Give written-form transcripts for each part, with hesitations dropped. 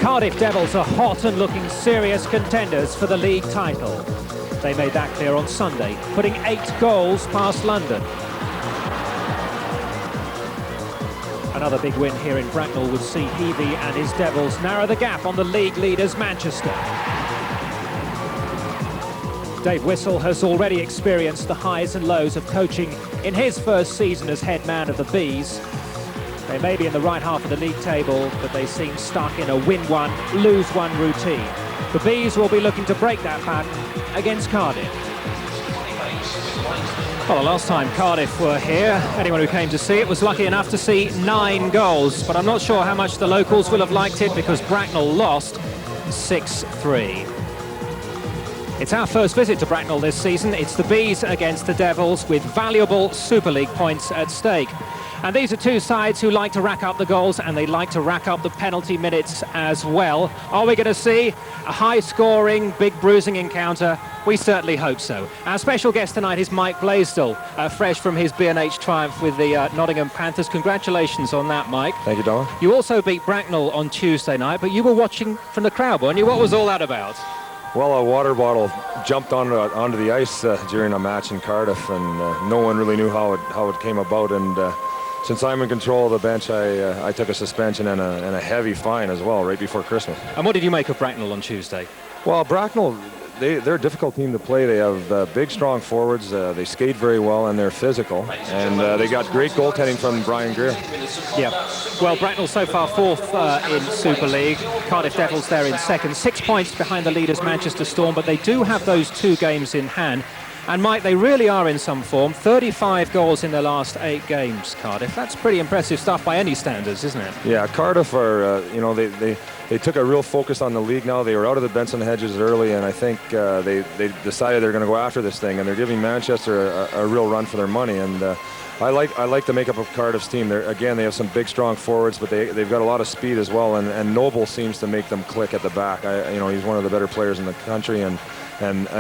Cardiff Devils are hot and looking serious contenders for the league title. They made that clear on Sunday, putting 8 goals past London. Another big win here in Bracknell would see Heavey and his Devils narrow the gap on the league leaders Manchester. Dave Whistle has already experienced the highs and lows of coaching in his first season as head man of the Bees. They may be in the right half of the league table, but they seem stuck in a win-one, lose-one routine. The Bees will be looking to break that pattern against Cardiff. Well, the last time Cardiff were here, anyone who came to see it was lucky enough to see 9 goals, but I'm not sure how much the locals will have liked it because Bracknell lost 6-3. It's our first visit to Bracknell this season. It's the Bees against the Devils with valuable Super League points at stake. And these are two sides who like to rack up the goals and they like to rack up the penalty minutes as well. Are we going to see a high-scoring, big bruising encounter? We certainly hope so. Our special guest tonight is Mike Blaisdell, fresh from his B&H triumph with the Nottingham Panthers. Congratulations on that, Mike. Thank you, Donald. You also beat Bracknell on Tuesday night, but you were watching from the crowd, weren't you? What was all that about? Well, a water bottle jumped onto the ice during a match in Cardiff, and no one really knew how it came about. And since I'm in control of the bench, I took a suspension and a heavy fine as well right before Christmas. And what did you make of Bracknell on Tuesday? Well, Bracknell, they're a difficult team to play. They have big, strong forwards. They skate very well, and they're physical. And they got great goaltending from Brian Greer. Yeah. Well, Bracknell so far 4th in Super League. Cardiff Devils there in second. 6 points behind the leaders Manchester Storm, but they do have those 2 games in hand. And Mike, they really are in some form. 35 goals in their last 8 games, Cardiff. That's pretty impressive stuff by any standards, isn't it? Yeah, Cardiff are, they took a real focus on the league now. They were out of the Benson hedges early, and I think they decided they're going to go after this thing, and they're giving Manchester a real run for their money. And I like the makeup of Cardiff's team. Again, they have some big, strong forwards, but they've got a lot of speed as well. And Noble seems to make them click at the back. He's one of the better players in the country, and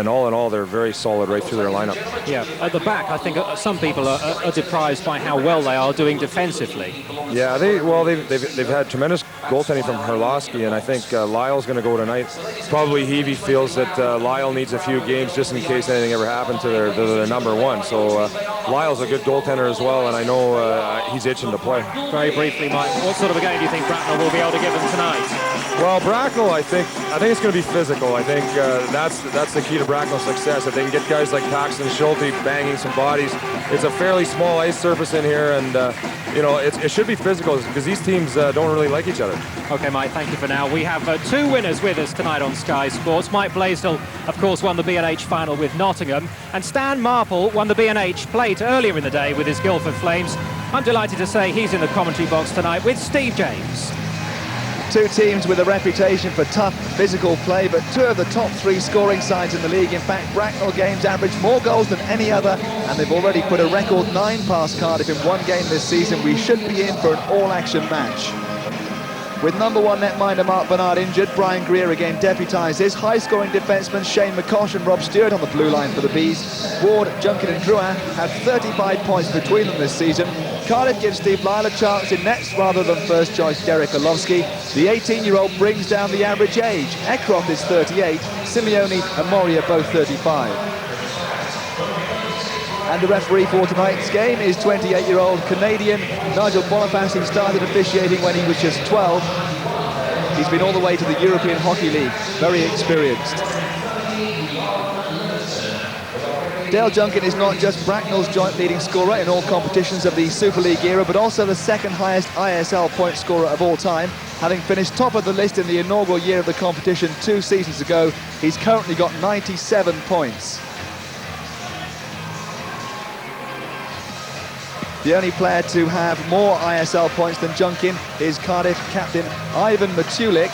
all in all, they're very solid right through their lineup. Yeah, at the back, I think some people are surprised by how well they are doing defensively. Yeah, they've had tremendous goaltending from Herlowski, and I think Lyle's going to go tonight. Probably Heavey feels that Lyle needs a few games just in case anything ever happened to their number 1. So Lyle's a good goaltender as well, and I know he's itching to play. Very briefly, Mike, what sort of a game do you think Bracknell will be able to give them tonight? Well, Bracknell, I think it's going to be physical. I think that's the key to Bracknell's success. If they can get guys like Paxton Schulte banging some bodies, it's a fairly small ice surface in here, and it should be physical because these teams don't really like each other. Okay, Mike, thank you for now. We have 2 winners with us tonight on Sky Sports. Mike Blaisdell, of course, won the B&H final with Nottingham, and Stan Marple won the B&H plate earlier in the day with his Guildford Flames. I'm delighted to say he's in the commentary box tonight with Steve James. 2 teams with a reputation for tough physical play, but 2 of the top 3 scoring sides in the league. In fact, Bracknell games average more goals than any other, and they've already put a record 9 past Cardiff in 1 game this season. We should be in for an all-action match. With number 1 netminder Mark Bernard injured, Brian Greer again deputises. High-scoring defensemen Shane McCosh and Rob Stewart on the blue line for the Bees. Ward, Junkin and Drouin have 35 points between them this season. Cardiff gives Steve Lyle a chance in nets rather than first choice Derek Orlovsky. The 18-year-old brings down the average age. Eckroth is 38, Simeone and Maury are both 35. And the referee for tonight's game is 28-year-old Canadian Nigel Boniface, who started officiating when he was just 12. He's been all the way to the European Hockey League, very experienced. Dale Junkin is not just Bracknell's joint leading scorer in all competitions of the Super League era, but also the 2nd highest ISL point scorer of all time. Having finished top of the list in the inaugural year of the competition 2 seasons ago, he's currently got 97 points. The only player to have more ISL points than Junkin is Cardiff captain Ivan Matulik.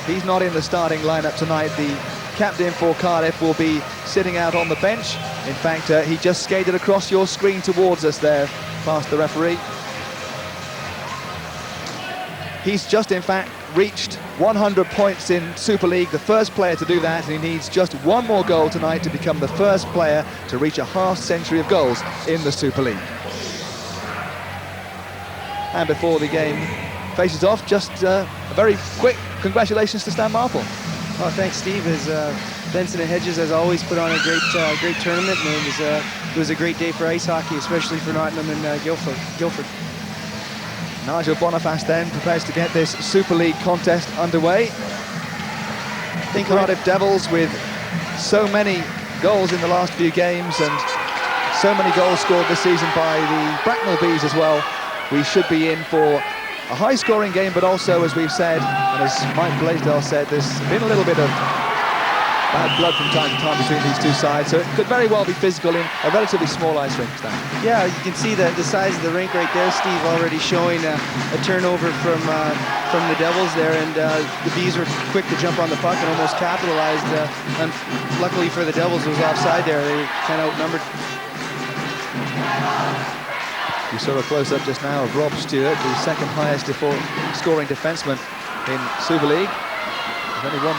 He's not in the starting lineup tonight. The captain for Cardiff will be sitting out on the bench. In fact, he just skated across your screen towards us there, past the referee. He's just, in fact, reached 100 points in Super League, the first player to do that, and he needs just 1 more goal tonight to become the first player to reach a half-century of goals in the Super League. And before the game faces off. Just a very quick congratulations to Stan Marple. Oh, thanks, Steve. As Benson and Hedges has always put on a great tournament, and it was a great day for ice hockey, especially for Nottingham and Guildford. Nigel Boniface then prepares to get this Super League contest underway. The Cardiff Devils, with so many goals in the last few games and so many goals scored this season by the Bracknell Bees as well, we should be in for a high-scoring game, but also, as we've said, and as Mike Blaisdell said, there's been a little bit of bad blood from time to time between these two sides, so it could very well be physical in a relatively small ice rink, Stan. Yeah, you can see the size of the rink right there, Steve, already showing a turnover from the Devils there, and the Bees were quick to jump on the puck and almost capitalized. And luckily for the Devils, it was offside there. They were kind of outnumbered. You saw a close-up just now of Rob Stewart, the second highest scoring defenseman in Super League. There's only one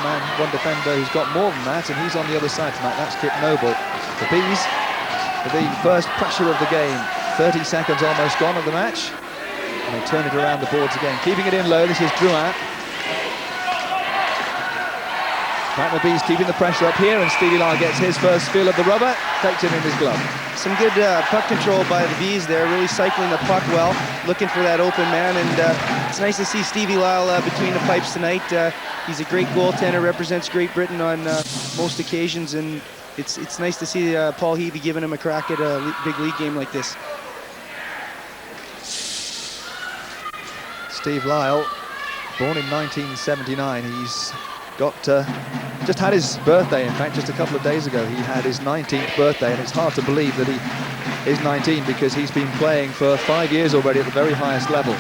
defender who's got more than that, and he's on the other side tonight. That's Kip Noble. The Bees, for the first pressure of the game, 30 seconds almost gone of the match, and they turn it around the boards again. Keeping it in low, this is Drouin. Bracknell Bees keeping the pressure up here, and Stevie Lyle gets his first feel of the rubber, takes it in his glove. Some good puck control by the Bees there, really cycling the puck well, looking for that open man, and it's nice to see Stevie Lyle between the pipes tonight. He's a great goaltender, represents Great Britain on most occasions, and it's nice to see Paul Heavey giving him a crack at a big league game like this. Steve Lyle, born in 1979, he's got just had his birthday. In fact, just a couple of days ago he had his 19th birthday, and it's hard to believe that he is 19 because he's been playing for 5 years already at the very highest level.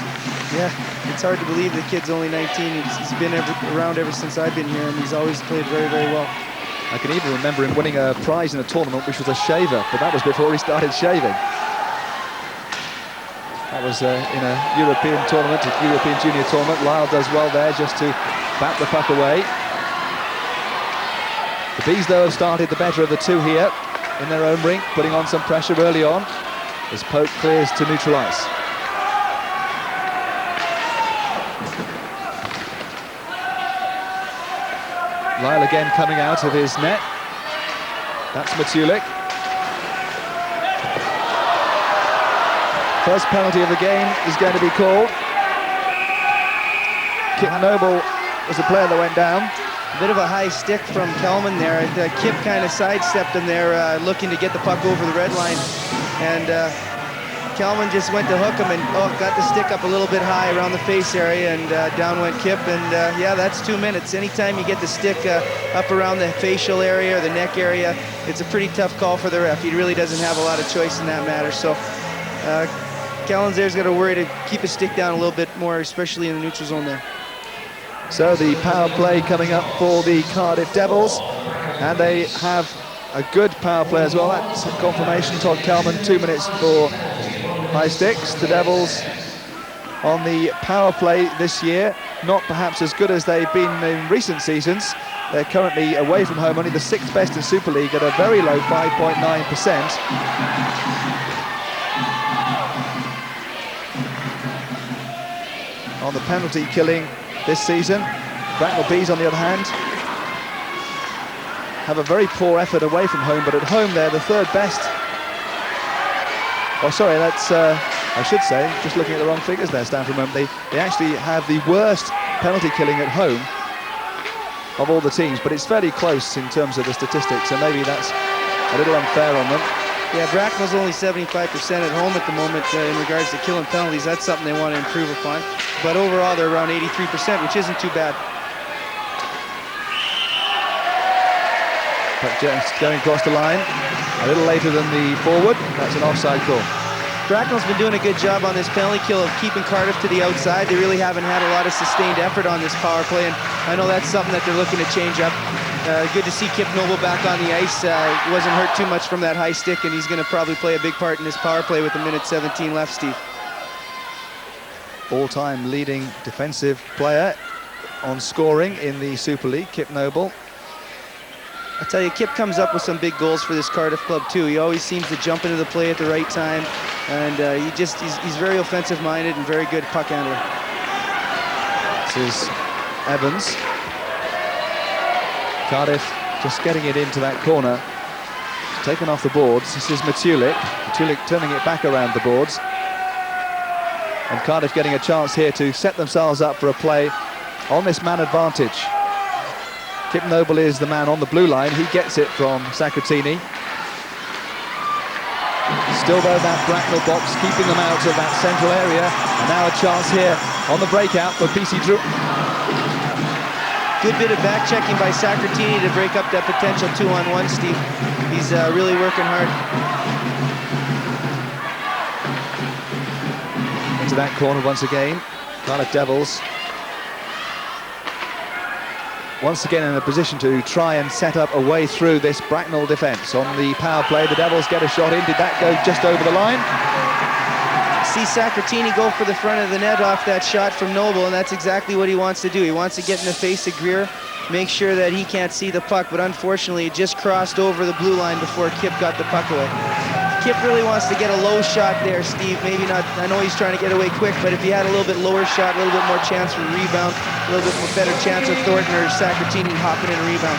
Yeah, it's hard to believe the kid's only 19. He's been around ever since I've been here, and he's always played very, very well. I can even remember him winning a prize in a tournament, which was a shaver, but that was before he started shaving. That was in a European tournament, a European junior tournament. Lyle does well there just to bat the puck away. The Bees, though, have started the better of the two here in their own rink, putting on some pressure early on as Pope clears to neutral ice. Lyle again coming out of his net. That's Matulik. First penalty of the game is going to be called. Kip Noble was the player that went down. A bit of a high stick from Kelman there. Kip kind of sidestepped him there, looking to get the puck over the red line. And Kelman just went to hook him and got the stick up a little bit high around the face area, and down went Kip. And yeah, that's 2 minutes. Anytime you get the stick up around the facial area or the neck area, it's a pretty tough call for the ref. He really doesn't have a lot of choice in that matter. So Kellens there's got to worry to keep his stick down a little bit more, especially in the neutral zone there. So the power play coming up for the Cardiff Devils, and they have a good power play as well. That's confirmation. Todd Kelman, 2 minutes for high sticks. The Devils on the power play this year, not perhaps as good as they've been in recent seasons. They're currently away from home, only the 6th best in Super League at a very low 5.9%. On the penalty killing this season, Bracknell Bees, on the other hand, have a very poor effort away from home, but at home they're the 3rd best. Oh, sorry, that's, I should say, just looking at the wrong figures there, Stan, for a moment. They actually have the worst penalty killing at home of all the teams, but it's fairly close in terms of the statistics, so maybe that's a little unfair on them. Yeah, Bracknell's only 75% at home at the moment in regards to killing penalties. That's something they want to improve upon. But overall, they're around 83%, which isn't too bad. Puck just going across the line, a little later than the forward. That's an offside call. Bracknell's been doing a good job on this penalty kill of keeping Cardiff to the outside. They really haven't had a lot of sustained effort on this power play, and I know that's something that they're looking to change up. Good to see Kip Noble back on the ice. Wasn't hurt too much from that high stick, and he's going to probably play a big part in this power play with 1:17 left, Steve. All-time leading defensive player on scoring in the Super League, Kip Noble. I tell you, Kip comes up with some big goals for this Cardiff club too. He always seems to jump into the play at the right time, and he's very offensive-minded and very good puck handler. This is Evans. Cardiff just getting it into that corner. Taken off the boards. This is Matulik. Matulik turning it back around the boards. And Cardiff getting a chance here to set themselves up for a play on this man advantage. Kip Noble is the man on the blue line. He gets it from Sacratini. Still though that Bracknell box keeping them out of that central area. And now a chance here on the breakout for PC Drew. Good bit of back checking by Sacratini to break up that potential 2-on-1, Steve. He's really working hard. Into that corner once again. Cardiff Devils once again in a position to try and set up a way through this Bracknell defence. On the power play, the Devils get a shot in. Did that go just over the line? See Sacratini go for the front of the net off that shot from Noble, and that's exactly what he wants to do. He wants to get in the face of Greer, make sure that he can't see the puck, but unfortunately it just crossed over the blue line before Kip got the puck away. Kip really wants to get a low shot there, Steve. Maybe not, I know he's trying to get away quick, but if he had a little bit lower shot, a little bit more chance for rebound, a little bit more better chance of Thornton or Sacratini hopping in a rebound.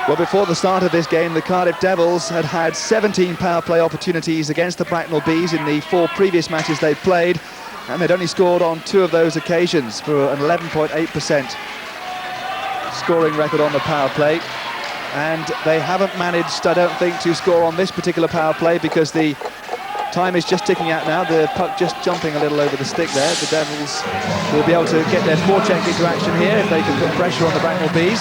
Well, before the start of this game, the Cardiff Devils had had 17 power play opportunities against the Bracknell Bees in the 4 previous matches they'd played, and they'd only scored on 2 of those occasions for an 11.8% scoring record on the power play. And they haven't managed, I don't think, to score on this particular power play because the time is just ticking out now. The puck just jumping a little over the stick there. The Devils will be able to get their forecheck into action here if they can put pressure on the Bracknell Bees.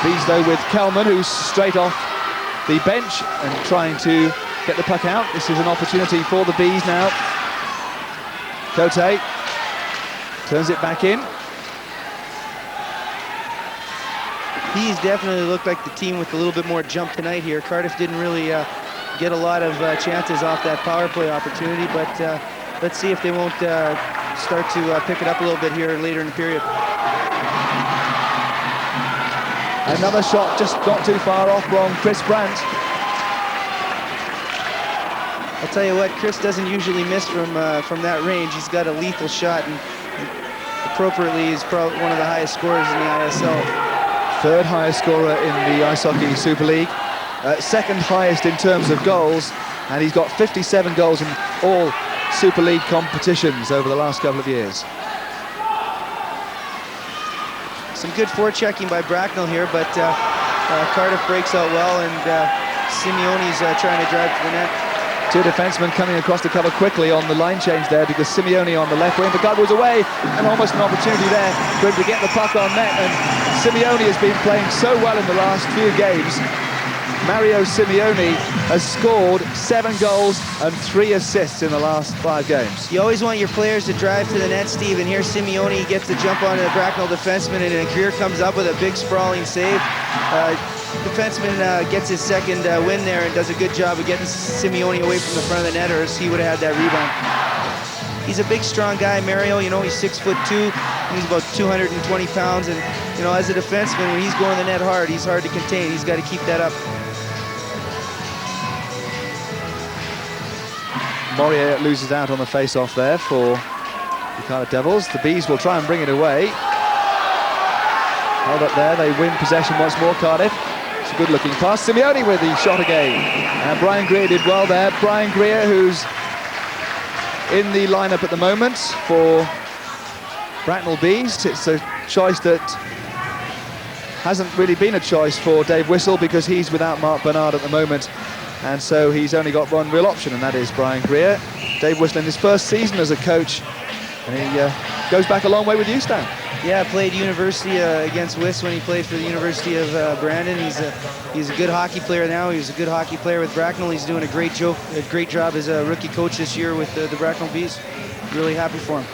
Bees, though, with Kelman, who's straight off the bench and trying to get the puck out. This is an opportunity for the Bees now. Cote turns it back in. He's definitely looked like the team with a little bit more jump tonight here. Cardiff didn't really get a lot of chances off that power play opportunity, but let's see if they won't start to pick it up a little bit here later in the period. Another shot just not too far off from Chris Brandt. I'll tell you what, Chris doesn't usually miss from that range. He's got a lethal shot, and appropriately is probably one of the highest scorers in the ISL. 3rd highest scorer in the Ice Hockey Super League, 2nd highest in terms of goals, and he's got 57 goals in all Super League competitions over the last couple of years. Some good forechecking by Bracknell here, but Cardiff breaks out well, and Simeone's trying to drive to the net. 2 defensemen coming across the cover quickly on the line change there because Simeone on the left wing, but God was away, and almost an opportunity there for him to get the puck on net, and Simeone has been playing so well in the last few games. Mario Simeone has scored 7 goals and 3 assists in the last 5 games. You always want your players to drive to the net, Steve, and here Simeone gets the jump on the Bracknell defenseman, and Greer comes up with a big sprawling save. Defenseman gets his 2nd win there and does a good job of getting Simeone away from the front of the net, or else he would have had that rebound. He's a big, strong guy, Mario. You know, he's 6'2". He's about 220 pounds, and you know, as a defenseman, when he's going the net hard, he's hard to contain. He's got to keep that up. Morier loses out on the face-off there for the Cardiff Devils. The Bees will try and bring it away. Held up there, they win possession once more, Cardiff. It's a good-looking pass. Simeone with the shot again. And Brian Greer did well there. Brian Greer, who's in the lineup at the moment for Bracknell Bees. It's a choice that hasn't really been a choice for Dave Whistle because he's without Mark Bernard at the moment. And so he's only got one real option, and that is Brian Greer. Dave Whistle in his 1st season as a coach, and he goes back a long way with you, Stan. Yeah, played university against Wiss when he played for the University of Brandon. He's a good hockey player now. He was a good hockey player with Bracknell. He's doing a great job as a rookie coach this year with the Bracknell Bees. Really happy for him.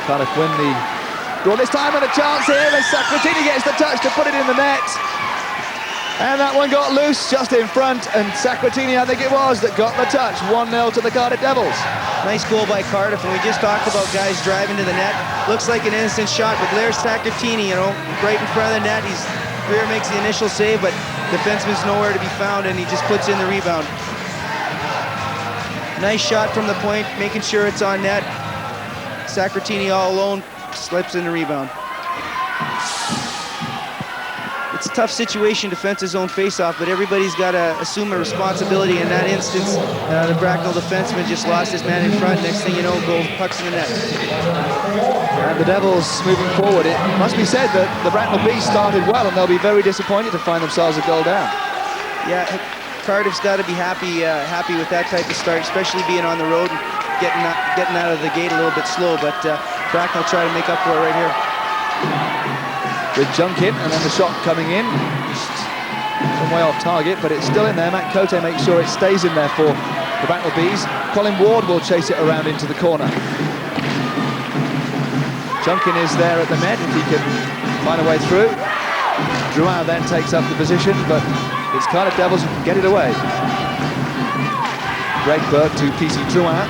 Cardiff win the draw this time, and a chance here, and Sacratini gets the touch to put it in the net. And that one got loose just in front, and Sacratini, I think it was, that got the touch. 1-0 to the Cardiff Devils. Nice goal by Cardiff, and we just talked about guys driving to the net. Looks like an innocent shot, but there's Sacratini, you know, right in front of the net. Greer makes the initial save, but defenseman's nowhere to be found, and he just puts in the rebound. Nice shot from the point, making sure it's on net. Sacratini all alone, slips in the rebound. It's a tough situation, defense his own face-off, but everybody's got to assume a responsibility. In that instance, the Bracknell defenseman just lost his man in front. Next thing you know, goal, pucks in the net. And the Devils moving forward. It must be said that the Bracknell Bees started well, and they'll be very disappointed to find themselves a goal down. Yeah, Cardiff's got to be happy with that type of start, especially being on the road and getting out of the gate a little bit slow. But Bracknell try to make up for it right here. With Junkin, and then the shot coming in, just some way off target, but it's still in there. Matt Cote makes sure it stays in there for the Bracknell Bees. Colin Ward will chase it around into the corner. Junkin is there at the net if he can find a way through. Drouin then takes up the position, but it's Cardiff Devils who can get it away. Greg Burke to PC Drouin.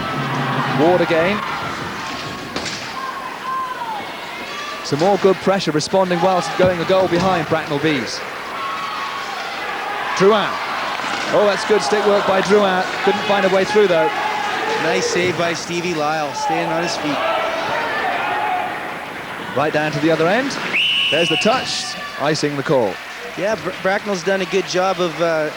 Ward again. Some more good pressure, responding well to going a goal behind Bracknell Bees. Drouin. Oh, that's good stick work by Drouin. Couldn't find a way through though. Nice save by Stevie Lyle, staying on his feet. Right down to the other end. There's the touch, icing the call. Yeah, Bracknell's done a good job of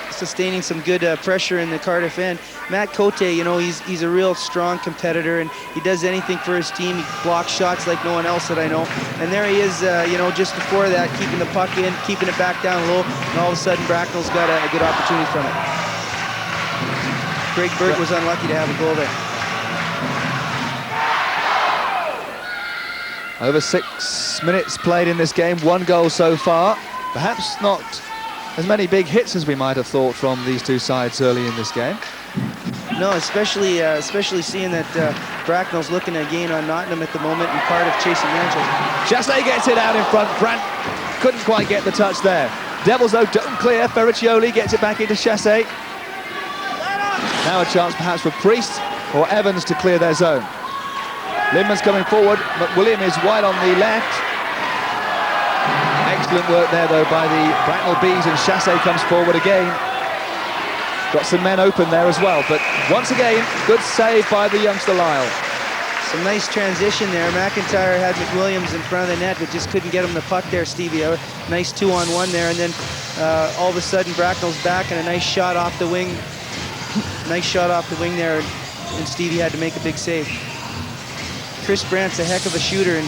sustaining some good pressure in the Cardiff end. Matt Cote, you know, he's a real strong competitor, and he does anything for his team. He blocks shots like no one else that I know. And there he is, you know, just before that, keeping the puck in, keeping it back down low, and all of a sudden Bracknell's got a good opportunity from it. Greg Burke was unlucky to have a goal there. Over 6 minutes played in this game, 1 goal so far. Perhaps not as many big hits as we might have thought from these two sides early in this game. No, especially seeing that Bracknell's looking to gain on Nottingham at the moment and Cardiff chasing Manchester. Chasset gets it out in front. Brandt couldn't quite get the touch there. Devils, though, don't clear. Ferriccioli gets it back into Chasset. Now a chance perhaps for Priest or Evans to clear their zone. Lindman's coming forward. McWilliam is wide on the left. Excellent work there, though, by the Bracknell Bees, and Chasset comes forward again. Got some men open there as well, but once again, good save by the youngster Lyle. Some nice transition there. McIntyre had McWilliams in front of the net, but just couldn't get him the puck there, Stevie. A nice 2-on-1 there, and then all of a sudden Bracknell's back, and a nice shot off the wing. Nice shot off the wing there, and Stevie had to make a big save. Chris Brandt's a heck of a shooter, and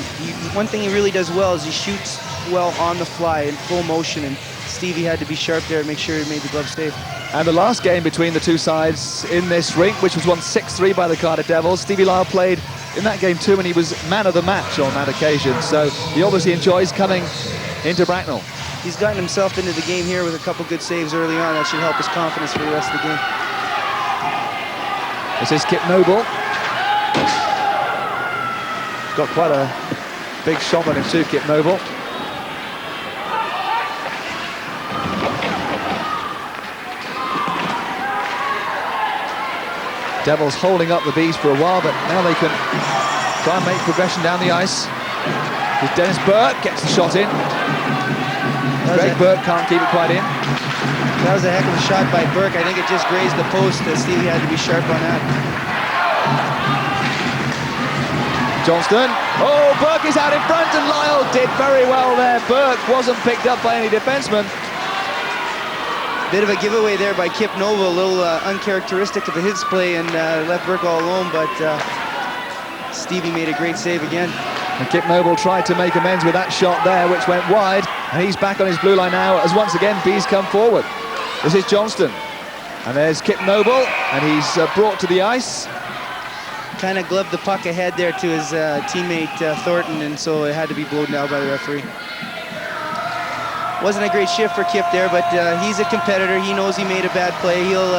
one thing he really does well is he shoots well on the fly in full motion, and Stevie had to be sharp there and make sure he made the glove save. And the last game between the two sides in this rink, which was won 6-3 by the Cardiff Devils, Stevie Lyle played in that game too, and he was man of the match on that occasion, so he obviously enjoys coming into Bracknell. He's gotten himself into the game here with a couple good saves early on. That should help his confidence for the rest of the game. This is Kip Noble. Got quite a big shot on him too, Kip Noble. Devils holding up the Bees for a while, but now they can try and make progression down the ice. With Dennis Burke gets the shot in. Greg Burke can't keep it quite in. That was a heck of a shot by Burke. I think it just grazed the post. Stevie had to be sharp on that. Johnston. Oh, Burke is out in front, and Lyle did very well there. Burke wasn't picked up by any defenseman. Bit of a giveaway there by Kip Noble, a little uncharacteristic of his play, and left Burke all alone, but Stevie made a great save again. And Kip Noble tried to make amends with that shot there, which went wide, and he's back on his blue line now as once again Bees come forward. This is Johnston, and there's Kip Noble, and he's brought to the ice. Kind of gloved the puck ahead there to his teammate Thornton, and so it had to be blown down by the referee. Wasn't a great shift for Kip there, but he's a competitor. He knows he made a bad play. He'll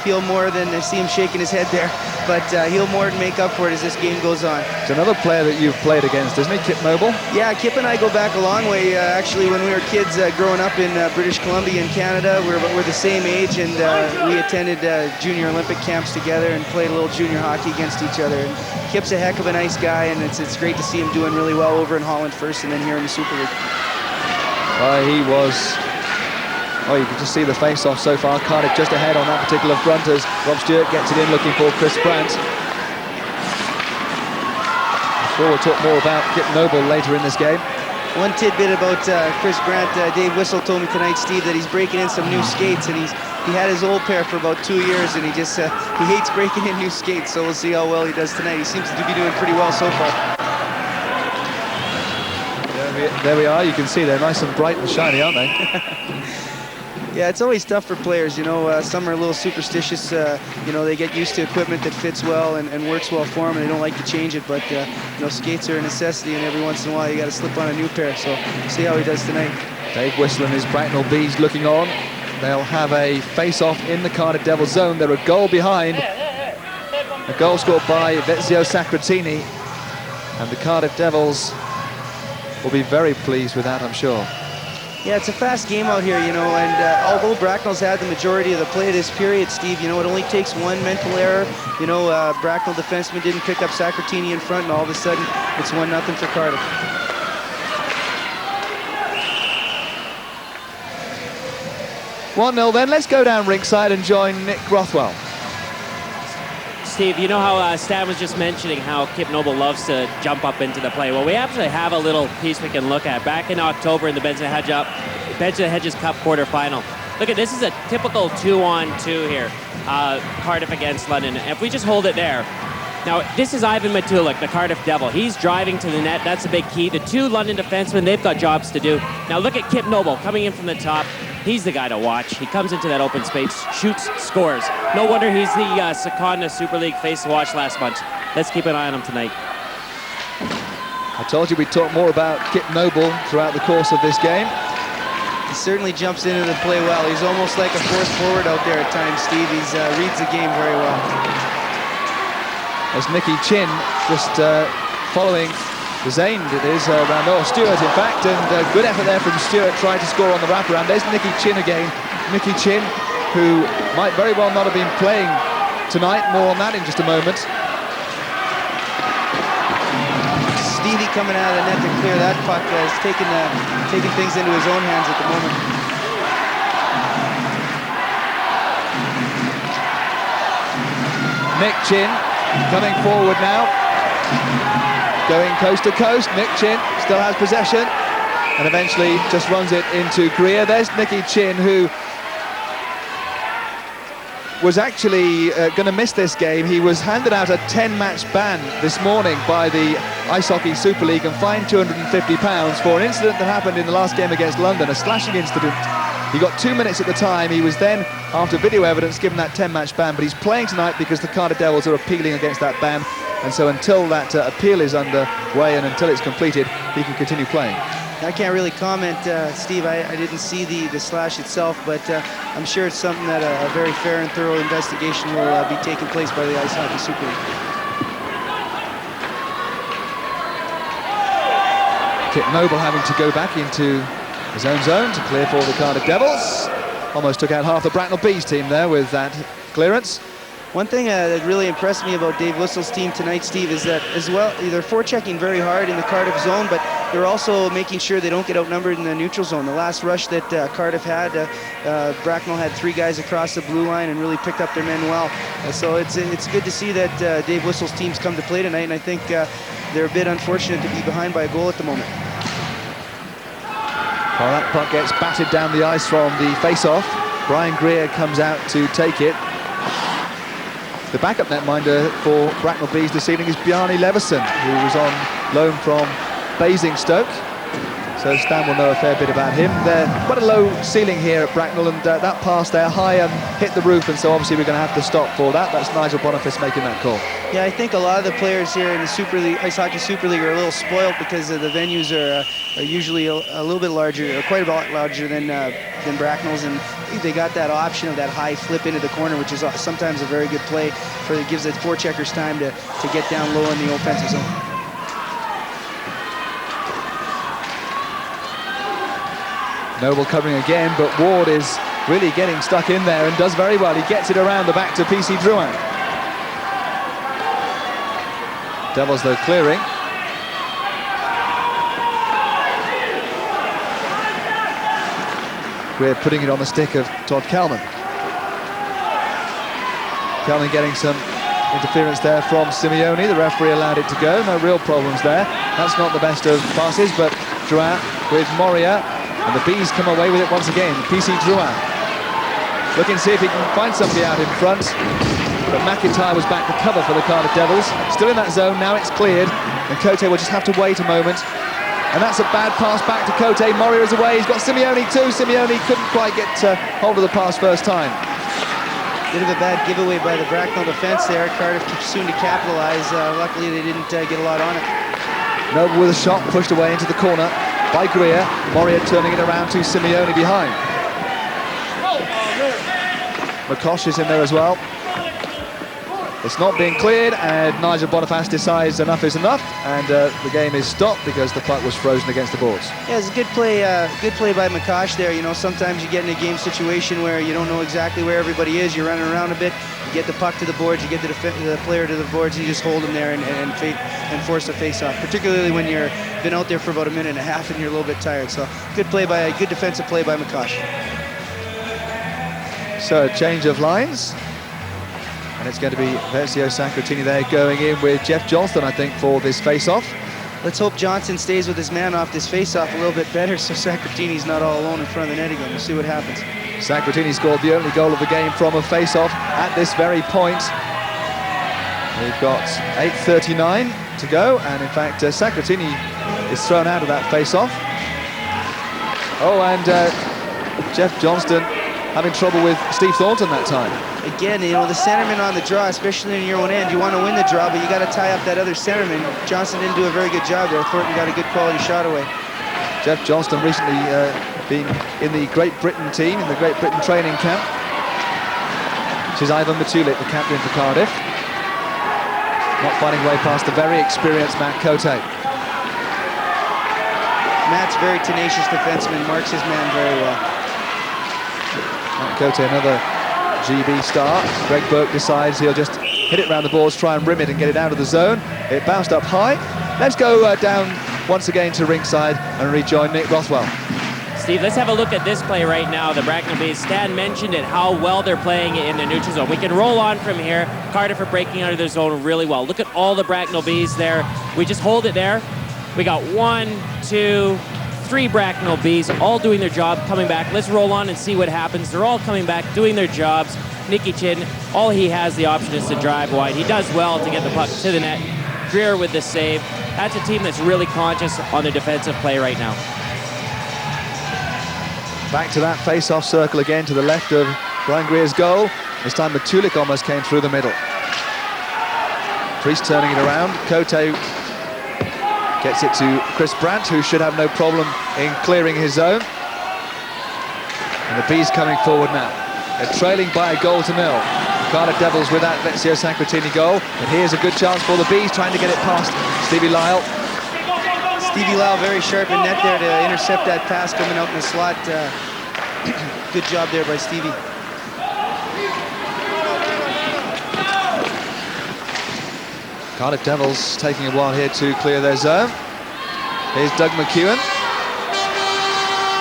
feel more than I see him shaking his head there, but he'll more than make up for it as this game goes on. It's another player that you've played against, isn't he, Kip Noble? Yeah, Kip and I go back a long way. Actually, when we were kids growing up in British Columbia and Canada, we're the same age, and we attended junior Olympic camps together and played a little junior hockey against each other. And Kip's a heck of a nice guy, and it's great to see him doing really well over in Holland first and then here in the Super League. He was Oh, you can just see the face-off so far. Cardiff just ahead on that particular front as Rob Stewart gets it in looking for Chris Brandt. Sure, we'll talk more about Kip Noble later in this game. One tidbit about Chris Brandt, Dave Whistle told me tonight, Steve, that he's breaking in some new skates, and he had his old pair for about 2 years, and he hates breaking in new skates, so we'll see how well he does tonight. He seems to be doing pretty well so far. There we are, you can see they're nice and bright and shiny, aren't they? Yeah, it's always tough for players, you know. Some are a little superstitious, you know, they get used to equipment that fits well and works well for them, and they don't like to change it, but, you know, skates are a necessity, and every once in a while you got to slip on a new pair, so see how he does tonight. Dave Whistle and his Bracknell Bees looking on. They'll have a face-off in the Cardiff Devils zone. They're a goal behind. A goal scored by Vezio Sacratini, and the Cardiff Devils will be very pleased with that, I'm sure. Yeah, it's a fast game out here, you know, and although Bracknell's had the majority of the play this period, Steve, you know, it only takes one mental error. You know, Bracknell defenseman didn't pick up Sacratini in front, and all of a sudden, it's 1-0 for Cardiff. 1-0 then. Let's go down ringside and join Nick Rothwell. Steve, you know how Stan was just mentioning how Kip Noble loves to jump up into the play. Well, we actually have a little piece we can look at. Back in October in the Benson Hedges Cup quarterfinal. Look at this, is a typical 2-on-2 here. Cardiff against London. If we just hold it there. Now, this is Ivan Matulik, the Cardiff Devil. He's driving to the net. That's a big key. The two London defensemen, they've got jobs to do. Now, look at Kip Noble coming in from the top. He's the guy to watch. He comes into that open space, shoots, scores. No wonder he's the Secunda Super League face to watch last month. Let's keep an eye on him tonight. I told you we'd talk more about Kip Noble throughout the course of this game. He certainly jumps into the play well. He's almost like a fourth forward out there at times, Steve. He reads the game very well. As Nicky Chin just following the Zane, it is Stewart in fact, and good effort there from Stewart trying to score on the wraparound. There's Nicky Chin again. Nicky Chin, who might very well not have been playing tonight. More on that in just a moment. Stevie coming out of the net to clear that puck, is taking things into his own hands at the moment. Nick Chin coming forward now. Going coast to coast. Nick Chin still has possession and eventually just runs it into Greer. There's Nicky Chin, who was actually going to miss this game. He was handed out a 10-match ban this morning by the Ice Hockey Super League and fined £250 for an incident that happened in the last game against London, a slashing incident. He got 2 minutes at the time. He was then, after video evidence, given that 10-match ban, but he's playing tonight because the Cardiff Devils are appealing against that ban. And so until that appeal is underway and until it's completed, he can continue playing. I can't really comment, Steve. I didn't see the slash itself, but I'm sure it's something that a very fair and thorough investigation will be taking place by the Ice Hockey Super League. Kip Noble having to go back into his own zone to clear for the Cardiff Devils. Almost took out half the Bracknell Bees team there with that clearance. One thing that really impressed me about Dave Whistle's team tonight, Steve, is that as well, they're forechecking very hard in the Cardiff zone, but they're also making sure they don't get outnumbered in the neutral zone. The last rush that Cardiff had, Bracknell had 3 guys across the blue line and really picked up their men well. So it's good to see that Dave Whistle's teams come to play tonight, and I think they're a bit unfortunate to be behind by a goal at the moment. Well, that puck gets batted down the ice from the face-off. Brian Greer comes out to take it. The backup netminder for Bracknell Bees this evening is Bjarni Leveson, who was on loan from Basingstoke. So Stan will know a fair bit about him. They're quite a low ceiling here at Bracknell, and that pass there high and hit the roof, and so obviously we're going to have to stop for that. That's Nigel Boniface making that call. Yeah, I think a lot of the players here in the Super League, Ice Hockey Super League, are a little spoiled because the venues are usually a little bit larger, or quite a lot larger than Bracknell's, and they got that option of that high flip into the corner, which is sometimes a very good play for it gives the forecheckers time to get down low in the offensive zone. Noble covering again, but Ward is really getting stuck in there and does very well. He gets it around the back to PC Drouin. Devils, though, clearing. We're putting it on the stick of Todd Kelman. Kelman getting some interference there from Simeone. The referee allowed it to go. No real problems there. That's not the best of passes, but Drouin with Moria, and the Bees come away with it once again. PC Drouin looking to see if he can find somebody out in front, but McIntyre was back to cover for the Cardiff Devils. Still in that zone, now it's cleared, and Cote will just have to wait a moment. And that's a bad pass back to Cote. Moria is away, he's got Simeone too. Simeone couldn't quite get hold of the pass first time. Bit of a bad giveaway by the Bracknell defense there. Cardiff soon to capitalize. Luckily they didn't get a lot on it. Noble with a shot pushed away into the corner by Greer. Moria turning it around to Simeone behind. McCosh is in there as well. It's not being cleared, and Nigel Boniface decides enough is enough, and the game is stopped because the puck was frozen against the boards. Yeah, it's a good play by McCosh there. You know, sometimes you get in a game situation where you don't know exactly where everybody is. You're running around a bit, you get the puck to the boards, you get the player to the boards, and you just hold them there and force a face-off, particularly when you've been out there for about a minute and a half and you're a little bit tired. So good defensive play by McCosh. So a change of lines. And it's going to be Versio Sacratini there going in with Jeff Johnston, I think, for this face-off. Let's hope Johnson stays with his man off this face-off a little bit better so Sacratini's not all alone in front of the net again. We'll see what happens. Sacratini scored the only goal of the game from a face-off at this very point. We've got 8:39 to go, and in fact, Sacratini is thrown out of that face-off. Oh, and Jeff Johnston having trouble with Steve Thornton that time. Again, you know, the centerman on the draw, especially in your own end, you want to win the draw, but you got to tie up that other centerman. Johnson didn't do a very good job there. Thornton got a good quality shot away. Jeff Johnston recently been in the Great Britain team, in the Great Britain training camp. This is Ivan Matulik, the captain for Cardiff. Not finding a way past the very experienced Matt Cote. Matt's very tenacious defenseman, marks his man very well. Matt Cote, another GB star. Greg Burke decides he'll just hit it around the boards, try and rim it and get it out of the zone. It bounced up high. Let's go down once again to ringside and rejoin Nick Rothwell. Steve, let's have a look at this play right now. The Bracknell Bees, Stan mentioned it, how well they're playing in the neutral zone. We can roll on from here. Cardiff are breaking out of their zone really well. Look at all the Bracknell Bees there. We just hold it there. We got 1, 2, 3 Bracknell Bees all doing their job, coming back. Let's roll on and see what happens. They're all coming back, doing their jobs. Nicky Chin, all he has the option is to drive wide. He does well to get the puck to the net. Greer with the save. That's a team that's really conscious on their defensive play right now. Back to that face-off circle again to the left of Brian Greer's goal. This time Matulik almost came through the middle. Priest turning it around. Cote gets it to Chris Brandt, who should have no problem in clearing his zone. And the Bees coming forward now. They're trailing by a goal to nil. Cardiff Devils with that Vezio Sacratini goal. And here's a good chance for the Bees, trying to get it past Stevie Lyle. Stevie Lyle very sharp in net there to intercept that pass coming out in the slot. Good job there by Stevie. Cardiff Devils taking a while here to clear their zone. Here's Doug McEwen.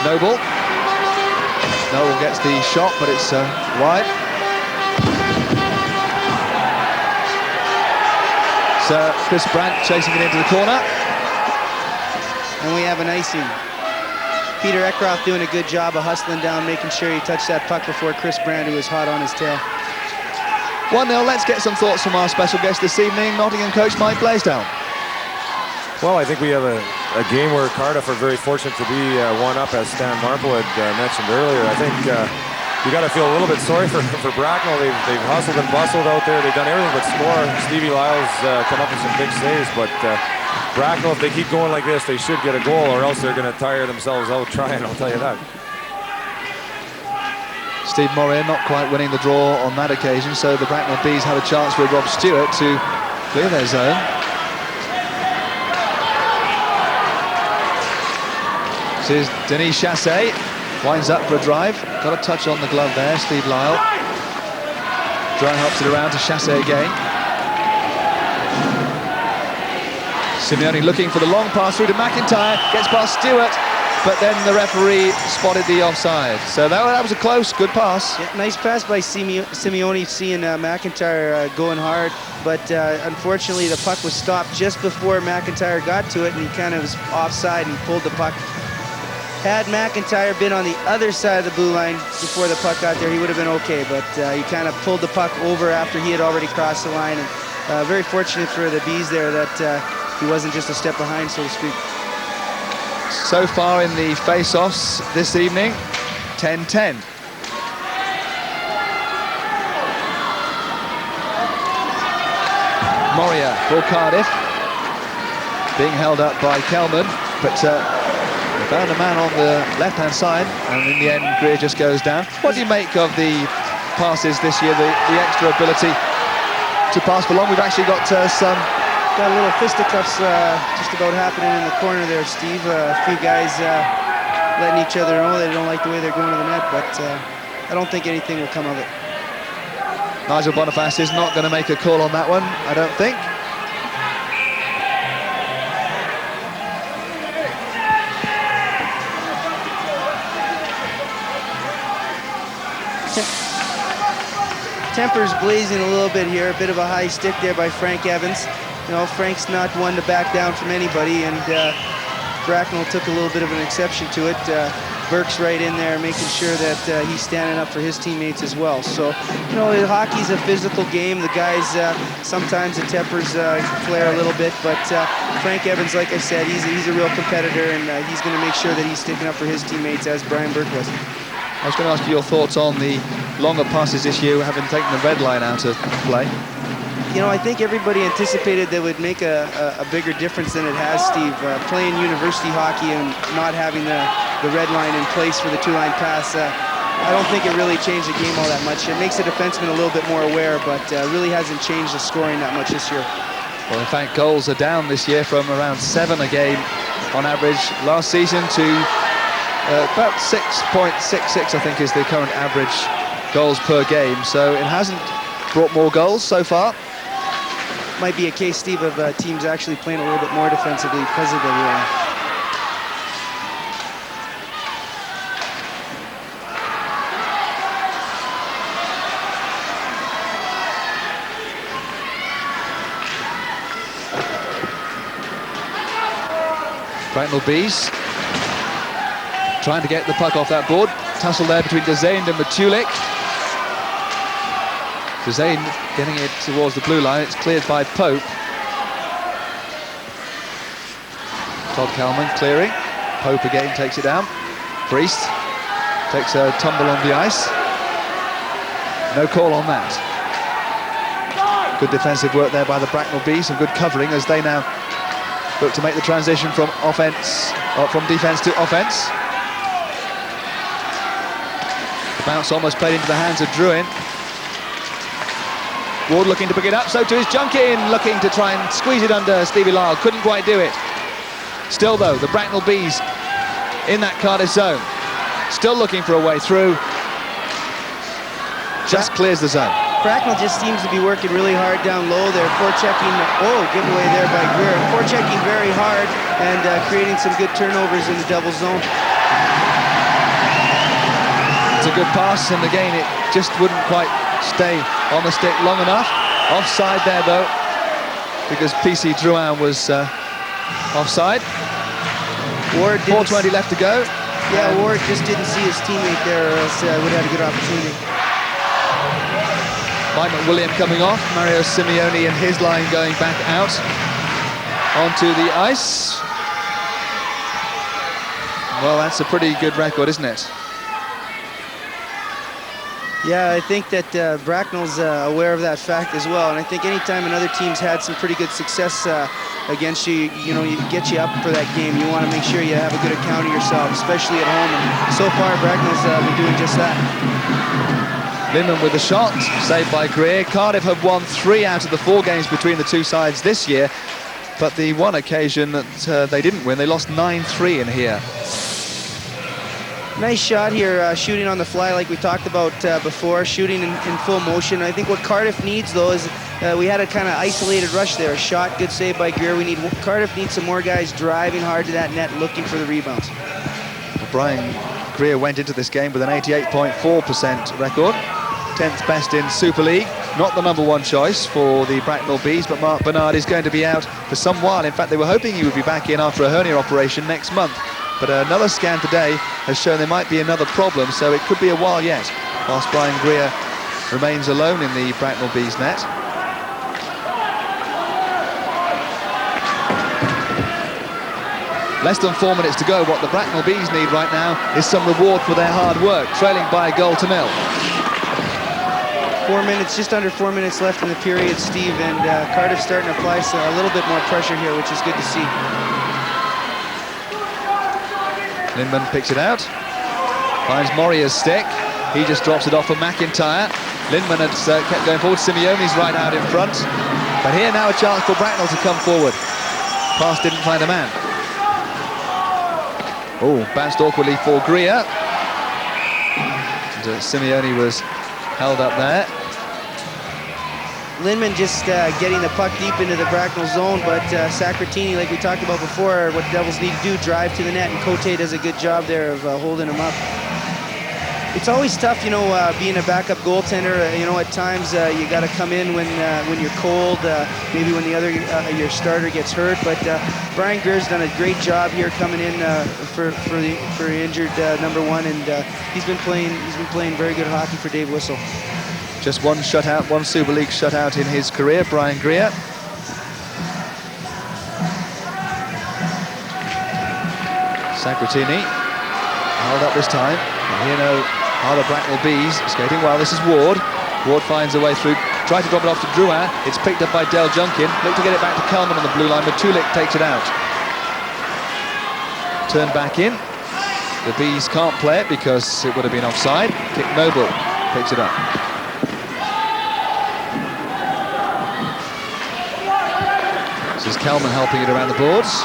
Noble. Noble gets the shot, but it's wide. So Chris Brandt chasing it into the corner. And we have an icing. Peter Eckroth doing a good job of hustling down, making sure he touched that puck before Chris Brandt, who was hot on his tail. 1-0, let's get some thoughts from our special guest this evening, Nottingham coach Mike Blaisdell. Well, I think we have a game where Cardiff are very fortunate to be one up, as Stan Marple had mentioned earlier. I think you got to feel a little bit sorry for Bracknell. They've hustled and bustled out there. They've done everything but score. Stevie Lyle's come up with some big saves, but Bracknell, if they keep going like this, they should get a goal, or else they're going to tire themselves out trying, I'll tell you that. Steve Moria not quite winning the draw on that occasion, so the Bracknell Bees have a chance with Rob Stewart to clear their zone. This is Denis Chassé, winds up for a drive, got a touch on the glove there, Steve Lyle. Drouin hops it around to Chassé again. Simeone looking for the long pass through to McIntyre, gets past Stewart, but then the referee spotted the offside. So that was a close, good pass. Yeah, nice pass by Simeone, seeing McIntyre going hard, but unfortunately the puck was stopped just before McIntyre got to it, and he kind of was offside and pulled the puck. Had McIntyre been on the other side of the blue line before the puck got there, he would have been okay, but he kind of pulled the puck over after he had already crossed the line, and very fortunate for the Bees there that he wasn't just a step behind, so to speak. So far in the face-offs this evening, 10-10. Moria for Cardiff, being held up by Kelman, but they found a man on the left-hand side, and in the end, Greer just goes down. What do you make of the passes this year, the extra ability to pass for long? We've actually got Got a little fisticuffs just about happening in the corner there, Steve. A few guys letting each other know they don't like the way they're going to the net, but I don't think anything will come of it. Nigel Boniface is not going to make a call on that one, I don't think. Temper's blazing a little bit here, a bit of a high stick there by Frank Evans. You know, Frank's not one to back down from anybody, and Bracknell took a little bit of an exception to it. Burke's right in there making sure that he's standing up for his teammates as well. So, you know, hockey's a physical game. The guys, sometimes the tempers flare a little bit, but Frank Evans, like I said, he's a real competitor, and he's going to make sure that he's sticking up for his teammates as Brian Burke was. I was going to ask you your thoughts on the longer passes this year, having taken the red line out of play. You know, I think everybody anticipated that would make a bigger difference than it has, Steve. Playing university hockey and not having the red line in place for the two-line pass, I don't think it really changed the game all that much. It makes the defenseman a little bit more aware, but really hasn't changed the scoring that much this year. Well, in fact, goals are down this year from around 7 a game on average last season to about 6.66, I think, is the current average goals per game. So it hasn't brought more goals so far. Might be a case, Steve, of teams actually playing a little bit more defensively because of the ruling. Bracknell Bees trying to get the puck off that board. Tussle there between Dezaine and Matulik. Dezaine getting it towards the blue line. It's cleared by Pope. Todd Kalman clearing. Pope again takes it down. Priest takes a tumble on the ice. No call on that. Good defensive work there by the Bracknell Bees. Some good covering as they now look to make the transition from defense to offense. The bounce almost played into the hands of Druin. Ward looking to pick it up, so to his Junkin, looking to try and squeeze it under Stevie Lyle, couldn't quite do it. Still though, the Bracknell Bees in that Cardiff zone, still looking for a way through, just clears the zone. Bracknell just seems to be working really hard down low there, forechecking, giveaway there by Greer, forechecking very hard and creating some good turnovers in the double zone. It's a good pass, and again it just wouldn't quite stay on the stick long enough. Offside there though, because PC Drouin was offside. Ward 4:20 left to go. Yeah, Ward just didn't see his teammate there, or else would have had a good opportunity. Mike McWilliam coming off, Mario Simeone and his line going back out onto the ice. Well, that's a pretty good record, isn't it? Yeah, I think that Bracknell's aware of that fact as well, and I think anytime another team's had some pretty good success against you, you know, you get you up for that game. You want to make sure you have a good account of yourself, especially at home, and so far Bracknell's been doing just that. Linman with a shot, saved by Greer. Cardiff have won 3 out of the 4 games between the two sides this year, but the one occasion that they didn't win, they lost 9-3 in here. Nice shot here, shooting on the fly like we talked about before, shooting in full motion. I think what Cardiff needs, though, is we had a kind of isolated rush there. A shot, good save by Greer. Cardiff needs some more guys driving hard to that net, looking for the rebounds. Brian Greer went into this game with an 88.4% record, 10th best in Super League. Not the #1 choice for the Bracknell Bees, but Mark Bernard is going to be out for some while. In fact, they were hoping he would be back in after a hernia operation next month. But another scan today has shown there might be another problem, so it could be a while yet, whilst Brian Greer remains alone in the Bracknell Bees net. Less than 4 minutes to go. What the Bracknell Bees need right now is some reward for their hard work, trailing by a goal to nil. 4 minutes, just under 4 minutes left in the period, Steve, and Cardiff starting to apply a little bit more pressure here, which is good to see. Lindman picks it out, finds Moria's stick. He just drops it off for McIntyre. Lindman has kept going forward. Simeone's right out in front. But here now a chance for Bracknell to come forward. Pass didn't find a man. Oh, bounced awkwardly for Greer. And, Simeone was held up there. Lindman just getting the puck deep into the Bracknell zone, but Sacratini, like we talked about before, what Devils need to do, drive to the net, and Cote does a good job there of holding him up. It's always tough, you know, being a backup goaltender. You know, at times you got to come in when you're cold, maybe when the other your starter gets hurt. But Brian Greer's done a great job here coming in for injured #1, and he's been playing very good hockey for Dave Whistle. Just one shutout, one Super League shutout in his career, Brian Greer. Sacratini held up this time. And here now are the Bracknell Bees skating well. This is Ward. Ward finds a way through. Tried to drop it off to Drouin. It's picked up by Del Junkin. Look to get it back to Kelman on the blue line, but Tulik takes it out. Turned back in. The Bees can't play it because it would have been offside. Kick Noble picks it up. This is Kelman helping it around the boards.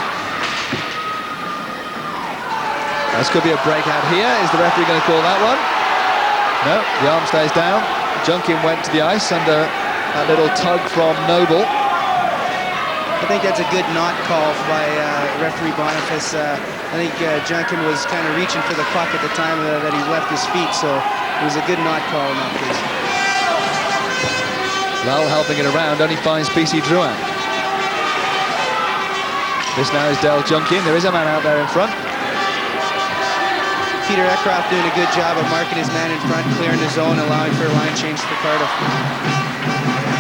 This could be a breakout here. Is the referee going to call that one? No, the arm stays down. Junkin went to the ice under a little tug from Noble. I think that's a good not call by referee Boniface. I think Junkin was kind of reaching for the puck at the time that he left his feet, so it was a good not call in that case. Lal helping it around, only finds PC Drouin. This now is Del Junkin. There is a man out there in front. Peter Eckroft doing a good job of marking his man in front, clearing the zone, allowing for a line change for Cardiff.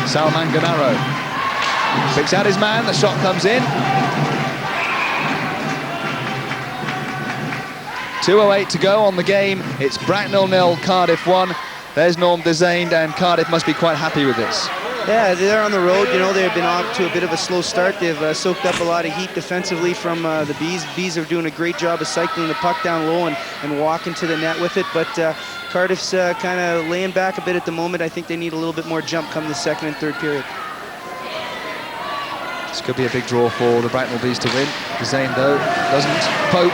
Sal Manganaro picks out his man, the shot comes in. 2:08 to go on the game. It's Bracknell 0, Cardiff 1. There's Norm Dezained, and Cardiff must be quite happy with this. Yeah, they're on the road. You know, they've been off to a bit of a slow start. They've soaked up a lot of heat defensively from the Bees. Bees are doing a great job of cycling the puck down low and walking to the net with it. But Cardiff's kind of laying back a bit at the moment. I think they need a little bit more jump come the second and third period. This could be a big draw for the Bracknell Bees to win. Dezained, though, doesn't. Pope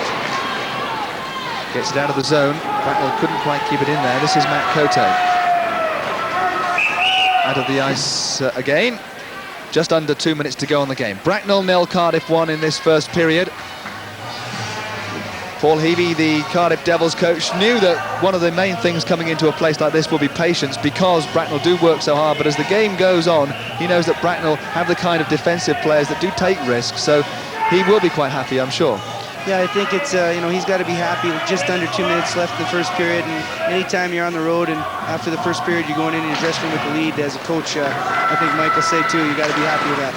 gets it out of the zone. Bracknell couldn't quite keep it in there. This is Matt Cote. Out of the ice again. Just under 2 minutes to go on the game. Bracknell 0, Cardiff 1 in this first period. Paul Heavey, the Cardiff Devils coach, knew that one of the main things coming into a place like this will be patience, because Bracknell do work so hard, but as the game goes on, he knows that Bracknell have the kind of defensive players that do take risks, so he will be quite happy, I'm sure. Yeah, I think it's, you know, he's got to be happy with just under 2 minutes left in the first period, and anytime you're on the road and after the first period you're going in your dressing room with the lead as a coach, I think Mike will say too, you got to be happy with that.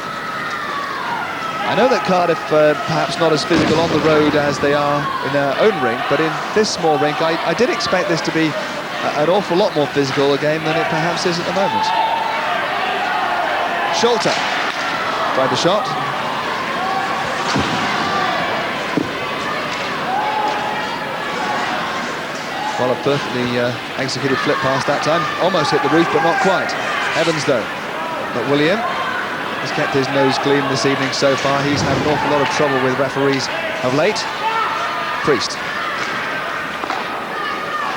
I know that Cardiff perhaps not as physical on the road as they are in their own rink, but in this small rink I did expect this to be an awful lot more physical a game than it perhaps is at the moment. Schulte tried the shot. Well, a perfectly executed flip pass that time. Almost hit the roof, but not quite. Evans, though. But William has kept his nose clean this evening so far. He's had an awful lot of trouble with referees of late. Priest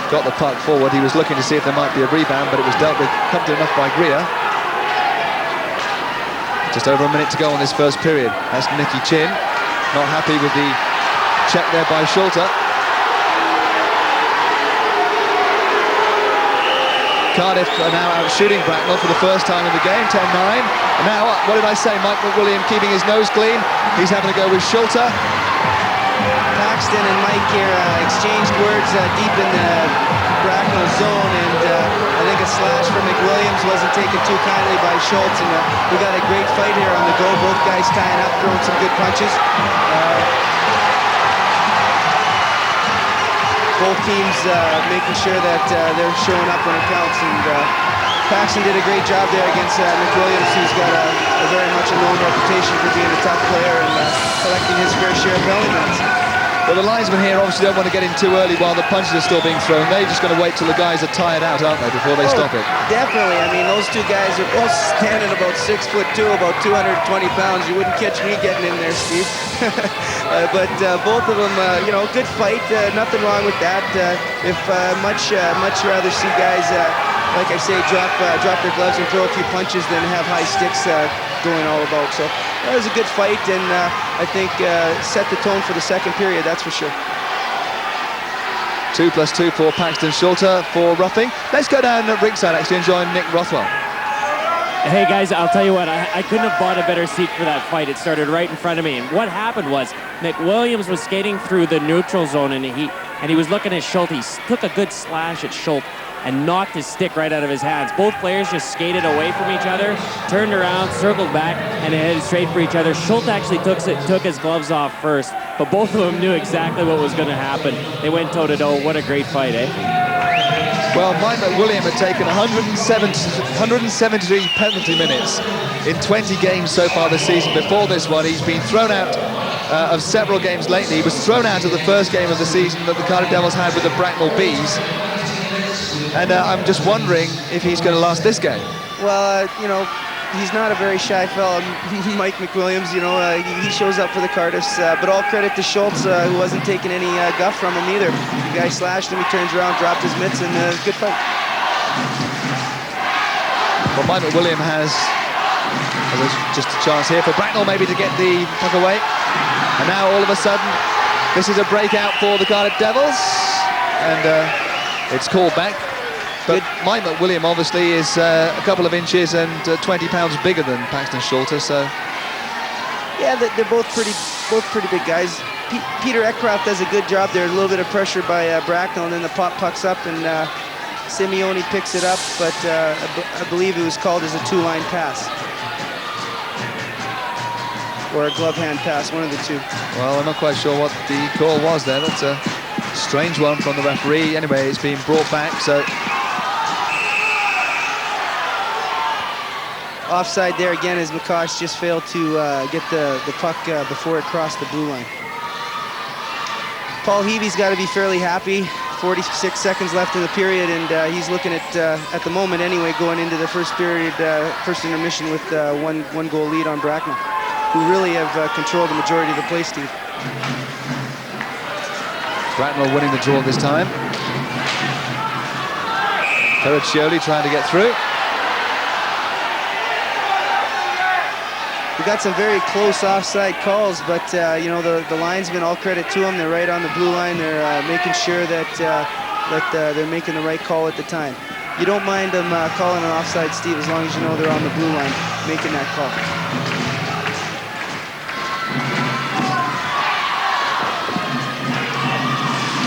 got the puck forward. He was looking to see if there might be a rebound, but it was dealt with comfortably enough by Greer. Just over a minute to go on this first period. That's Nicky Chin. Not happy with the check there by Schulte. Cardiff are now out shooting Bracknell for the first time in the game, 10-9. And now, what did I say? Mike McWilliam keeping his nose clean. He's having to go with Schulter. Paxton and Mike here exchanged words deep in the Bracknell zone, and I think a slash from McWilliams wasn't taken too kindly by Schultz, and we got a great fight here on the go. Both guys tying up, throwing some good punches. Both teams making sure that they're showing up when it counts, and Paxton did a great job there against McWilliams, who's got a very much a known reputation for being a tough player and collecting his fair share of penalty minutes. Well, the linesmen here obviously don't want to get in too early while the punches are still being thrown. They're just going to wait till the guys are tired out, aren't they, before they stop it? Definitely. I mean, those two guys are both standing about 6'2", about 220 pounds. You wouldn't catch me getting in there, Steve. But both of them, you know, good fight. Nothing wrong with that. Much rather see guys, like I say, drop their gloves and throw a few punches than have high sticks going all about. So that was a good fight, and I think set the tone for the second period, that's for sure. 2+2 for Paxton Schulter for roughing. Let's go down at ringside actually and join Nick Rothwell. Hey guys, I'll tell you what, I couldn't have bought a better seat for that fight. It started right in front of me, and what happened was McWilliams was skating through the neutral zone, and he was looking at Schultz. He took a good slash at Schultz and knocked his stick right out of his hands. Both players just skated away from each other, turned around, circled back, and headed straight for each other. Schultz actually took his gloves off first, but both of them knew exactly what was going to happen. They went toe-to-toe. What a great fight, eh? Well, Mike McWilliam had taken 173 penalty minutes in 20 games so far this season. Before this one, he's been thrown out of several games lately. He was thrown out of the first game of the season that the Cardiff Devils had with the Bracknell Bees. And I'm just wondering if he's going to last this game. Well, you know, he's not a very shy fellow, Mike McWilliams. You know, he shows up for the Cardiffs, but all credit to Schultz, who wasn't taking any guff from him either. The guy slashed him, he turns around, dropped his mitts, and good fight. Well, Mike McWilliam has just a chance here for Bracknell maybe to get the puck away. And now all of a sudden, this is a breakout for the Cardiff Devils, and it's called back. But Mike McWilliam obviously is a couple of inches and 20 pounds bigger than Paxton Schulter, so... Yeah, they're both pretty big guys. Peter Eckcroft does a good job there. A little bit of pressure by Bracknell, and then the puck's up, and Simeone picks it up, but I believe it was called as a two-line pass. Or a glove hand pass, one of the two. Well, I'm not quite sure what the call was there. That's a strange one from the referee. Anyway, it's been brought back, so... Offside there again as McCosh just failed to get the puck before it crossed the blue line. Paul Heavey's got to be fairly happy. 46 seconds left in the period, and he's looking at the moment anyway, going into the first period, first intermission with one goal lead on Bracknell, who really have controlled the majority of the play, Steve. Bracknell winning the draw this time. Caraccioli trying to get through. We got some very close offside calls, but you know, the linesmen, all credit to them. They're right on the blue line. They're making sure that they're making the right call at the time. You don't mind them calling an offside, Steve, as long as you know they're on the blue line making that call.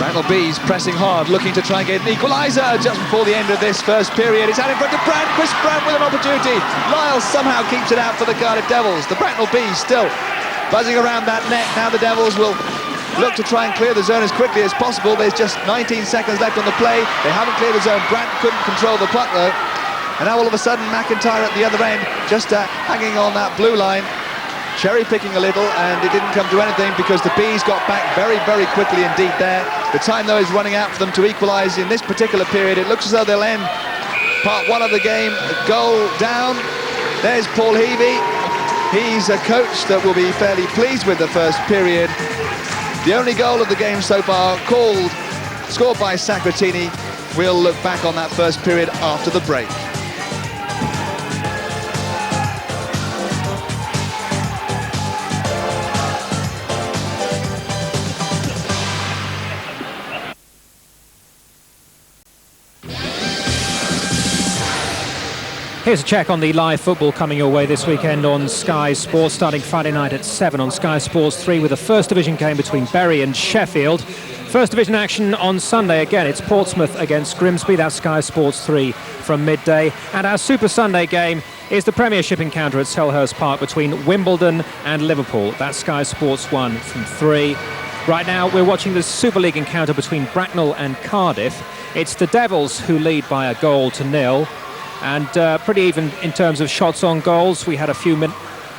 Bracknell Bees pressing hard, looking to try and get an equaliser just before the end of this first period. It's out in front of Brandt. Chris Brandt with an opportunity. Lyles somehow keeps it out for the Cardiff Devils. The Bracknell Bees still buzzing around that net. Now the Devils will look to try and clear the zone as quickly as possible. There's just 19 seconds left on the play. They haven't cleared the zone. Brandt couldn't control the puck though. And now all of a sudden McIntyre at the other end, just hanging on that blue line, cherry-picking a little, and it didn't come to anything because the Bees got back very, very quickly indeed there. The time, though, is running out for them to equalise in this particular period. It looks as though they'll end part one of the game. A goal down. There's Paul Heavey. He's a coach that will be fairly pleased with the first period. The only goal of the game so far scored by Sacratini. We'll look back on that first period after the break. Here's a check on the live football coming your way this weekend on Sky Sports, starting Friday night at 7 on Sky Sports 3 with a First Division game between Bury and Sheffield. First Division action on Sunday again. It's Portsmouth against Grimsby. That's Sky Sports 3 from midday. And our Super Sunday game is the Premiership encounter at Selhurst Park between Wimbledon and Liverpool. That's Sky Sports 1 from 3. Right now we're watching the Super League encounter between Bracknell and Cardiff. It's the Devils who lead by a goal to nil. And pretty even in terms of shots on goals. We had a few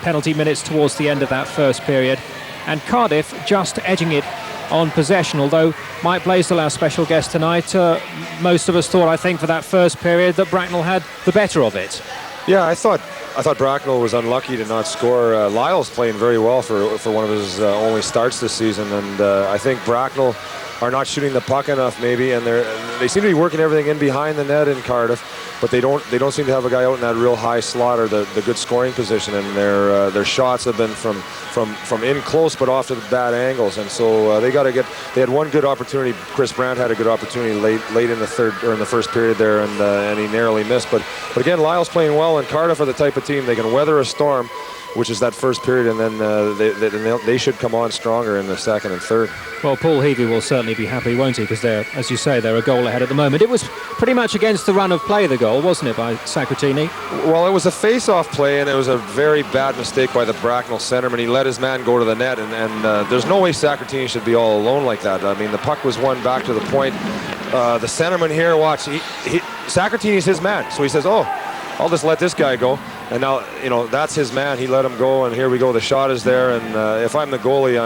penalty minutes towards the end of that first period. And Cardiff just edging it on possession, although Mike Blaisdell, our special guest tonight, most of us thought, I think, for that first period that Bracknell had the better of it. Yeah, I thought Bracknell was unlucky to not score. Lyle's playing very well for one of his only starts this season, and I think Bracknell are not shooting the puck enough, maybe, and they seem to be working everything in behind the net in Cardiff, but they don't seem to have a guy out in that real high slot or the good scoring position, and their shots have been from in close but off to the bad angles, and so they had one good opportunity. Chris Brandt had a good opportunity late in the third or in the first period there, and he narrowly missed. But again, Lyle's playing well, and Cardiff are the type of team they can weather a storm, which is that first period, and then they should come on stronger in the second and third. Well, Paul Heavey will certainly be happy, won't he? Because they're, as you say, they're a goal ahead at the moment. It was pretty much against the run of play, the goal, wasn't it, by Sacratini? Well, it was a face-off play, and it was a very bad mistake by the Bracknell centerman. He let his man go to the net, and there's no way Sacratini should be all alone like that. I mean, the puck was won back to the point. The centerman here, watch, Sacratini's his man, so he says, oh, I'll just let this guy go. And now, that's his man. He let him go, and here we go. The shot is there, and if I'm the goalie,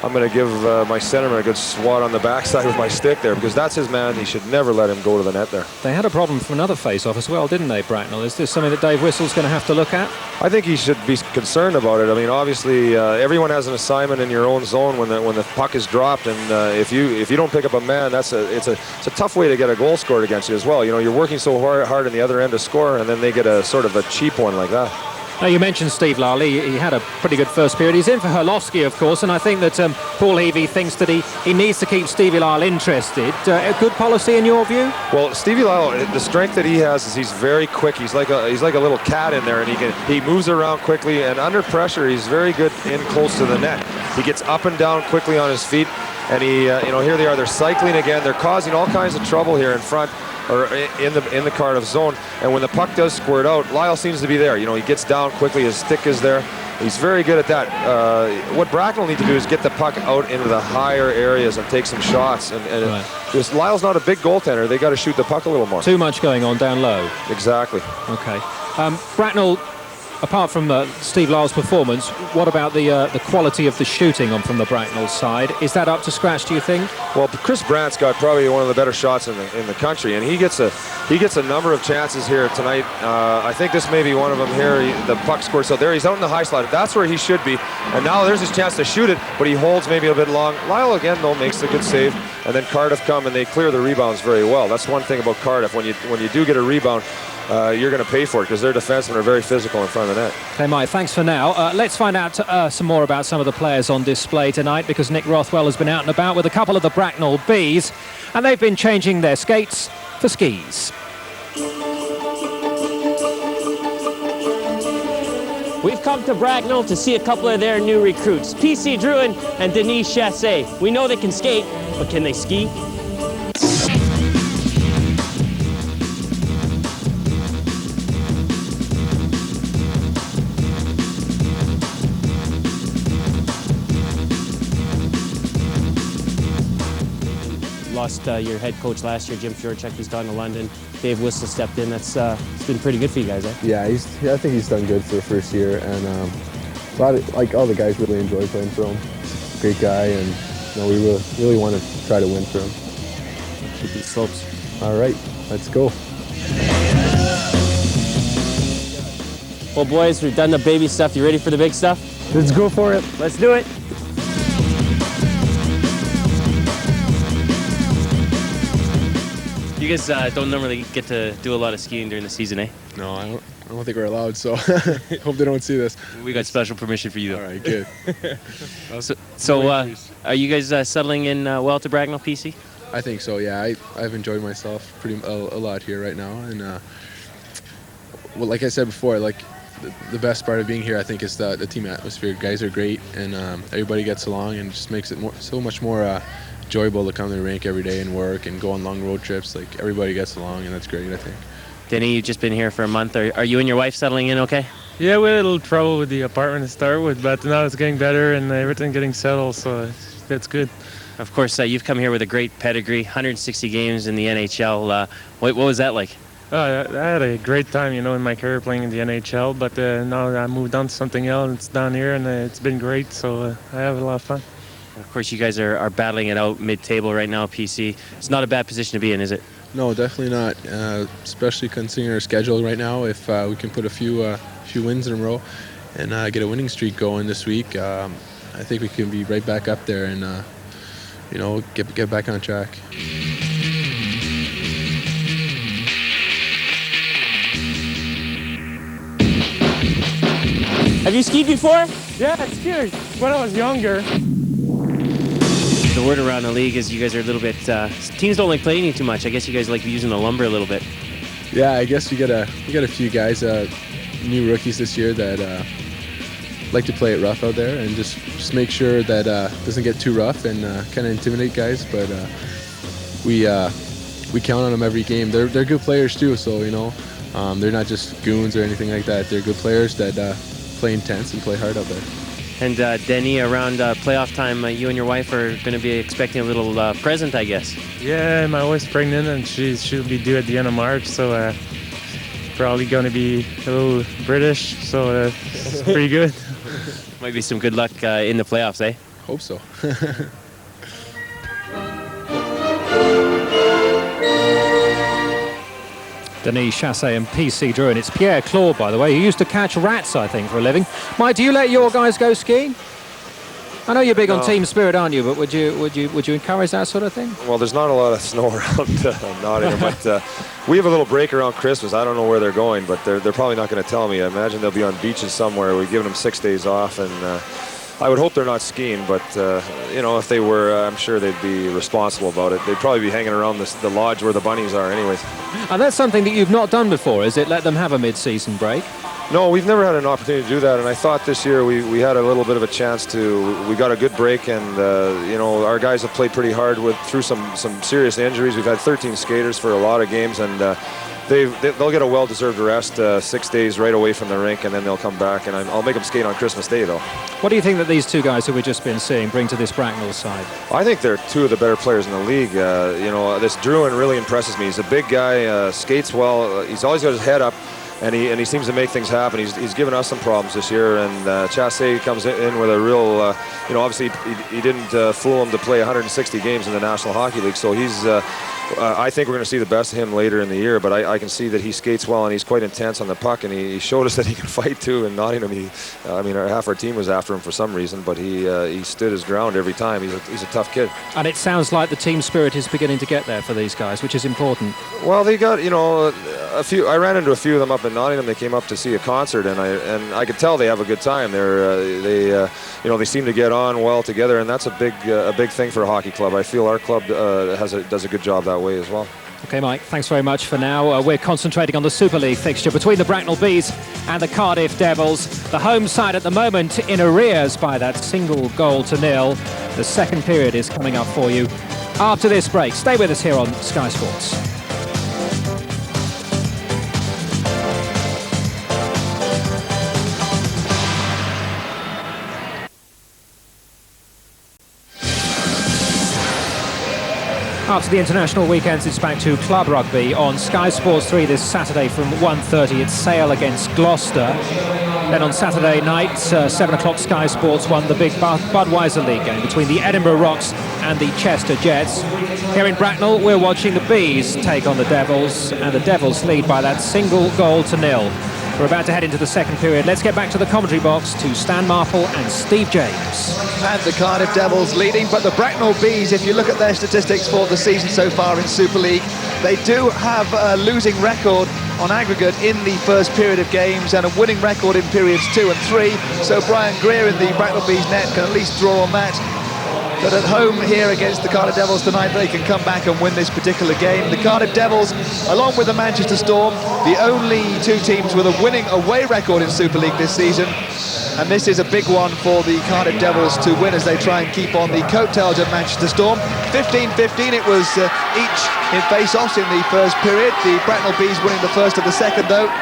I'm going to give my centerman a good swat on the backside with my stick there, because that's his man. He should never let him go to the net there. They had a problem from another face-off as well, didn't they, Bracknell? Is this something that Dave Whistle's going to have to look at? I think he should be concerned about it. I mean, obviously, everyone has an assignment in your own zone when the puck is dropped, and if you don't pick up a man, it's a tough way to get a goal scored against you as well. You're working so hard in the other end to score, and then they get a sort of a cheap one like that. Now, you mentioned Steve Lally. He had a pretty good first period. He's in for Herlovsky, of course, and I think that Paul Heavey thinks that he needs to keep Stevie Lyle interested. A good policy in your view? Well, Stevie Lyle, the strength that he has is he's very quick. He's like a little cat in there, and he moves around quickly, and under pressure, he's very good in close to the net. He gets up and down quickly on his feet, and here they are. They're cycling again. They're causing all kinds of trouble here in front, or in the Cardiff zone, and when the puck does squirt out, Lyle seems to be there. He gets down quickly, his stick is there. He's very good at that. What Bracknell need to do is get the puck out into the higher areas and take some shots, and right. Because Lyle's not a big goaltender, they got to shoot the puck a little more. Too much going on down low. Exactly. Okay. Bracknell, apart from Steve Lyle's performance, what about the quality of the shooting from the Bracknell side? Is that up to scratch, do you think? Well, Chris Brandt's got probably one of the better shots in the country, and he gets a number of chances here tonight. I think this may be one of them here. The puck squirts out there. He's out in the high slot. That's where he should be. And now there's his chance to shoot it, but he holds maybe a bit long. Lyle again, though, makes a good save, and then Cardiff come and they clear the rebounds very well. That's one thing about Cardiff. When you do get a rebound, you're going to pay for it, because their defensemen are very physical in front of the net. Okay, Mike, thanks for now. Let's find out some more about some of the players on display tonight, because Nick Rothwell has been out and about with a couple of the Bracknell Bees, and they've been changing their skates for skis. We've come to Bracknell to see a couple of their new recruits, PC Druin and Denise Chassé. We know they can skate, but can they ski? Lost your head coach last year, Jim Fjorchek, was gone to London. Dave Whistle stepped in. It's been pretty good for you guys, eh? Yeah, I think he's done good for the first year, and all the guys really enjoy playing for him. Great guy, and we really want to try to win for him. Keep these slopes. All right, let's go. Well, boys, we've done the baby stuff. You ready for the big stuff? Let's go for it. Let's do it. You guys don't normally get to do a lot of skiing during the season, eh? No, I don't think we're allowed, so hope they don't see this. We got special permission for you, though. All right, good. so are you guys settling in well to Bracknell, PC? I think so, yeah. I've enjoyed myself a lot here right now, and well, like I said before, like the best part of being here, I think, is the team atmosphere. Guys are great, and everybody gets along, and it just makes it so much more enjoyable to come to the rink every day and work and go on long road trips. Like, everybody gets along, and that's great, I think. Denny, you've just been here for a month. Are you and your wife settling in okay? Yeah, we had a little trouble with the apartment to start with, but now it's getting better and everything getting settled, so that's good. Of course, you've come here with a great pedigree, 160 games in the NHL. What was that like? I had a great time, you know, in my career playing in the NHL, but now I moved on to something else. It's down here, and it's been great, so I have a lot of fun. Of course, you guys are battling it out mid-table right now, PC. It's not a bad position to be in, is it? No, definitely not, especially considering our schedule right now. If we can put a few wins in a row and get a winning streak going this week, I think we can be right back up there and, you know, get back on track. Have you skied before? Yeah, I skied when I was younger. The word around the league is you guys are a little bit, teams don't like playing you too much. I guess you guys like using the lumber a little bit. Yeah, I guess we got a few guys, new rookies this year that like to play it rough out there and just make sure that doesn't get too rough and kind of intimidate guys. But we count on them every game. They're good players too, so you know they're not just goons or anything like that. They're good players that play intense and play hard out there. And Denny, around playoff time, you and your wife are going to be expecting a little present, I guess. Yeah, my wife's pregnant and she'll be due at the end of March, so probably going to be a little British, so it's pretty good. Might be some good luck in the playoffs, eh? Hope so. Denis Chassé and PC Drouin. It's Pierre Claude, by the way, who used to catch rats, I think, for a living. Mike, do you let your guys go skiing? I know you're big on team spirit, aren't you? But would you encourage that sort of thing? Well, there's not a lot of snow around Nottingham, but we have a little break around Christmas. I don't know where they're going, but they're probably not going to tell me. I imagine they'll be on beaches somewhere. We've given them 6 days off, and I would hope they're not skiing, but you know, if they were, I'm sure they'd be responsible about it. They'd probably be hanging around the lodge where the bunnies are anyways. And that's something that you've not done before, is it? Let them have a mid-season break? No, we've never had an opportunity to do that, and I thought this year we had a little bit of a chance to. We got a good break, and you know, our guys have played pretty hard through some serious injuries. We've had 13 skaters for a lot of games, and they'll get a well-deserved rest 6 days right away from the rink, and then they'll come back, and I'll make them skate on Christmas Day, though. What do you think that these two guys who we've just been seeing bring to this Bracknell side? I think they're two of the better players in the league. You know, this Drouin really impresses me. He's a big guy, skates well. He's always got his head up, and he seems to make things happen. He's given us some problems this year, and Chassé comes in with a real, you know, obviously he didn't fool him to play 160 games in the National Hockey League, so he's. I think we're going to see the best of him later in the year, but I can see that he skates well and he's quite intense on the puck, and he showed us that he can fight too in Nottingham. I mean, half our team was after him for some reason, but he stood his ground every time. He's a tough kid. And it sounds like the team spirit is beginning to get there for these guys, which is important. Well, they got, you know, a few. I ran into a few of them up in Nottingham. They came up to see a concert, and I could tell they have a good time. You know, they seem to get on well together, and that's a big thing for a hockey club. I feel our club does a good job that way as well. Okay, Mike, thanks very much for now. We're concentrating on the Superleague fixture between the Bracknell Bees and the Cardiff Devils. The home side at the moment in arrears by that single goal to nil. The second period is coming up for you after this break. Stay with us here on Sky Sports. After the international weekends, it's back to club rugby on Sky Sports 3 this Saturday from 1:30. It's Sale against Gloucester. Then on Saturday night, 7 o'clock, Sky Sports 1, the big Budweiser League game between the Edinburgh Rocks and the Chester Jets. Here in Bracknell, we're watching the Bees take on the Devils, and the Devils lead by that single goal to nil. We're about to head into the second period. Let's get back to the commentary box to Stan Marple and Steve James. And the Cardiff Devils leading, but the Bracknell Bees, if you look at their statistics for the season so far in Super League, they do have a losing record on aggregate in the first period of games and a winning record in periods 2 and 3. So Brian Greer in the Bracknell Bees net can at least draw on that. that at home here against the Cardiff Devils tonight, they can come back and win this particular game. The Cardiff Devils, along with the Manchester Storm, the only two teams with a winning away record in Super League this season. And this is a big one for the Cardiff Devils to win as they try and keep on the coattails of Manchester Storm. 15-15, it was each in face-offs in the first period. The Bracknell Bees winning the first of the second, though.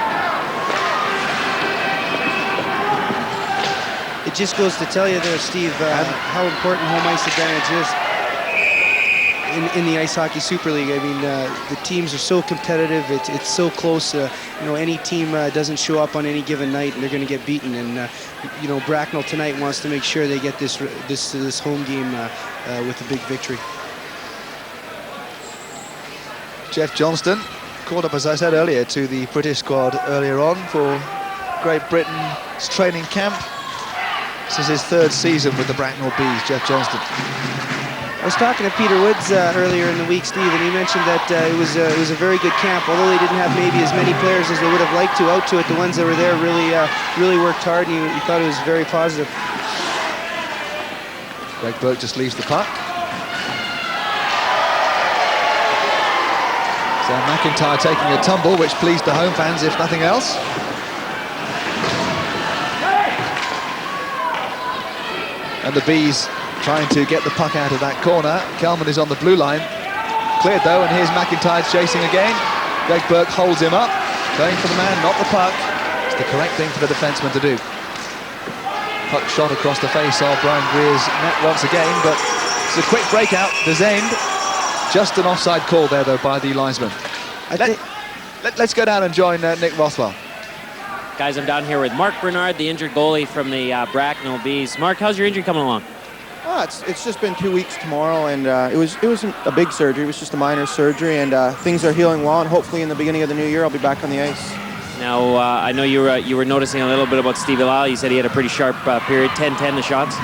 It just goes to tell you there, Steve, how important home ice advantage is in the Ice Hockey Super League. I mean, the teams are so competitive. It's so close. You know, any team doesn't show up on any given night, and they're going to get beaten. And you know, Bracknell tonight wants to make sure they get this home game with a big victory. Jeff Johnston called up, as I said earlier, to the British squad earlier on for Great Britain's training camp. This is his third season with the Bracknell Bees, Jeff Johnston. I was talking to Peter Woods earlier in the week, Steve, and he mentioned that it was a very good camp. Although they didn't have maybe as many players as they would have liked to out to it, the ones that were there really worked hard, and he thought it was very positive. Greg Burke just leaves the puck. So McIntyre taking a tumble, which pleased the home fans, if nothing else. And the Bees trying to get the puck out of that corner. Kelman is on the blue line. Cleared though, and here's McIntyre chasing again. Greg Burke holds him up, going for the man, not the puck. It's the correct thing for the defenseman to do. Puck shot across the face of Brian Greer's net once again, but it's a quick breakout, designed. Just an offside call there though by the linesman. Let's go down and join Nick Rothwell. Guys, I'm down here with Mark Bernard, the injured goalie from the Bracknell Bees. Mark, how's your injury coming along? It's just been 2 weeks tomorrow, and it wasn't a big surgery. It was just a minor surgery, and things are healing well. And hopefully, in the beginning of the new year, I'll be back on the ice. Now, I know you were noticing a little bit about Stevie Lyle. You said he had a pretty sharp period, 10-10 the shots.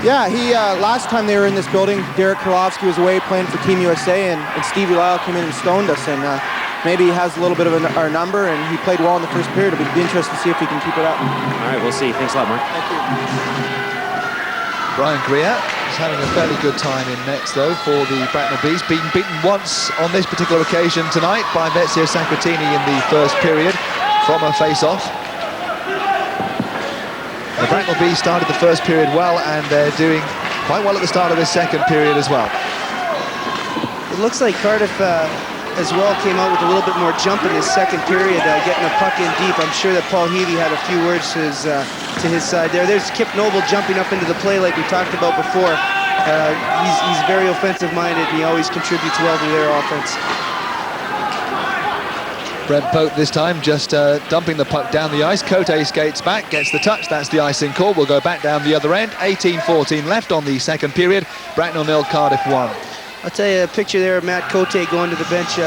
Yeah, he last time they were in this building, Derek Karlovsky was away playing for Team USA, and Stevie Lyle came in and stoned us. And maybe he has a little bit of our number, and he played well in the first period. It'll be interesting to see if he can keep it up. All right, we'll see. Thanks a lot, Mark. Thank you. Brian Greer is having a fairly good time in nets, though, for the Bracknell Bees. Beaten once on this particular occasion tonight by Vezio Sancratini in the first period from a face-off. The Bracknell Bees started the first period well, and they're doing quite well at the start of this second period as well. It looks like Cardiff as well came out with a little bit more jump in this second period, getting a puck in deep. I'm sure that Paul Heavey had a few words to his side there. There's Kip Noble jumping up into the play like we talked about before. He's very offensive-minded, and he always contributes well to their offense. Brent Pope this time just dumping the puck down the ice. Cote skates back, gets the touch. That's the icing call. We'll go back down the other end. 18-14 left on the second period. Bracknell 0, Cardiff 1. I'll tell you a picture there of Matt Cote going to the bench.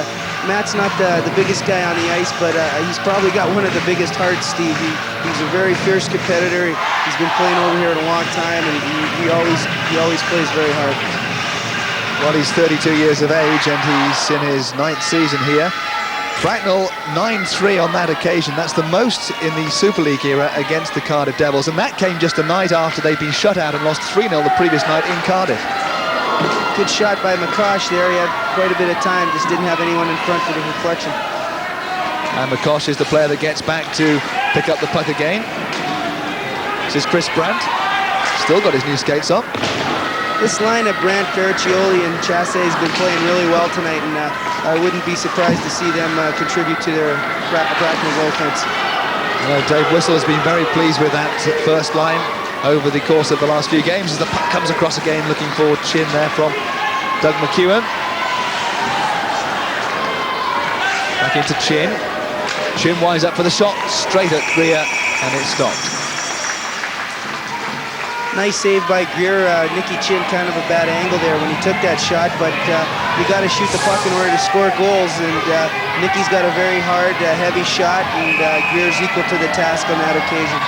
Matt's not the biggest guy on the ice, but he's probably got one of the biggest hearts, Steve. He's a very fierce competitor. He's been playing over here in a long time, and he always plays very hard. Well, he's 32 years of age, and he's in his 9th season here. Bracknell 9-3 on that occasion. That's the most in the Super League era against the Cardiff Devils, and that came just a night after they'd been shut out and lost 3-0 the previous night in Cardiff. Good shot by McCosh there. He had quite a bit of time, just didn't have anyone in front for the deflection. And McCosh is the player that gets back to pick up the puck again. This is Chris Brandt. Still got his new skates on. This line of Brandt, Ferriccioli, and Chasse has been playing really well tonight, and I wouldn't be surprised to see them contribute to their Bracknell's offense. Dave Whistle has been very pleased with that first line over the course of the last few games as the puck comes across again, looking for Chin there from Doug McEwen. Back into Chin. Chin winds up for the shot, straight at Greer, and it's stopped. Nice save by Greer. Nicky Chin, kind of a bad angle there when he took that shot, but you got to shoot the puck in order to score goals, and Nicky's got a very hard, heavy shot, and Greer's equal to the task on that occasion.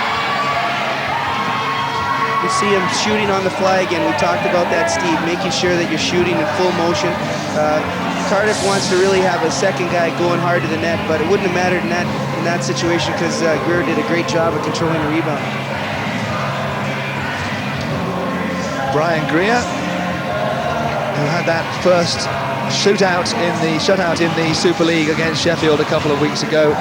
We see him shooting on the fly again. We talked about that, Steve, making sure that you're shooting in full motion. Cardiff wants to really have a second guy going hard to the net, but it wouldn't have mattered in that situation because Greer did a great job of controlling the rebound. Brian Greer who had that first shutout in the Super League against Sheffield a couple of weeks ago,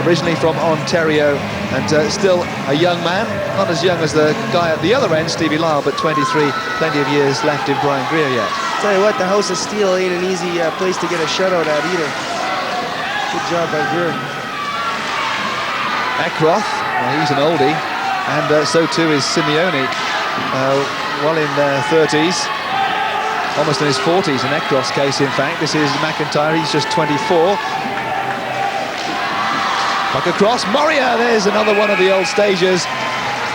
originally from Ontario, and still a young man, not as young as the guy at the other end, Stevie Lyle, but 23, plenty of years left in Brian Greer yet. Tell you what, the House of Steel ain't an easy place to get a shutout at either. Good job by Greer. Eckroth, well, he's an oldie, and so too is Simeone, well in their 30s, almost in his 40s in Eckroth's case, in fact. This is McIntyre, he's just 24. Puck across, Moria, there's another one of the old stagers,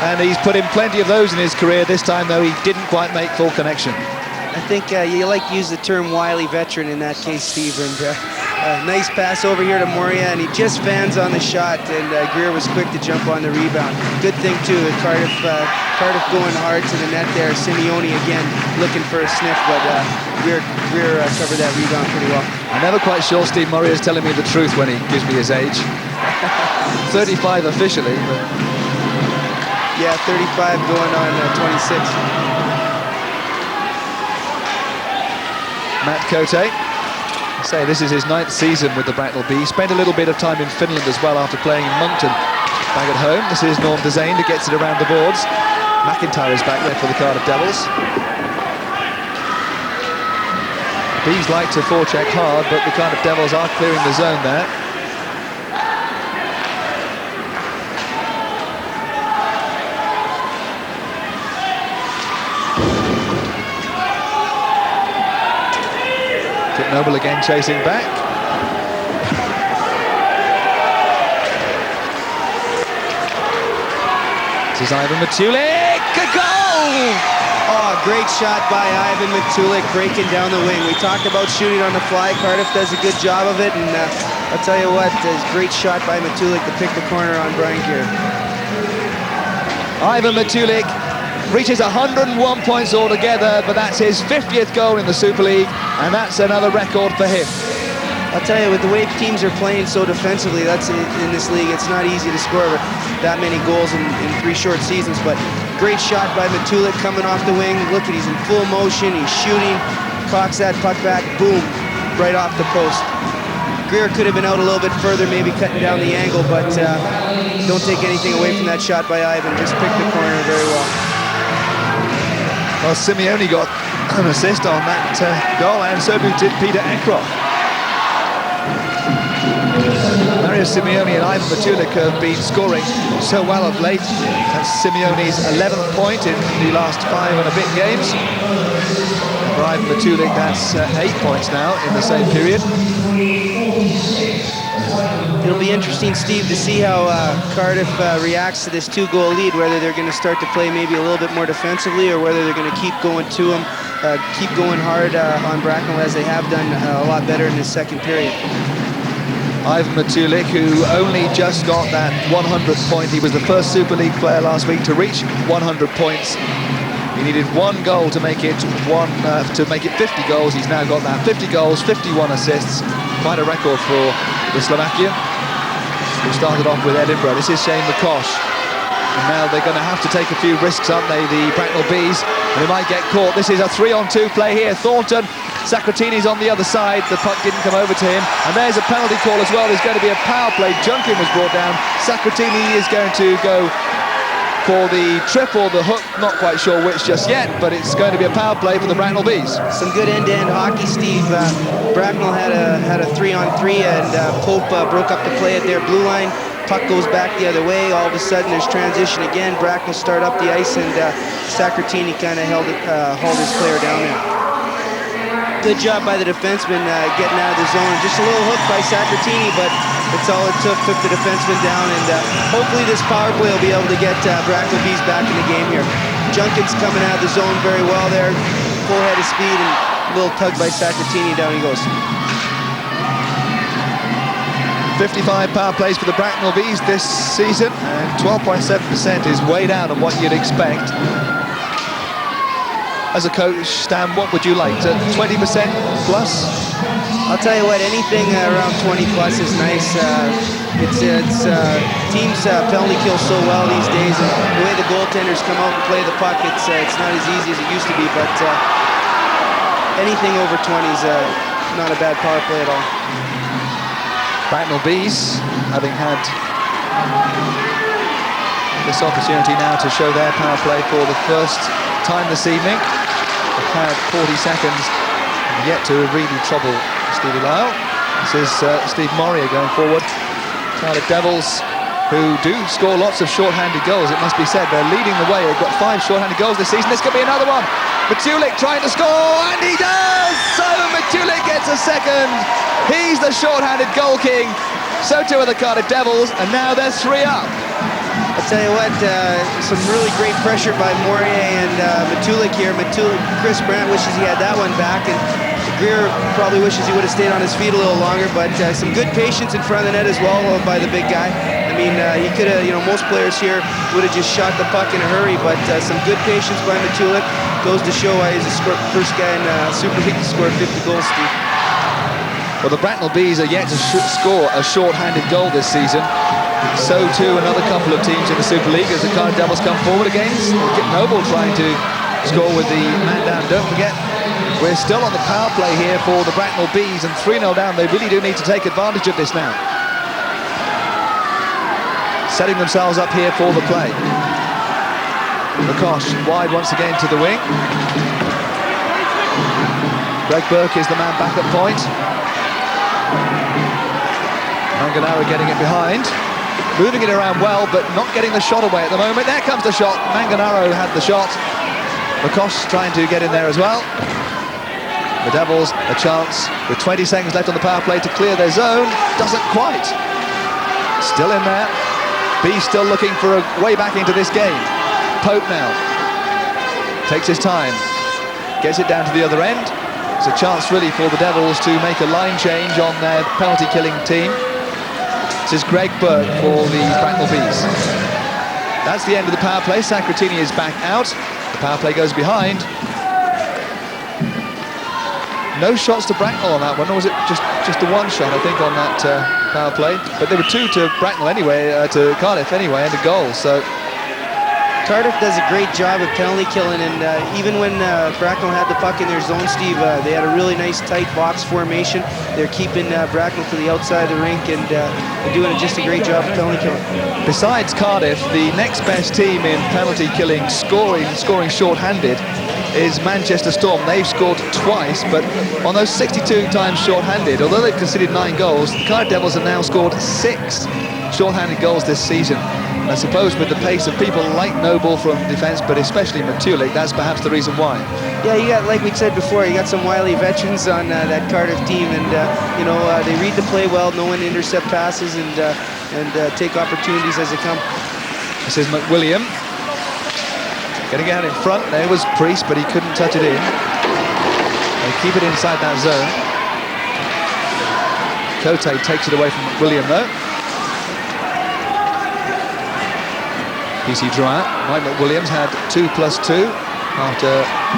and he's put in plenty of those in his career. This time, though, he didn't quite make full connection. I think you like to use the term wily veteran in that case, Steve, and nice pass over here to Moria, and he just fans on the shot, and Greer was quick to jump on the rebound. Good thing, too, Cardiff going hard to the net there. Simeone again looking for a sniff, but Greer covered that rebound pretty well. I'm never quite sure Steve Moria is telling me the truth when he gives me his age. 35 officially, but... Yeah, 35 going on 26. Matt Cote. Say this is his 9th season with the Bracknell Bees. Spent a little bit of time in Finland as well after playing in Moncton back at home. This is Norm Dezane who gets it around the boards. McIntyre is back there for the Cardiff Devils. Bees like to forecheck hard, but the Cardiff Devils are clearing the zone there. Noble again chasing back. This is Ivan Matulik, a goal! Oh, great shot by Ivan Matulik, breaking down the wing. We talked about shooting on the fly. Cardiff does a good job of it, and I'll tell you what, it's a great shot by Matulik to pick the corner on Brian Greer. Ivan Matulik reaches 101 points altogether, but that's his 50th goal in the Super League, and that's another record for him. I'll tell you, with the way teams are playing so defensively, that's in this league, it's not easy to score that many goals in 3 short seasons, but great shot by Matulik coming off the wing. Look at, he's in full motion, he's shooting, cocks that puck back, boom, right off the post. Greer could have been out a little bit further, maybe cutting down the angle, but don't take anything away from that shot by Ivan, just picked the corner very well. Well, Simeone got an assist on that goal, and so did Peter Eckroth. Mario Simeone and Ivan Matulik have been scoring so well of late. That's Simeone's 11th point in the last 5 and a bit games. For Ivan Matulik, that's 8 points now in the same period. It'll be interesting, Steve, to see how Cardiff reacts to this 2-goal lead, whether they're going to start to play maybe a little bit more defensively or whether they're going to keep going to them, keep going hard on Bracknell as they have done a lot better in this second period. Ivan Matulik, who only just got that 100th point. He was the first Super League player last week to reach 100 points. He needed 1 goal to make it 50 goals. He's now got that 50 goals, 51 assists. Quite a record for the Slovakian, who started off with Edinburgh. This is Shane McCosh. And now they're going to have to take a few risks, aren't they, the Bracknell Bees? And they might get caught. This is a 3-on-2 play here. Thornton, Sacratini's on the other side. The puck didn't come over to him. And there's a penalty call as well. There's going to be a power play. Junkin was brought down. Sacratini is going to go for the trip or the hook, not quite sure which just yet, but it's going to be a power play for the Bracknell Bees. Some good end-to-end hockey, Steve. Bracknell had a 3-on-3, and Pope broke up the play at their blue line. Puck goes back the other way. All of a sudden, there's transition again. Bracknell start up the ice, and Sacratini kind of hauled his player down there. Good job by the defenseman getting out of the zone. Just a little hook by Sacratini, but it's all it took the defenseman down, and hopefully this power play will be able to get Bracknell Bees back in the game here. Junkin's coming out of the zone very well there. Full head of speed, and a little tug by Sacratini, down he goes. 55 power plays for the Bracknell Bees this season, and 12.7% is way down on what you'd expect. As a coach, Stan, what would you like? 20% plus? I'll tell you what, anything around 20 plus is nice. Teams penalty kill so well these days, and the way the goaltenders come out and play the puck, it's not as easy as it used to be, but anything over 20 is not a bad power play at all. Bracknell Bees, having had this opportunity now to show their power play for the first time this evening. They've had 40 seconds and yet to really trouble Stevie Lyle. This is Steve Moria going forward. Cardiff Devils, who do score lots of short-handed goals, it must be said. They're leading the way. They've got 5 short-handed goals this season. This could be another one. Matulik trying to score, and he does! So Matulik gets a second. He's the short-handed goal king. So too are the Cardiff Devils, and now they're 3 up. I'll tell you what, some really great pressure by Moria and Matulik here. Chris Brandt wishes he had that one back, and Greer probably wishes he would have stayed on his feet a little longer, but some good patience in front of the net as well by the big guy. I mean, he could have, most players here would have just shot the puck in a hurry, but some good patience by Matulik goes to show why he's the first guy in Superleague to score 50 goals, Steve. Well, the Bracknell Bees are yet to score a short-handed goal this season. So too another couple of teams in the Super League as the Cardiff Devils come forward against. Kip Noble trying to score with the man down. Don't forget, we're still on the power play here for the Bracknell Bees, and 3-0 down. They really do need to take advantage of this now. Setting themselves up here for the play. Lacoste wide once again to the wing. Greg Burke is the man back at point. Manganaro getting it behind. Moving it around well, but not getting the shot away at the moment. There comes the shot. Manganaro had the shot. Lacoste trying to get in there as well. The Devils a chance with 20 seconds left on the power play to clear their zone. Doesn't quite. Still in there. B still looking for a way back into this game. Pope now takes his time. Gets it down to the other end. It's a chance really for the Devils to make a line change on their penalty-killing team. This is Greg Burke for the Bracknell Bees. That's the end of the power play. Sacratini is back out. The power play goes behind. No shots to Bracknell on that one, or was it just the one shot, I think, on that power play? But there were 2 to Bracknell anyway, to Cardiff anyway, and a goal, so... Cardiff does a great job of penalty killing, and even when Bracknell had the puck in their zone, Steve, they had a really nice tight box formation. They're keeping Bracknell to the outside of the rink, and they're doing just a great job of penalty killing. Besides Cardiff, the next best team in penalty killing, scoring short-handed, is Manchester Storm. They've scored twice, but on those 62 times short-handed, although they've conceded 9 goals, the Cardiff Devils have now scored 6 short-handed goals this season. And I suppose with the pace of people like Noble from defence, but especially Matulik, that's perhaps the reason why. Yeah, you got, like we said before, you got some wily veterans on that Cardiff team, and they read the play well, know when to intercept passes and take opportunities as they come. This is McWilliam. Getting out in front, there was Priest, but he couldn't touch it in. They keep it inside that zone. Cote takes it away from McWilliam, though. PC Drouin. Mike McWilliams had 2+2 after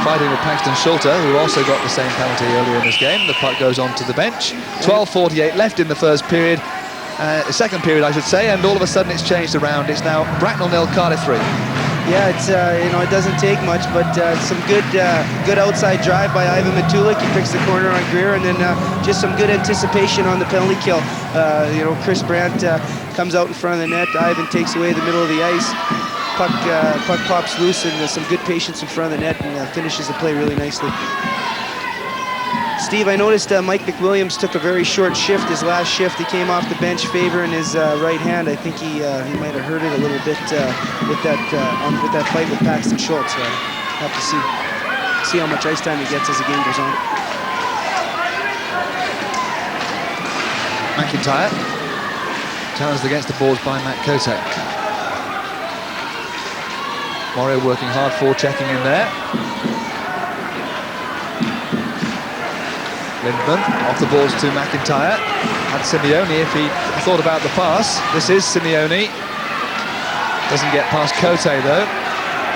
fighting with Paxton Schulter, who also got the same penalty earlier in this game. The puck goes on to the bench. 12:48 left in the first period. Second period, I should say, and all of a sudden it's changed around. It's now Bracknell 0, Cardiff 3. Yeah, it's it doesn't take much, but some good outside drive by Ivan Matulik. He picks the corner on Greer, and then just some good anticipation on the penalty kill. Chris Brandt comes out in front of the net. Ivan takes away the middle of the ice. Puck pops loose, and some good patience in front of the net, and finishes the play really nicely. Steve, I noticed Mike McWilliams took a very short shift. His last shift, he came off the bench favoring his right hand. I think he might have hurt it a little bit with that fight with Paxton Schultz. So I'll have to see how much ice time he gets as the game goes on. McIntyre challenged against the boards by Matt Cote. Morio working hard, checking in there. Lindman off the balls to McIntyre. Had Simeone if he thought about the pass. This is Simeone. Doesn't get past Cote though.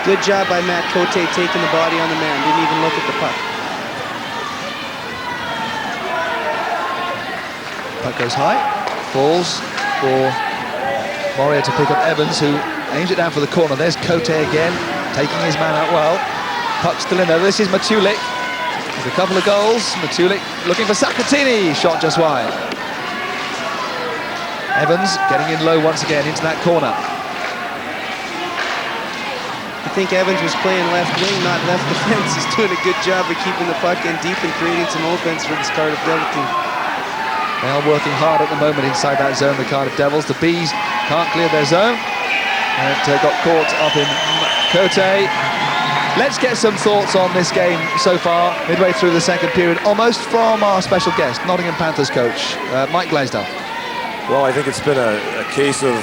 Good job by Matt Cote taking the body on the man. Didn't even look at the puck. Puck goes high. Falls for Morio to pick up Evans, who aims it down for the corner. There's Cote again, taking his man out well. Puck still in there. This is Matulik. With a couple of goals, Matulik looking for Sacratini, shot just wide. Evans getting in low once again into that corner. I think Evans was playing left wing, not left defense. He's doing a good job of keeping the puck in deep and creating some offense for this Cardiff Devil team. They are working hard at the moment inside that zone, the Cardiff Devils. The Bees can't clear their zone. And got caught up in Cote. Let's get some thoughts on this game so far, midway through the second period, almost from our special guest, Nottingham Panthers coach, Mike Glasdale. Well, I think it's been a case of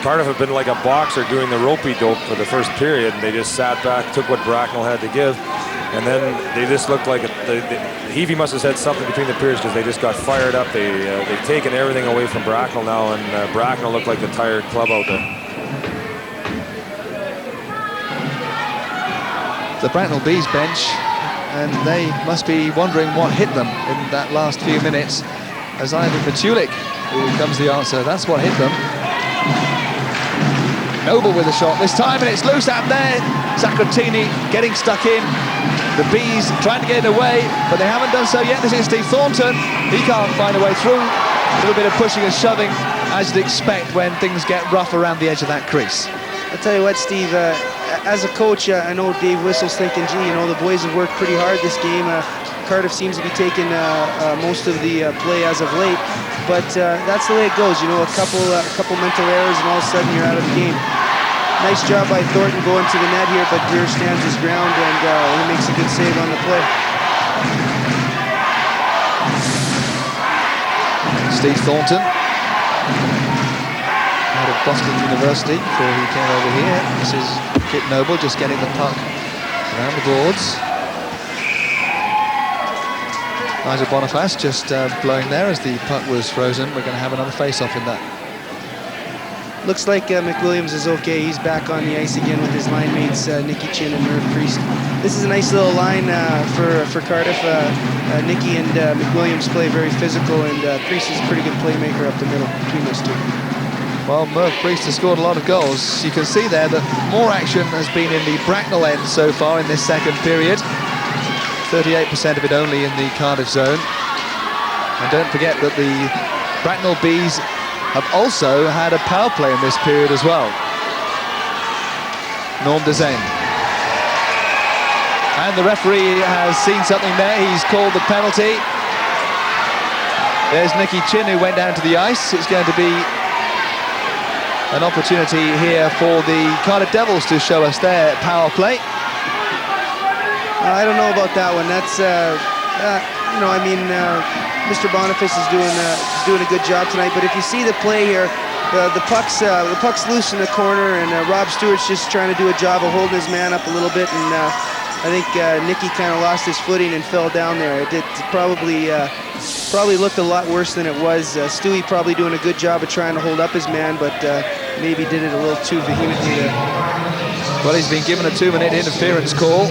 Cardiff have been like a boxer doing the ropey dope for the first period, and they just sat back, took what Bracknell had to give, and then they just looked like Heavey must have said something between the periods because they just got fired up. They've taken everything away from Bracknell now, and Bracknell looked like the tired club out there. The Bracknell Bees bench, and they must be wondering what hit them in that last few minutes, as Ivan Matulik, who comes the answer, that's what hit them. Noble with a shot this time, and it's loose out there. Sacratini getting stuck in. The Bees trying to get it away, but they haven't done so yet. This is Steve Thornton. He can't find a way through. A little bit of pushing and shoving, as you'd expect when things get rough around the edge of that crease. I'll tell you what, Steve, as a coach, I know Dave Whistle's thinking, gee, you know, the boys have worked pretty hard this game. Cardiff seems to be taking most of the play as of late, but that's the way it goes. You know, a couple mental errors, and all of a sudden you're out of the game. Nice job by Thornton going to the net here, but Greer stands his ground, and he makes a good save on the play. Steve Thornton, out of Boston University before he came over here. This is Kit Noble just getting the puck around the boards. Nigel Boniface just blowing there as the puck was frozen. We're going to have another face-off in that. Looks like McWilliams is okay. He's back on the ice again with his line mates, Nicky Chin and Merv Priest. This is a nice little line for Cardiff. Nicky and McWilliams play very physical, and Priest is a pretty good playmaker up the middle between those two. Well, Merv Priest has scored a lot of goals. You can see there that more action has been in the Bracknell end so far in this second period. 38% of it only in the Cardiff zone. And don't forget that the Bracknell Bees have also had a power play in this period as well. Norm Dezaine. And the referee has seen something there. He's called the penalty. There's Nicky Chin, who went down to the ice. It's going to be an opportunity here for the Cardiff Devils to show us their power play. I don't know about that one. That's, you know, I mean, Mr. Boniface is doing a good job tonight. But if you see the play here, the puck's loose in the corner, and Rob Stewart's just trying to do a job of holding his man up a little bit. And I think Nicky kind of lost his footing and fell down there. It probably looked a lot worse than it was. Stewie probably doing a good job of trying to hold up his man, but maybe did it a little too vehemently there. Well, he's been given a 2-minute interference call.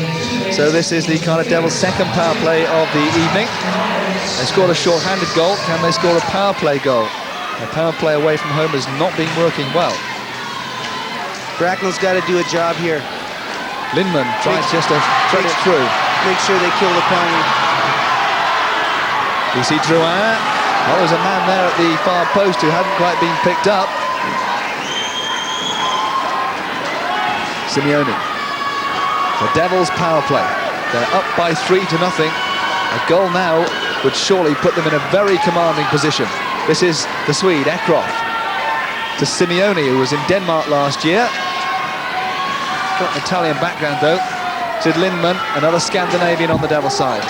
So this is the Cardiff Devils' second power play of the evening. They scored a short-handed goal. Can they score a power play goal? A power play away from home has not been working well. Bracknell's got to do a job here. Lindman tries just to thread it through. Make sure they kill the penalty. You see Drouin. Well, there's a man there at the far post who hadn't quite been picked up. Simeone. The Devils' power play. They're up by 3-0. A goal now would surely put them in a very commanding position. This is the Swede, Ekroth, to Simeone, who was in Denmark last year. Got an Italian background, though. To Lindman, another Scandinavian on the Devils' side.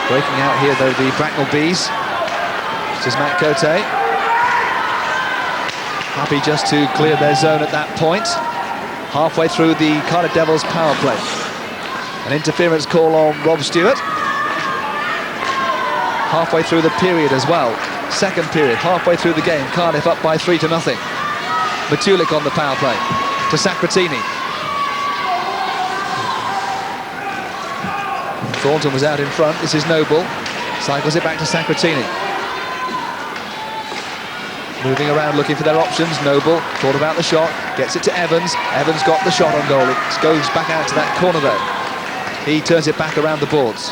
Breaking out here, though, the Bracknell Bees. This is Matt Cote. Happy just to clear their zone at that point. Halfway through the Cardiff Devils power play. An interference call on Rob Stewart. Halfway through the period as well. Second period, halfway through the game. Cardiff up by 3-0. Matulik on the power play. To Sacratini. Thornton was out in front. This is Noble. Cycles it back to Sacratini. Moving around, looking for their options. Noble thought about the shot, gets it to Evans. Evans got the shot on goal. It goes back out to that corner though. He turns it back around the boards.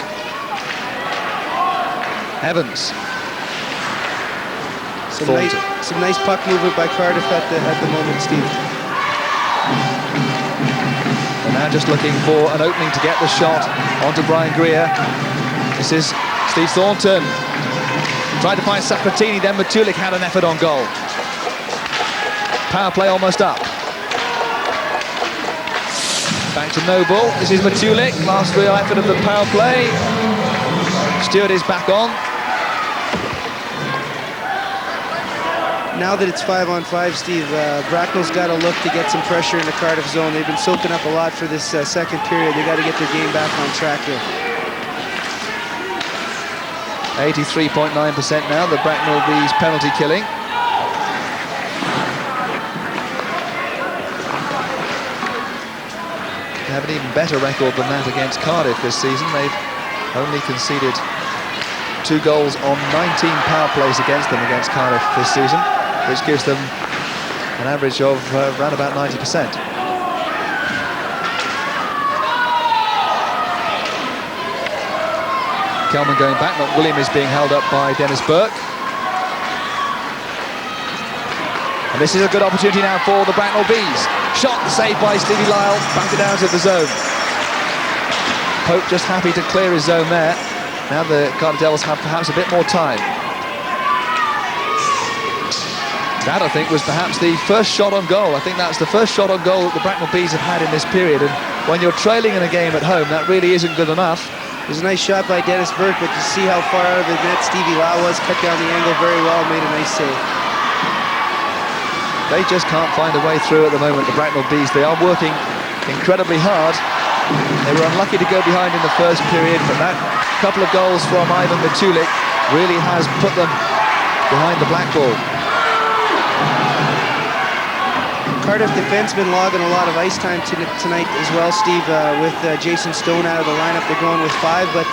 Evans. Some nice puck movement by Cardiff at the moment, Steve. And now just looking for an opening to get the shot onto Brian Greer. This is Steve Thornton. Tried to find Sabatini, then Matulik had an effort on goal. Power play almost up. Back to Noble. This is Matulik. Last real effort of the power play. Stewart is back on. Now that it's 5-on-5, Steve, Bracknell's got to look to get some pressure in the Cardiff zone. They've been soaking up a lot for this second period. They got to get their game back on track here. 83.9% now, the Bracknell Bees penalty killing. They have an even better record than that against Cardiff this season. They've only conceded 2 goals on 19 power plays against them against Cardiff this season, which gives them an average of around about 90%. Kelman going back, but William is being held up by Dennis Burke. And this is a good opportunity now for the Bracknell Bees. Shot saved by Stevie Lyle, back it out of the zone. Pope just happy to clear his zone there. Now the Cardiff Devils have perhaps a bit more time. That, I think, was perhaps the first shot on goal. I think that's the first shot on goal that the Bracknell Bees have had in this period. And when you're trailing in a game at home, that really isn't good enough. It was a nice shot by Dennis Burke, but you see how far out of the net Stevie Lau was, cut down the angle very well, made a nice save. They just can't find a way through at the moment, the Bracknell Bees. They are working incredibly hard. They were unlucky to go behind in the first period, but that couple of goals from Ivan Matulik really has put them behind the black ball. Cardiff defensemen logging a lot of ice time tonight as well, Steve, with Jason Stone out of the lineup. They're going with 5, but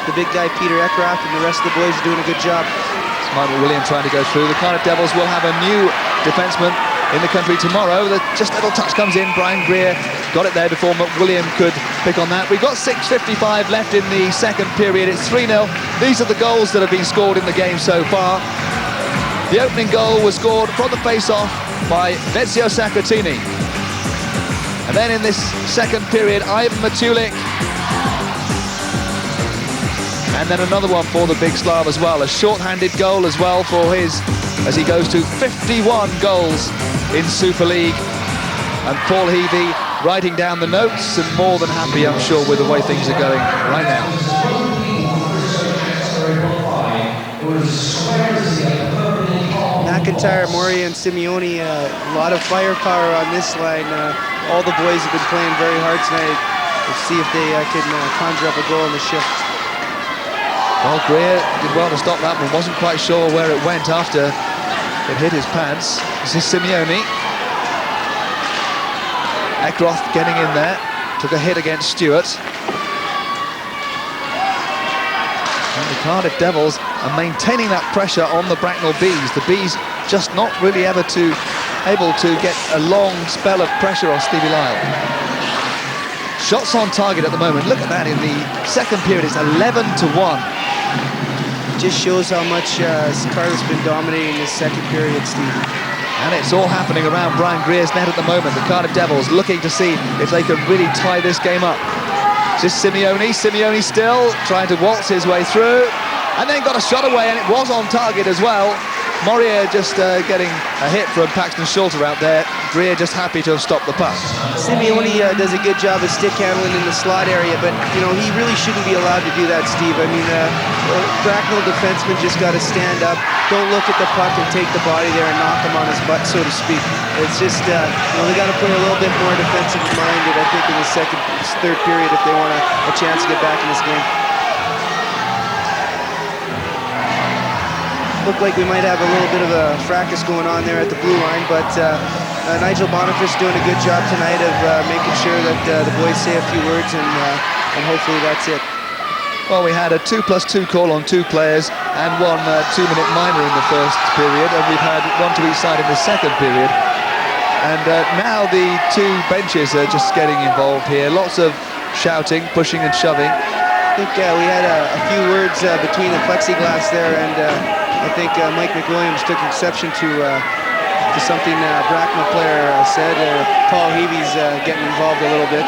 the big guy Peter Eckroth and the rest of the boys are doing a good job. It's Michael William trying to go through. The Cardiff Devils will have a new defenseman in the country tomorrow. Just a little touch comes in. Brian Greer got it there before McWilliam could pick on that. We've got 6:55 left in the second period. It's 3-0. These are the goals that have been scored in the game so far. The opening goal was scored from the face-off by Vezio Saccatini. And then in this second period, Ivan Matulik. And then another one for the Big Slav as well. A short-handed goal as well for his, as he goes to 51 goals in Super League. And Paul Heavey writing down the notes and more than happy, I'm sure, with the way things are going right now. McIntyre, Moria, and Simeone, a lot of firepower on this line. All the boys have been playing very hard tonight. Let's see if they can conjure up a goal in the shift. Well, Greer did well to stop that, but wasn't quite sure where it went after it hit his pants. This is Simeone. Eckroth getting in there, took a hit against Stewart. And the Cardiff Devils are maintaining that pressure on the Bracknell Bees. The Bees just not really able to get a long spell of pressure on Stevie Lyle. Shots on target at the moment. Look at that in the second period. It's 11-1. Just shows how much Cardiff's been dominating this second period, Steve. And it's all happening around Brian Greer's net at the moment. The Cardiff Devils looking to see if they can really tie this game up. Just Simeone still trying to waltz his way through. And then got a shot away, and it was on target as well. Moria just getting a hit from Paxton Schulter out there. Greer just happy to have stopped the puck. Simeone does a good job of stick handling in the slot area, but you know, he really shouldn't be allowed to do that, Steve. I mean, Bracknell defensemen just got to stand up, don't look at the puck and take the body there and knock him on his butt, so to speak. It's just, you know, they got to play a little bit more defensive-minded, I think, in the third period if they want a chance to get back in this game. Looked like we might have a little bit of a fracas going on there at the blue line, but Nigel Boniface doing a good job tonight of making sure that the boys say a few words, and hopefully that's it. Well, we had a 2+2 call on 2 players and one 2-minute minor in the first period, and we've had one to each side in the second period. And now the 2 benches are just getting involved here. Lots of shouting, pushing and shoving. I think we had a few words between the plexiglass there, and I think Mike McWilliams took exception to something Bracknell player said. Paul Heavy's getting involved a little bit.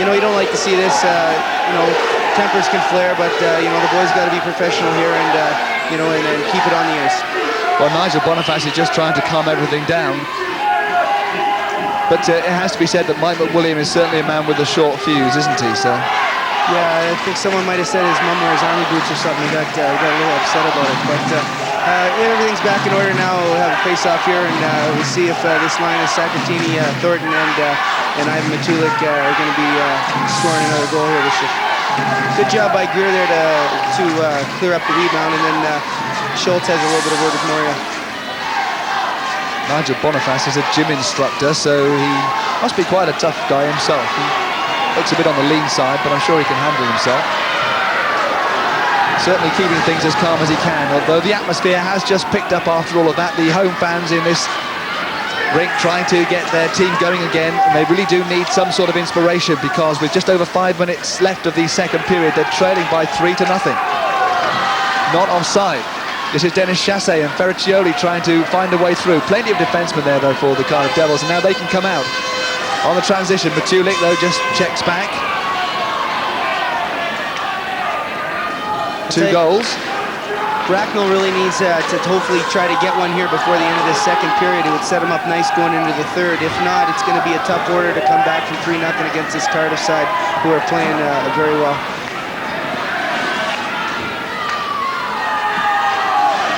You know, you don't like to see this. You know, tempers can flare, but you know, the boys got to be professional here, and you know, and keep it on the ice. Well, Nigel Boniface is just trying to calm everything down. But it has to be said that Mike McWilliam is certainly a man with a short fuse, isn't he, sir? Yeah, I think someone might have said his mum or his army boots or something. Got a little upset about it. But everything's back in order now. We'll have a face-off here, and we'll see if this line is Sakatini, Thornton, and Ivan Matulik are going to be scoring another goal here this year. Good job by Greer there to clear up the rebound, and then Schultz has a little bit of word with Moria. Nigel Boniface is a gym instructor, so he must be quite a tough guy himself. He looks a bit on the lean side, but I'm sure he can handle himself. Certainly keeping things as calm as he can, although the atmosphere has just picked up after all of that. The home fans in this rink trying to get their team going again, and they really do need some sort of inspiration, because with just over 5 minutes left of the second period, they're trailing by 3-0. Not offside. This is Dennis Chassé and Ferriccioli trying to find a way through. Plenty of defensemen there, though, for the Cardiff Devils, and now they can come out on the transition. Matulik, though, just checks back. 2 goals. Bracknell really needs to hopefully try to get one here before the end of the second period. It would set them up nice going into the third. If not, it's going to be a tough order to come back from 3-0 against this Cardiff side, who are playing very well.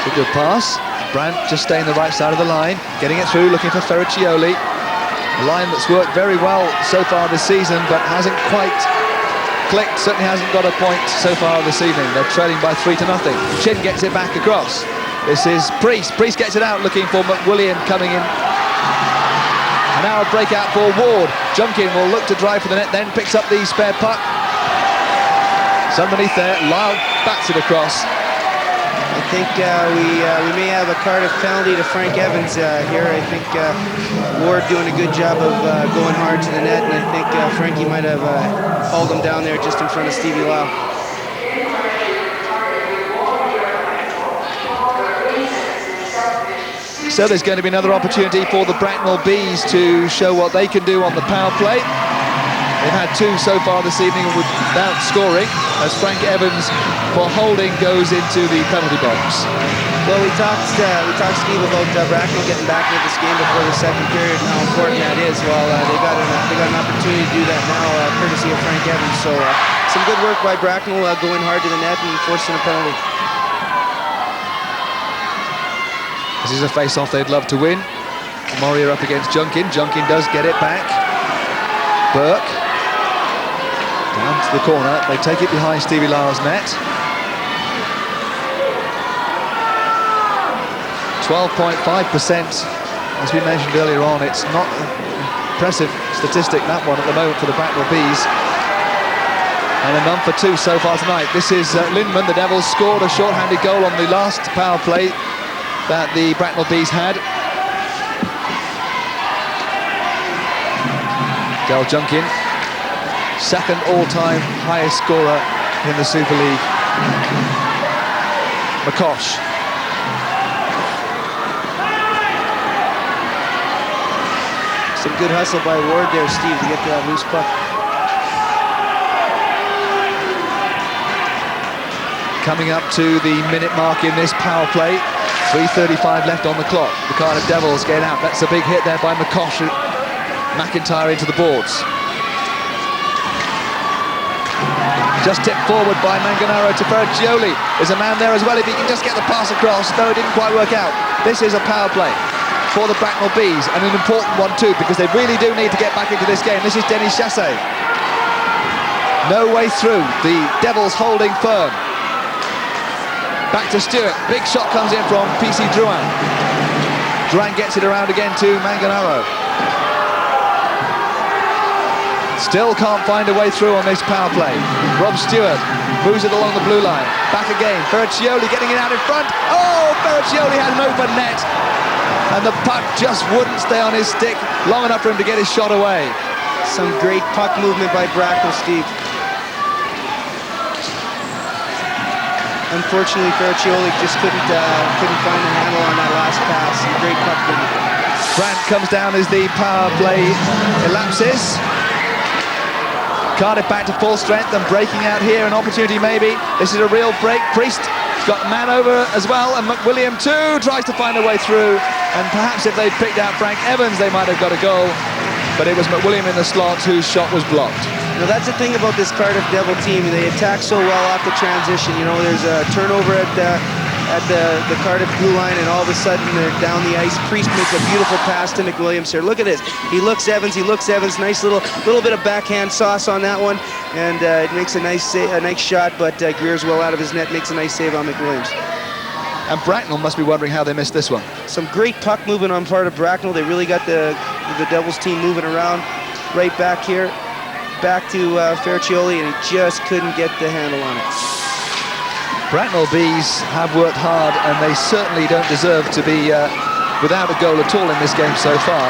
It's a good pass. Brandt just staying the right side of the line, getting it through, looking for Ferriccioli. A line that's worked very well so far this season, but hasn't quite clicked, certainly hasn't got a point so far this evening. They're trailing by 3-0. Chin gets it back across. This is Priest. Priest gets it out, looking for McWilliam coming in. And now a breakout for Ward. Junkin will look to drive for the net, then picks up the spare puck. It's underneath there. Lyle bats it across. I think we may have a Cardiff penalty to Frank Evans here. I think Ward doing a good job of going hard to the net, and I think Frankie might have hauled him down there just in front of Stevie Lau. So there's going to be another opportunity for the Bracknell Bees to show what they can do on the power play. They've had 2 so far this evening without scoring, as Frank Evans, for holding, goes into the penalty box. Well, we talked Steve about Bracknell getting back into this game before the second period and how important that is. Well, they got an opportunity to do that now, courtesy of Frank Evans. So some good work by Bracknell, going hard to the net and forcing a penalty. This is a face-off they'd love to win. Moria up against Junkin. Junkin does get it back. Burke. Down to the corner. They take it behind Stevie Lau's net. 12.5%. As we mentioned earlier on, it's not an impressive statistic, that one, at the moment for the Bracknell Bees. And a none for 2 so far tonight. This is Lindman. The Devils scored a short-handed goal on the last power play that the Bracknell Bees had. Del Junkin, second all-time highest scorer in the Super League. McCosh. Some good hustle by Ward there, Steve, to get to that loose puck. Coming up to the minute mark in this power play. 3:35 left on the clock. The Cardiff Devils get out. That's a big hit there by McCosh. McIntyre into the boards. Just tipped forward by Manganaro to Ferriccioli. There's a man there as well if he can just get the pass across. No, it didn't quite work out. This is a power play for the Bracknell Bees, and an important one too, because they really do need to get back into this game. This is Denis Chassé. No way through. The Devils holding firm. Back to Stewart. Big shot comes in from PC Drouin. Drouin gets it around again to Manganaro. Still can't find a way through on this power play. Rob Stewart moves it along the blue line. Back again, Ferraccioli getting it out in front. Oh, Ferraccioli had an open net. And the puck just wouldn't stay on his stick long enough for him to get his shot away. Some great puck movement by Bracknell, Steve. Unfortunately, Ferraccioli just couldn't find the handle on that last pass. Great puck movement. Brandt comes down as the power play elapses. Cardiff back to full strength and breaking out here, an opportunity maybe. This is a real break. Priest got man over as well, and McWilliam too tries to find a way through. And perhaps if they'd picked out Frank Evans, they might have got a goal. But it was McWilliam in the slot whose shot was blocked. Now that's the thing about this Cardiff Devil team. They attack so well off the transition. You know, there's a turnover at the Cardiff blue line, and all of a sudden they're down the ice. Priest makes a beautiful pass to McWilliams here. Look at this. He looks Evans. Nice little bit of backhand sauce on that one, and it makes a nice shot. But Greer's well out of his net, makes a nice save on McWilliams. And Bracknell must be wondering how they missed this one. Some great puck movement on part of Bracknell. They really got the Devils team moving around. Right back here, back to Ferraccioli, and he just couldn't get the handle on it. Bracknell Bees have worked hard, and they certainly don't deserve to be without a goal at all in this game so far.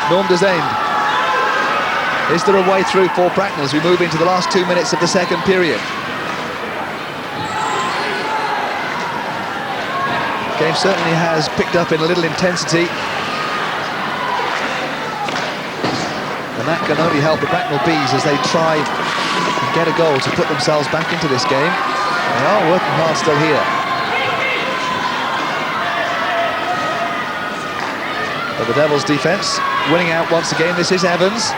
Norm Desaigne. Is there a way through for Bracknell as we move into the last 2 minutes of the second period? The game certainly has picked up in a little intensity. And that can only help the Bracknell Bees as they try and get a goal to put themselves back into this game. They are working hard still here. But the Devils' defence winning out once again. This is Evans.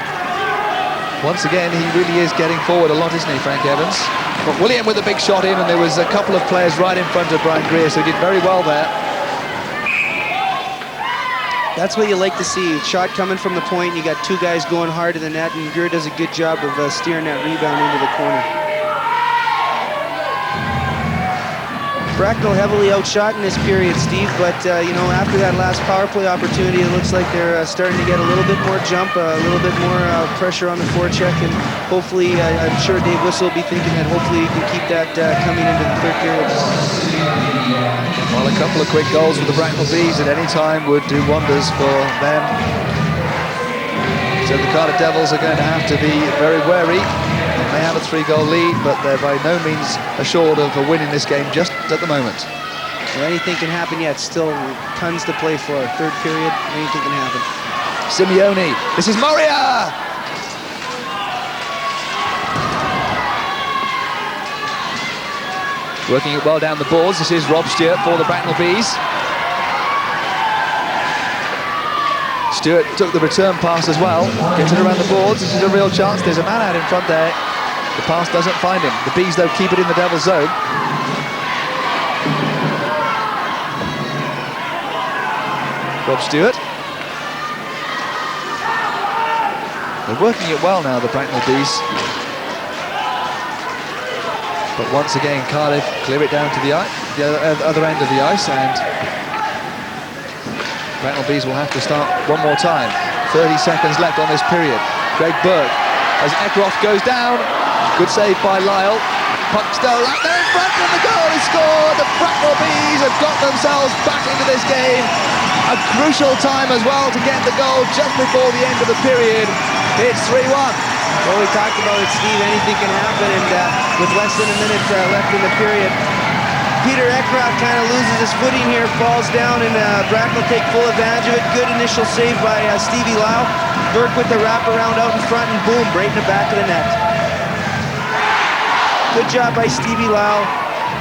Once again, he really is getting forward a lot, isn't he, Frank Evans? But William with a big shot in, and there was a couple of players right in front of Brian Greer, so he did very well there. That's what you like to see. Shot coming from the point, you got two guys going hard to the net, and Greer does a good job of steering that rebound into the corner. Bracknell heavily outshot in this period, Steve, but you know, after that last power play opportunity, it looks like they're starting to get a little bit more jump, a little bit more pressure on the forecheck, and hopefully, I'm sure Dave Whistle will be thinking that hopefully he can keep that coming into the third period. Well, a couple of quick goals for the Bracknell Bees at any time would do wonders for them. So the Cardiff Devils are going to have to be very wary. They have a 3-goal lead, but they're by no means assured of a win in this game just at the moment. Well, anything can happen yet. Still tons to play for. Third period, anything can happen. Simeone. This is Moria! Working it well down the boards. This is Rob Stewart for the Bracknell Bees. Stewart took the return pass as well. Gets it around the boards. This is a real chance. There's a man out in front there. The pass doesn't find him. The Bees, though, keep it in the Devils' zone. Rob Stewart. They're working it well now, the Bracknell Bees. But once again, Cardiff clear it down to the other end of the ice, and Bracknell Bees will have to start one more time. 30 seconds left on this period. Greg Burke, as Eckroth goes down. Good save by Lyle. Puck still out there in front, and the goal is scored. The Bracknell Bees have got themselves back into this game. A crucial time as well to get the goal just before the end of the period. It's 3-1. Well, we talked about it, Steve. Anything can happen, and with less than a minute left in the period, Peter Eckroth kind of loses his footing here, falls down, and Bracknell take full advantage of it. Good initial save by Stevie Lau. Burke with the wraparound out in front, and boom, right in the back of the net. Good job by Stevie Lau.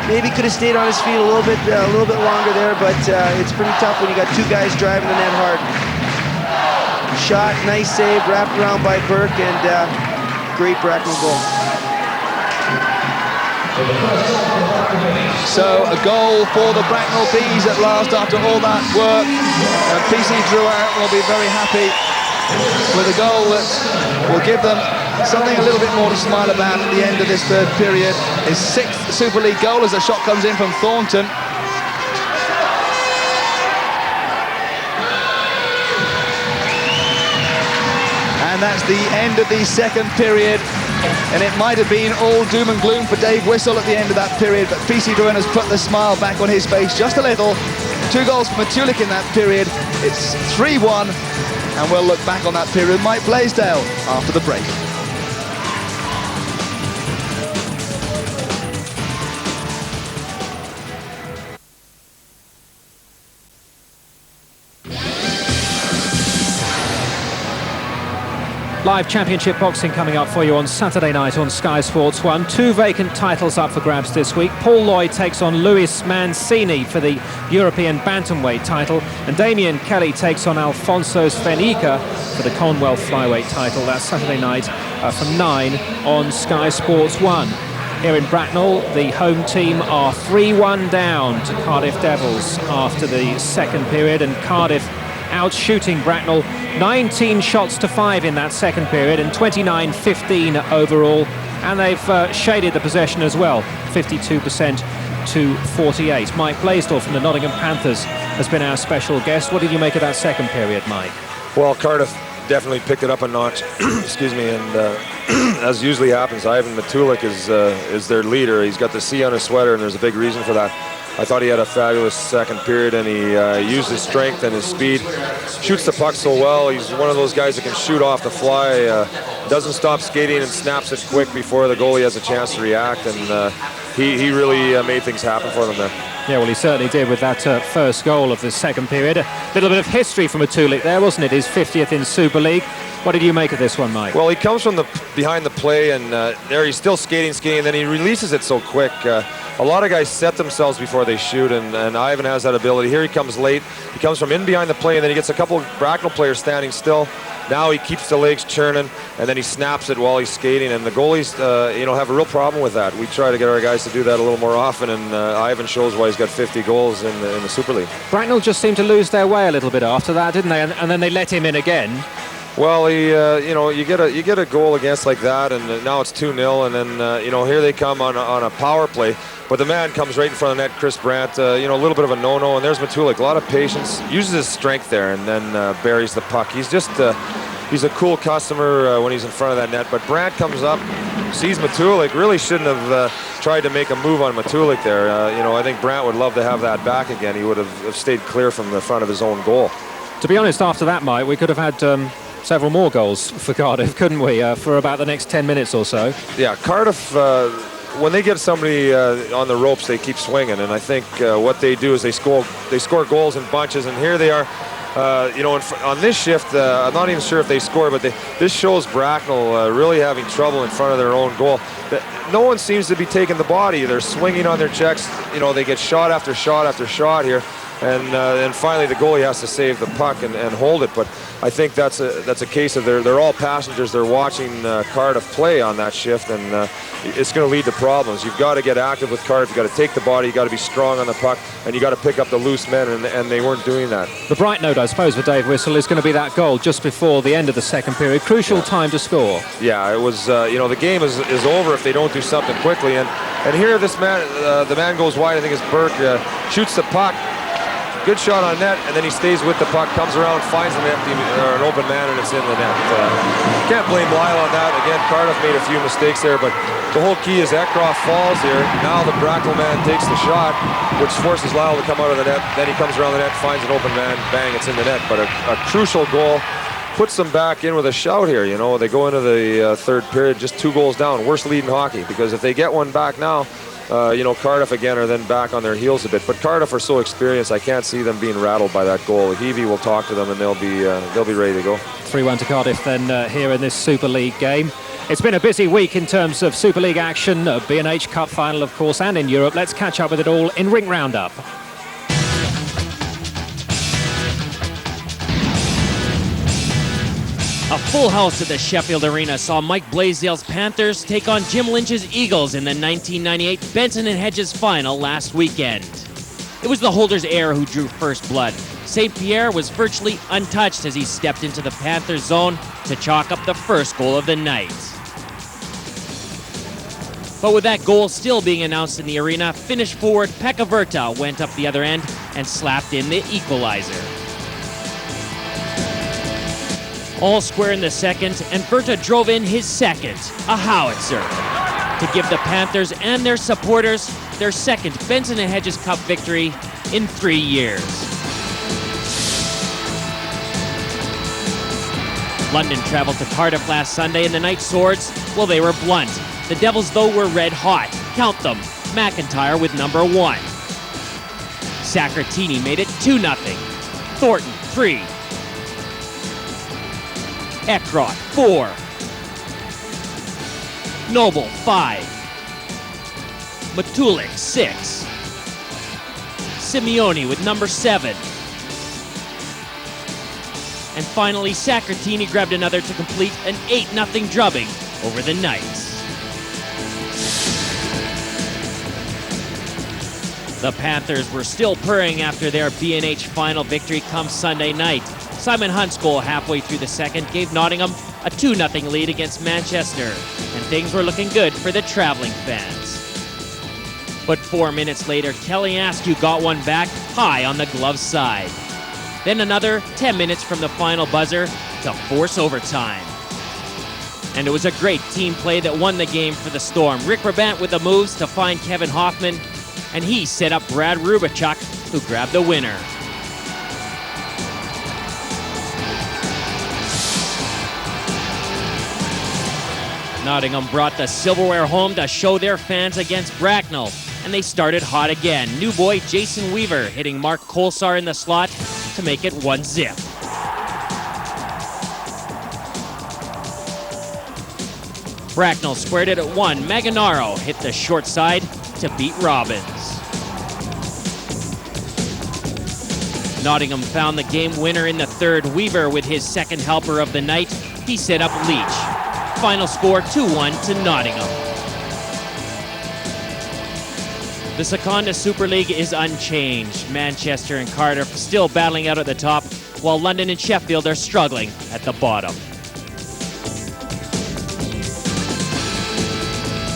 Maybe could have stayed on his feet a little bit longer there, but it's pretty tough when you got two guys driving the net hard. Shot, nice save, wrapped around by Burke, and great Bracknell goal. So a goal for the Bracknell Bees at last after all that work. And PC Drouin will be very happy with a goal that will give them something a little bit more to smile about at the end of this third period. His 6th Super League goal as the shot comes in from Thornton. And And that's the end of the second period. And it might have been all doom and gloom for Dave Whistle at the end of that period, but PC Druin has put the smile back on his face just a little. 2 goals for Matulik in that period. It's 3-1, and we'll look back on that period with Mike Blaisdell after the break. Live Championship boxing coming up for you on Saturday night on Sky Sports 1. 2 vacant titles up for grabs this week. Paul Lloyd takes on Luis Mancini for the European Bantamweight title, and Damien Kelly takes on Alfonso Svenica for the Commonwealth Flyweight title. That's Saturday night from 9 on Sky Sports 1. Here in Bracknell, the home team are 3-1 down to Cardiff Devils after the second period, and Cardiff out-shooting Bracknell 19 shots to 5 in that second period and 29-15 overall, and they've shaded the possession as well, 52% to 48. Mike Blaisdell from the Nottingham Panthers has been our special guest. What did you make of that second period, Mike? Well, Cardiff definitely picked it up a notch, excuse me, and as usually happens, Ivan Matulik is their leader. He's got the C on his sweater, and there's a big reason for that. I thought he had a fabulous second period, and he used his strength and his speed. Shoots the puck so well. He's one of those guys that can shoot off the fly, doesn't stop skating and snaps it quick before the goalie has a chance to react, and he really made things happen for them there. Yeah, well, he certainly did with that first goal of the second period. A little bit of history from Matulik there, wasn't it? His 50th in Super League. What did you make of this one, Mike? Well, he comes from the behind the play, and there he's still skating, and then he releases it so quick. A lot of guys set themselves before they shoot, and Ivan has that ability. Here he comes late. He comes from in behind the play, and then he gets a couple of Bracknell players standing still. Now he keeps the legs churning, and then he snaps it while he's skating, and the goalies, have a real problem with that. We try to get our guys to do that a little more often, and Ivan shows why he's got 50 goals in the Super League. Bracknell just seemed to lose their way a little bit after that, didn't they? And then they let him in again. Well, you get a goal against like that, and now it's 2-0, and then here they come on a power play, but the man comes right in front of net, Chris Brandt. A little bit of a no-no, and there's Matulik. A lot of patience, uses his strength there, and then buries the puck. He's just he's a cool customer when he's in front of that net. But Brandt comes up, sees Matulik. Really shouldn't have tried to make a move on Matulik there. I think Brandt would love to have that back again. He would have stayed clear from the front of his own goal. To be honest, after that, Mike, we could have had several more goals for Cardiff, couldn't we, for about the next 10 minutes or so? Yeah, Cardiff, when they get somebody on the ropes, they keep swinging, and I think what they do is they score goals in bunches, and here they are, on this shift, I'm not even sure if they score, but this shows Bracknell really having trouble in front of their own goal. No one seems to be taking the body. They're swinging on their checks. They get shot after shot after shot here. And finally the goalie has to save the puck and hold it. But I think that's a case of they're all passengers. They're watching Cardiff play on that shift, and it's going to lead to problems. You've got to get active with Cardiff. You've got to take the body. You've got to be strong on the puck, and you've got to pick up the loose men, and they weren't doing that. The bright note, I suppose, for Dave Whistle is going to be that goal just before the end of the second period. Crucial time to score. Yeah, it was, the game is over if they don't do something quickly. And here this man, the man goes wide. I think it's Burke, shoots the puck. Good shot on net, and then he stays with the puck, comes around, finds an open man, and it's in the net. Can't blame Lyle on that. Again, Cardiff made a few mistakes there, but the whole key is Eckroff falls here. Now the Bracknell man takes the shot, which forces Lyle to come out of the net. Then he comes around the net, finds an open man, bang, it's in the net. But a crucial goal puts them back in with a shout here. They go into the third period just 2 goals down. Worst lead in hockey, because if they get one back now, Cardiff again are then back on their heels a bit. But Cardiff are so experienced, I can't see them being rattled by that goal. Heavey will talk to them, and they'll be ready to go. 3-1 to Cardiff then here in this Super League game. It's been a busy week in terms of Super League action, B&H Cup final, of course, and in Europe. Let's catch up with it all in Ring Roundup. A full house at the Sheffield Arena saw Mike Blaisdell's Panthers take on Jim Lynch's Eagles in the 1998 Benson and Hedges final last weekend. It was the Holders heir who drew first blood. St. Pierre was virtually untouched as he stepped into the Panthers zone to chalk up the first goal of the night. But with that goal still being announced in the arena, Finnish forward Pekka Virta went up the other end and slapped in the equalizer. All square in the second, and Berta drove in his second, a howitzer, to give the Panthers and their supporters their second Benson & Hedges Cup victory in 3 years. London traveled to Cardiff last Sunday, and the Knights' swords, well, they were blunt. The Devils, though, were red hot. Count them. McIntyre with number 1. Sacratini made it 2-0. Thornton, 3. Ekrot, 4. Noble, 5. Matulik, 6. Simeone with number 7. And finally, Sacratini grabbed another to complete an 8-0 drubbing over the Knights. The Panthers were still purring after their B&H final victory come Sunday night. Simon Hunt's goal halfway through the second gave Nottingham a 2-0 lead against Manchester, and things were looking good for the traveling fans. But 4 minutes later, Kelly Askew got one back high on the glove side. Then another 10 minutes from the final buzzer to force overtime. And it was a great team play that won the game for the Storm. Rick Rabant with the moves to find Kevin Hoffman, and he set up Brad Rubachuk, who grabbed the winner. Nottingham brought the silverware home to show their fans against Bracknell, and they started hot again. New boy Jason Weaver hitting Mark Kolsar in the slot to make it 1-0. Bracknell squared it at 1. Maganaro hit the short side to beat Robbins. Nottingham found the game winner in the third. Weaver with his second helper of the night. He set up Leach. Final score 2-1 to Nottingham. The Seconda Super League is unchanged. Manchester and Cardiff still battling out at the top, while London and Sheffield are struggling at the bottom.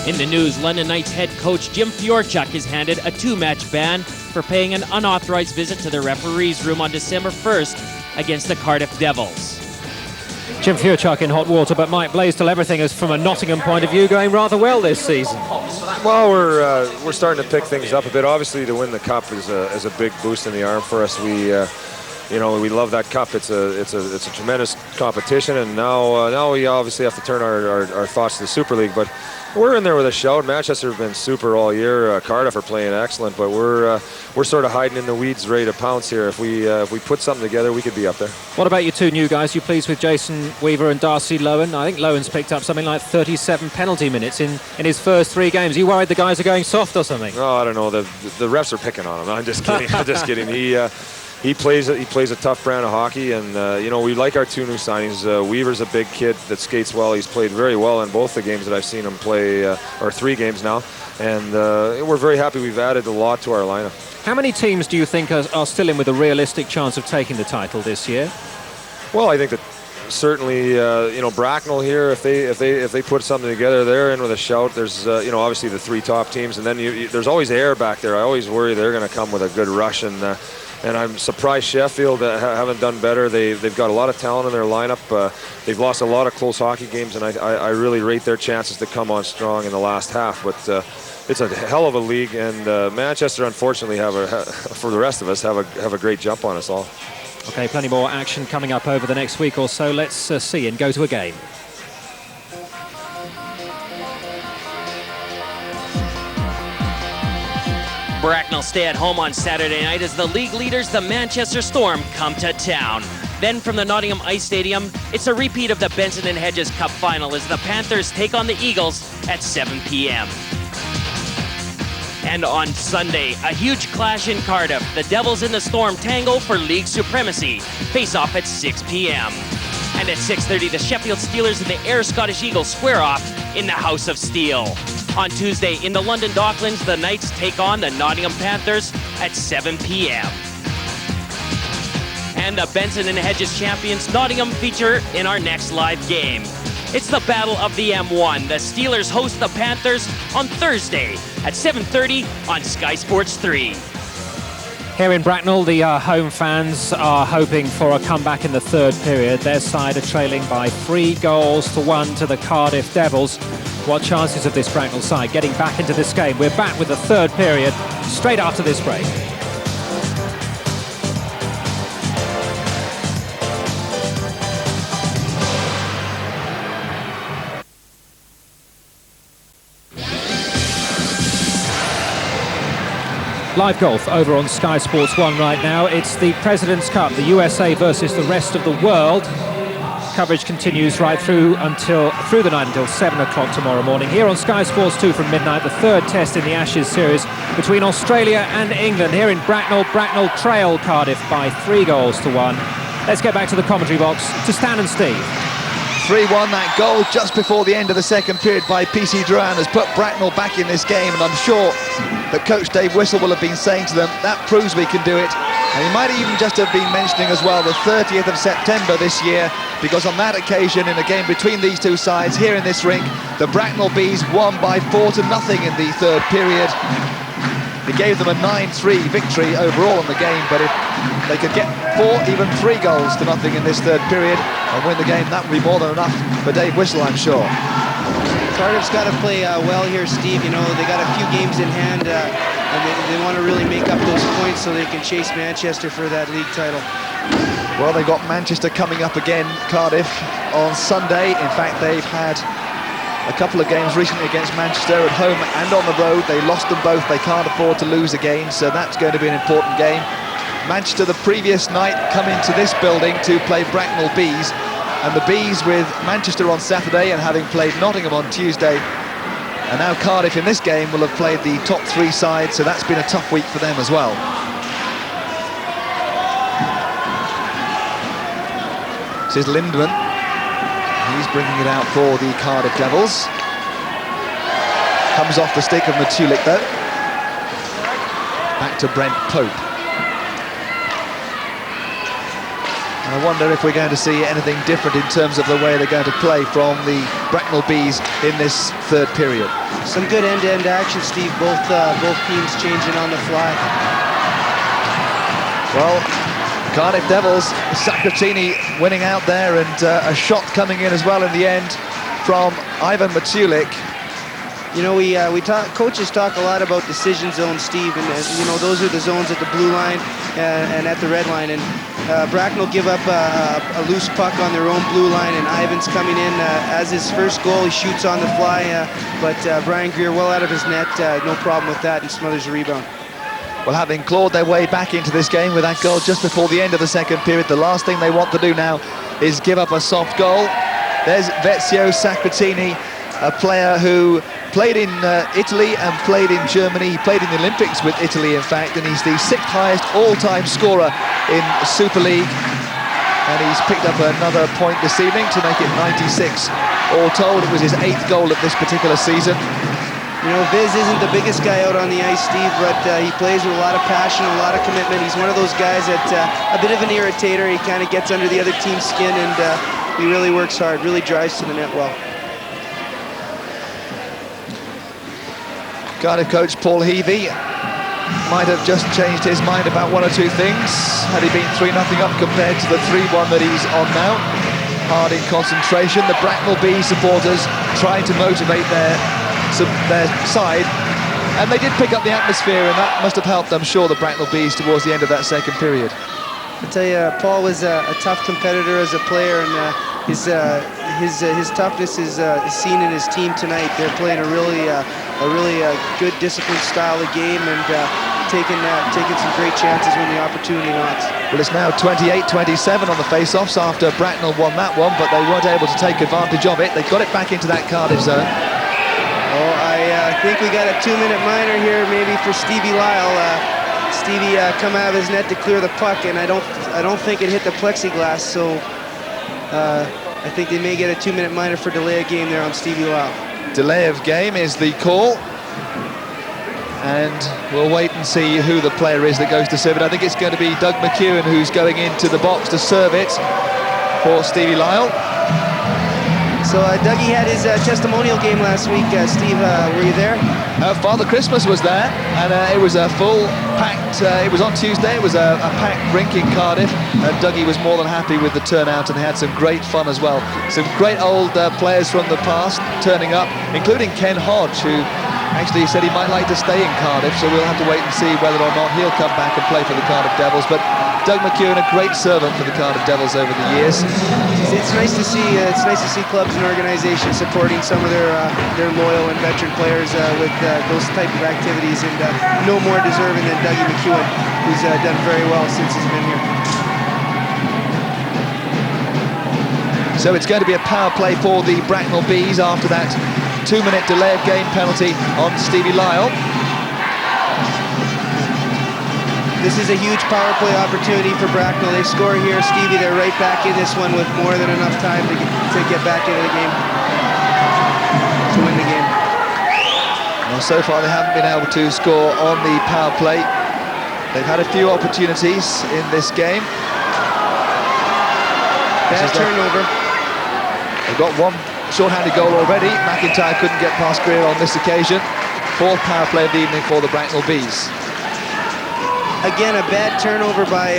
In the news, London Knights head coach Jim Fiorchuk is handed a 2-match ban for paying an unauthorized visit to the referee's room on December 1st against the Cardiff Devils. Jim Fiorchuk in hot water, but Mike Blaisdell, everything is, from a Nottingham point of view, going rather well this season. Well, we're starting to pick things up a bit. Obviously, to win the cup is a big boost in the arm for us. We love that cup. It's a tremendous competition, and now we obviously have to turn our thoughts to the Super League. But we're in there with a shout. Manchester have been super all year. Cardiff are playing excellent, but we're sort of hiding in the weeds, ready to pounce here. If we put something together, we could be up there. What about your two new guys? You pleased with Jason Weaver and Darcy Lowen? I think Lowen's picked up something like 37 penalty minutes in his first 3 games. Are you worried the guys are going soft or something? No, I don't know. The refs are picking on him. I'm just kidding. I'm just kidding. He plays a tough brand of hockey, and we like our 2 new signings. Weaver's a big kid that skates well. He's played very well in both the games that I've seen him play, or 3 games now, and we're very happy. We've added a lot to our lineup. How many teams do you think are still in with a realistic chance of taking the title this year? Well, I think that certainly Bracknell here, if they put something together, they're in with a shout. There's obviously the 3 top teams, and then there's always air back there. I always worry they're going to come with a good rush, and I'm surprised Sheffield haven't done better. They've got a lot of talent in their lineup. They've lost a lot of close hockey games, and I really rate their chances to come on strong in the last half. But it's a hell of a league, and Manchester, unfortunately, for the rest of us, have a great jump on us all. Okay, plenty more action coming up over the next week or so. Let's see and go to a game. Bracknell stay at home on Saturday night as the league leaders, the Manchester Storm, come to town. Then from the Nottingham Ice Stadium, it's a repeat of the Benson & Hedges Cup final as the Panthers take on the Eagles at 7 p.m. And on Sunday, a huge clash in Cardiff. The Devils and the Storm tangle for league supremacy. Face off at 6 p.m. And at 6:30, the Sheffield Steelers and the Ayr Scottish Eagles square off in the House of Steel. On Tuesday, in the London Docklands, the Knights take on the Nottingham Panthers at 7 p.m. And the Benson & Hedges champions, Nottingham, feature in our next live game. It's the Battle of the M1. The Steelers host the Panthers on Thursday at 7:30 on Sky Sports 3. Here in Bracknell, the home fans are hoping for a comeback in the third period. Their side are trailing by 3-1 to the Cardiff Devils. What chances of this Bracknell side getting back into this game? We're back with the third period straight after this break. Live golf over on Sky Sports 1 right now. It's the President's Cup, the USA versus the rest of the world. Coverage continues right through the night until 7 o'clock tomorrow morning. Here on Sky Sports 2 from midnight, the third test in the Ashes series between Australia and England. Here in Bracknell, Bracknell trail Cardiff by 3-1. Let's get back to the commentary box to Stan and Steve. 3-1, that goal just before the end of the second period by PC Drouin has put Bracknell back in this game, and I'm sure that Coach Dave Whistle will have been saying to them, that proves we can do it. And he might even just have been mentioning as well the 30th of September this year, because on that occasion, in a game between these two sides here in this rink, the Bracknell Bees won by 4-0 in the third period. It gave them a 9-3 victory overall in the game, but if they could get 4, even 3 goals to nothing in this third period and win the game, that would be more than enough for Dave Whistle, I'm sure. Cardiff's got to play well here, Steve. You know, they got a few games in hand, and they want to really make up those points so they can chase Manchester for that league title. Well, they've got Manchester coming up again, Cardiff, on Sunday. In fact, they've had a couple of games recently against Manchester at home and on the road. They lost them both. They can't afford to lose again, so that's going to be an important game. Manchester the previous night come into this building to play Bracknell Bees, and the Bees with Manchester on Saturday and having played Nottingham on Tuesday, and now Cardiff in this game will have played the top 3 sides, so that's been a tough week for them as well. This is Lindman. He's bringing it out for the Cardiff Devils. Comes off the stick of Matulik though. Back to Brent Pope. I wonder if we're going to see anything different in terms of the way they're going to play from the Bracknell Bees in this third period. Some good end-to-end action, Steve. Both teams changing on the fly. Well, Cardiff Devils, Sacratini winning out there, and a shot coming in as well in the end from Ivan Matulik. You know, coaches talk a lot about decision zones, Steve, and you know, those are the zones at the blue line and at the red line. And Bracknell give up a loose puck on their own blue line, and Ivan's coming in as his first goal. He shoots on the fly, but Brian Greer well out of his net, no problem with that, and smothers a rebound. Well, having clawed their way back into this game with that goal just before the end of the second period, the last thing they want to do now is give up a soft goal. There's Vezio Sacratini, a player who played in Italy and played in Germany. He played in the Olympics with Italy, in fact, and he's the 6th highest all-time scorer in Superleague. And he's picked up another point this evening to make it 96 all told. It was his 8th goal of this particular season. You know, Viz isn't the biggest guy out on the ice, Steve, but he plays with a lot of passion, a lot of commitment. He's one of those guys that a bit of an irritator. He kind of gets under the other team's skin, and he really works hard, really drives to the net well. Cardiff coach Paul Heavey might have just changed his mind about 1 or 2 things had he been 3-0 up compared to the 3-1 that he's on now. Hard in concentration. The Bracknell Bee supporters trying to motivate their side, and they did pick up the atmosphere, and that must have helped, I'm sure, the Bracknell Bees towards the end of that second period. I tell you, Paul was a tough competitor as a player, and his toughness is seen in his team tonight. They're playing a really good, disciplined style of game, and taking some great chances when the opportunity knocks. Well, it's now 28-27 on the face-offs after Bracknell won that one, but they weren't able to take advantage of it. They got it back into that Cardiff zone. Oh, I think we got a 2-minute minor here, maybe for Stevie Lyle. Stevie come out of his net to clear the puck, and I don't think it hit the plexiglass, so I think they may get a 2-minute minor for delay of game there on Stevie Lyle. Delay of game is the call, and we'll wait and see who the player is that goes to serve it. I think it's going to be Doug McEwen who's going into the box to serve it for Stevie Lyle. So Dougie had his testimonial game last week. Steve, were you there? Father Christmas was there, and it was a full packed, it was on Tuesday, it was a packed rink in Cardiff, and Dougie was more than happy with the turnout, and they had some great fun as well. Some great old players from the past turning up, including Ken Hodge, who actually said he might like to stay in Cardiff, so we'll have to wait and see whether or not he'll come back and play for the Cardiff Devils. But Doug McEwen, a great servant for the Cardiff Devils over the years. It's nice to see. It's nice to see clubs and organizations supporting some of their loyal and veteran players with those type of activities, and no more deserving than Dougie McEwen, who's done very well since he's been here. So it's going to be a power play for the Bracknell Bees after that 2-minute delay of game penalty on Stevie Lyle. This is a huge power play opportunity for Bracknell. They score here, Stevie, they're right back in this one with more than enough time to get back into the game, to win the game. Well, so far they haven't been able to score on the power play. They've had a few opportunities in this game. Bad turnover. They've got one short-handed goal already. McIntyre couldn't get past Greer on this occasion. Fourth power play of the evening for the Bracknell Bees. Again, a bad turnover by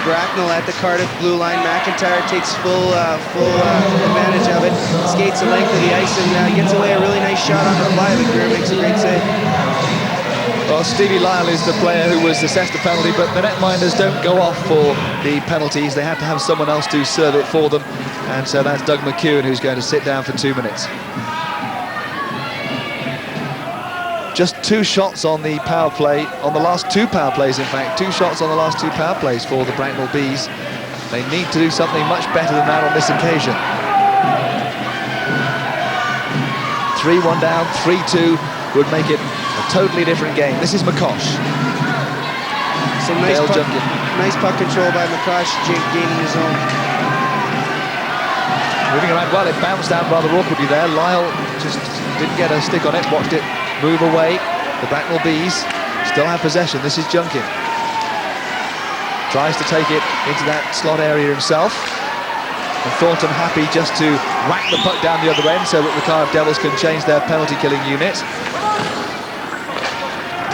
Bracknell at the Cardiff blue line. McIntyre takes full advantage of it, skates the length of the ice, and gets away a really nice shot on the fly, but Greer makes a great save. Well, Stevie Lyle is the player who was assessed a penalty, but the netminders don't go off for the penalties. They have to have someone else to serve it for them, and so that's Doug McEwen who's going to sit down for 2 minutes. Just 2 shots on the power play, on the last 2 power plays, in fact. 2 shots on the last 2 power plays for the Bracknell Bees. They need to do something much better than that on this occasion. 3-1 down, 3-2 would make it a totally different game. This is McCosh. Some nice puck control by McCosh, gaining his own. Moving around well, it bounced down rather awkwardly there. Lyle just didn't get a stick on it, watched it move away. The Bracknell Bees still have possession. This is Junkin. Tries to take it into that slot area himself. And Thornton happy just to whack the puck down the other end so that the Cardiff Devils can change their penalty-killing unit.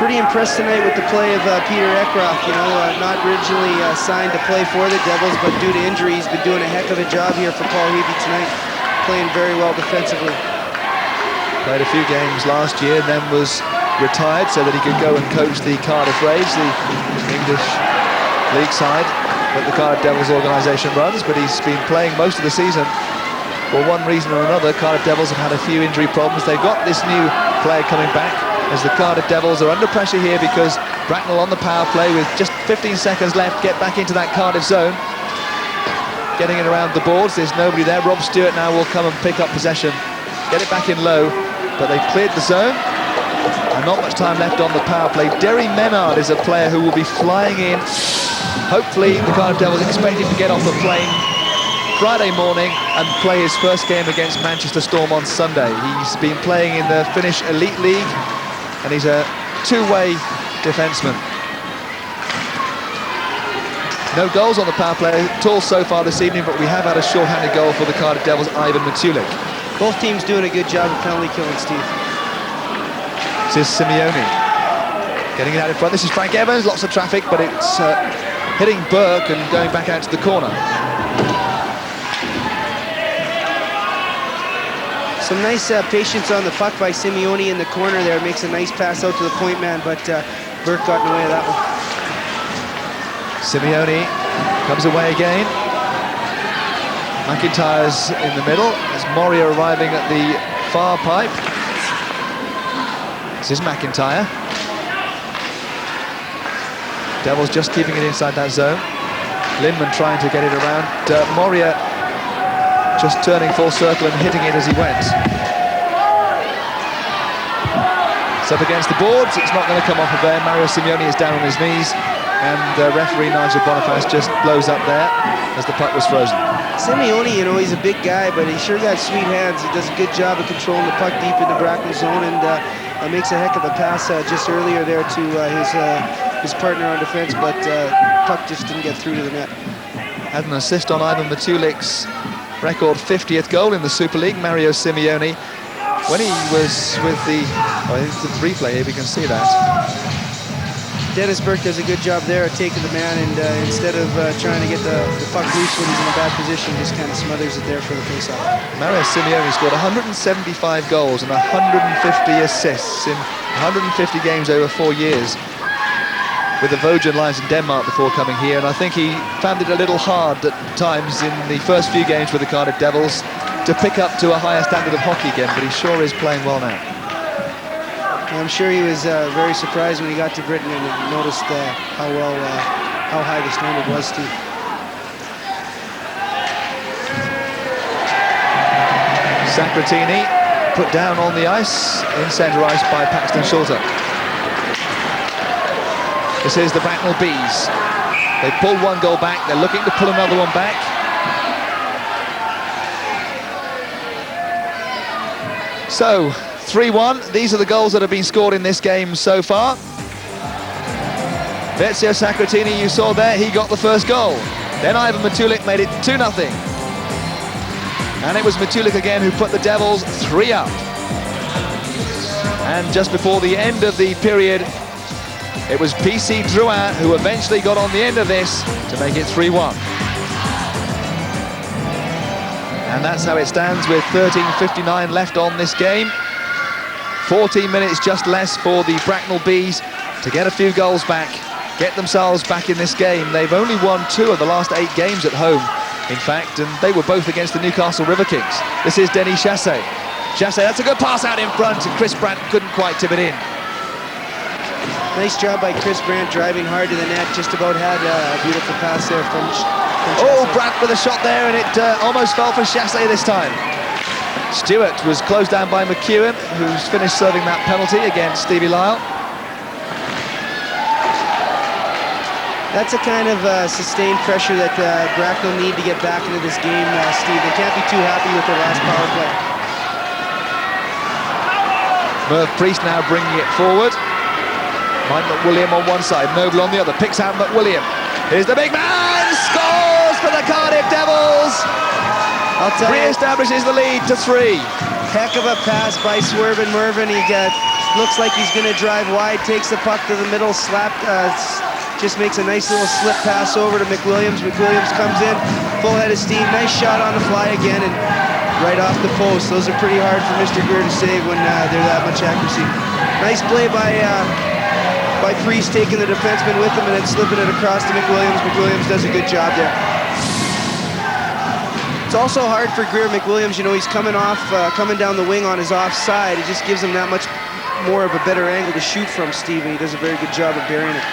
Pretty impressed tonight with the play of Peter Eckroth. You know, not originally signed to play for the Devils, but due to injury, he's been doing a heck of a job here for Paul Heavey tonight, playing very well defensively. Played a few games last year and then was retired so that he could go and coach the Cardiff Rays, the English league side that the Cardiff Devils organisation runs, but he's been playing most of the season. For one reason or another, Cardiff Devils have had a few injury problems. They've got this new player coming back as the Cardiff Devils are under pressure here because Bracknell on the power play with just 15 seconds left, get back into that Cardiff zone. Getting it around the boards, there's nobody there. Rob Stewart now will come and pick up possession, get it back in low. But they've cleared the zone, and not much time left on the power play. Derry Menard is a player who will be flying in. Hopefully, the Cardiff Devils expect him to get off the plane Friday morning and play his first game against Manchester Storm on Sunday. He's been playing in the Finnish Elite League, and he's a two-way defenseman. No goals on the power play at all so far this evening, but we have had a short-handed goal for the Cardiff Devils, Ivan Matulik. Both teams doing a good job of penalty killing, Steve. This is Simeone getting it out in front. This is Frank Evans, lots of traffic, but it's hitting Burke and going back out to the corner. Some nice patience on the puck by Simeone in the corner there. Makes a nice pass out to the point man, but Burke got in the way of that one. Simeone comes away again. McIntyre's in the middle. There's Moria arriving at the far pipe. This is McIntyre. Devils just keeping it inside that zone. Lindman trying to get it around. Moria just turning full circle and hitting it as he went. It's up against the boards. It's not going to come off of there. Mario Simeone is down on his knees. And referee Nigel Boniface just blows up there as the puck was frozen. Simeone, you know, he's a big guy, but he's sure got sweet hands. He does a good job of controlling the puck deep in the Bracknell zone, and makes a heck of a pass just earlier there to his partner on defense, but puck just didn't get through to the net. Had an assist on Ivan Matulik's record 50th goal in the Super League, Mario Simeone. When he was with the, oh, it's the replay here, we can see that. Dennis Burke does a good job there of taking the man, and instead of trying to get the puck loose when he's in a bad position, just kind of smothers it there for the face-off. Mario Simeone scored 175 goals and 150 assists in 150 games over 4 years with the Vosgen Lions in Denmark before coming here, and I think he found it a little hard at times in the first few games with the Cardiff Devils to pick up to a higher standard of hockey again, but he sure is playing well now. I'm sure he was very surprised when he got to Britain and noticed how high the standard was, Steve. Sacratini put down on the ice, in centre ice by Paxton Schulte. This is the Bracknell Bees. They pulled one goal back, they're looking to pull another one back. So, 3-1, these are the goals that have been scored in this game so far. Vezio Sacratini, you saw there, he got the first goal. Then Ivan Matulik made it 2-0. And it was Matulik again who put the Devils 3 up. And just before the end of the period, it was PC Drouin who eventually got on the end of this to make it 3-1. And that's how it stands with 13:59 left on this game. 14 minutes just less for the Bracknell Bees to get a few goals back, get themselves back in this game. They've only won 2 of the last 8 games at home, in fact, and they were both against the Newcastle River Kings. This is Denis Chassé. Chassé, that's a good pass out in front, and Chris Brandt couldn't quite tip it in. Nice job by Chris Brandt driving hard to the net, just about had a beautiful pass there from Oh, Brandt with a shot there, and it almost fell for Chassé this time. Stewart was closed down by McEwen, who's finished serving that penalty against Stevie Lyle. That's a kind of sustained pressure that Bracknell need to get back into this game, Steve. They can't be too happy with their last power play. Merv Priest now bringing it forward. Mike McWilliam on one side, Noble on the other, picks out McWilliam. Here's the big man, scores for the Cardiff Devils! I'll tell you, re-establishes the lead to 3. Heck of a pass by Swervin Mervin. He looks like he's going to drive wide, takes the puck to the middle, just makes a nice little slip pass over to McWilliams. McWilliams comes in, full head of steam, nice shot on the fly again, and right off the post. Those are pretty hard for Mr. Greer to save when they're that much accuracy. Nice play by Priest, taking the defenseman with him and then slipping it across to McWilliams. McWilliams does a good job there. It's also hard for Greer McWilliams, you know, he's coming down the wing on his offside. It just gives him that much more of a better angle to shoot from, Steve, and he does a very good job of burying it.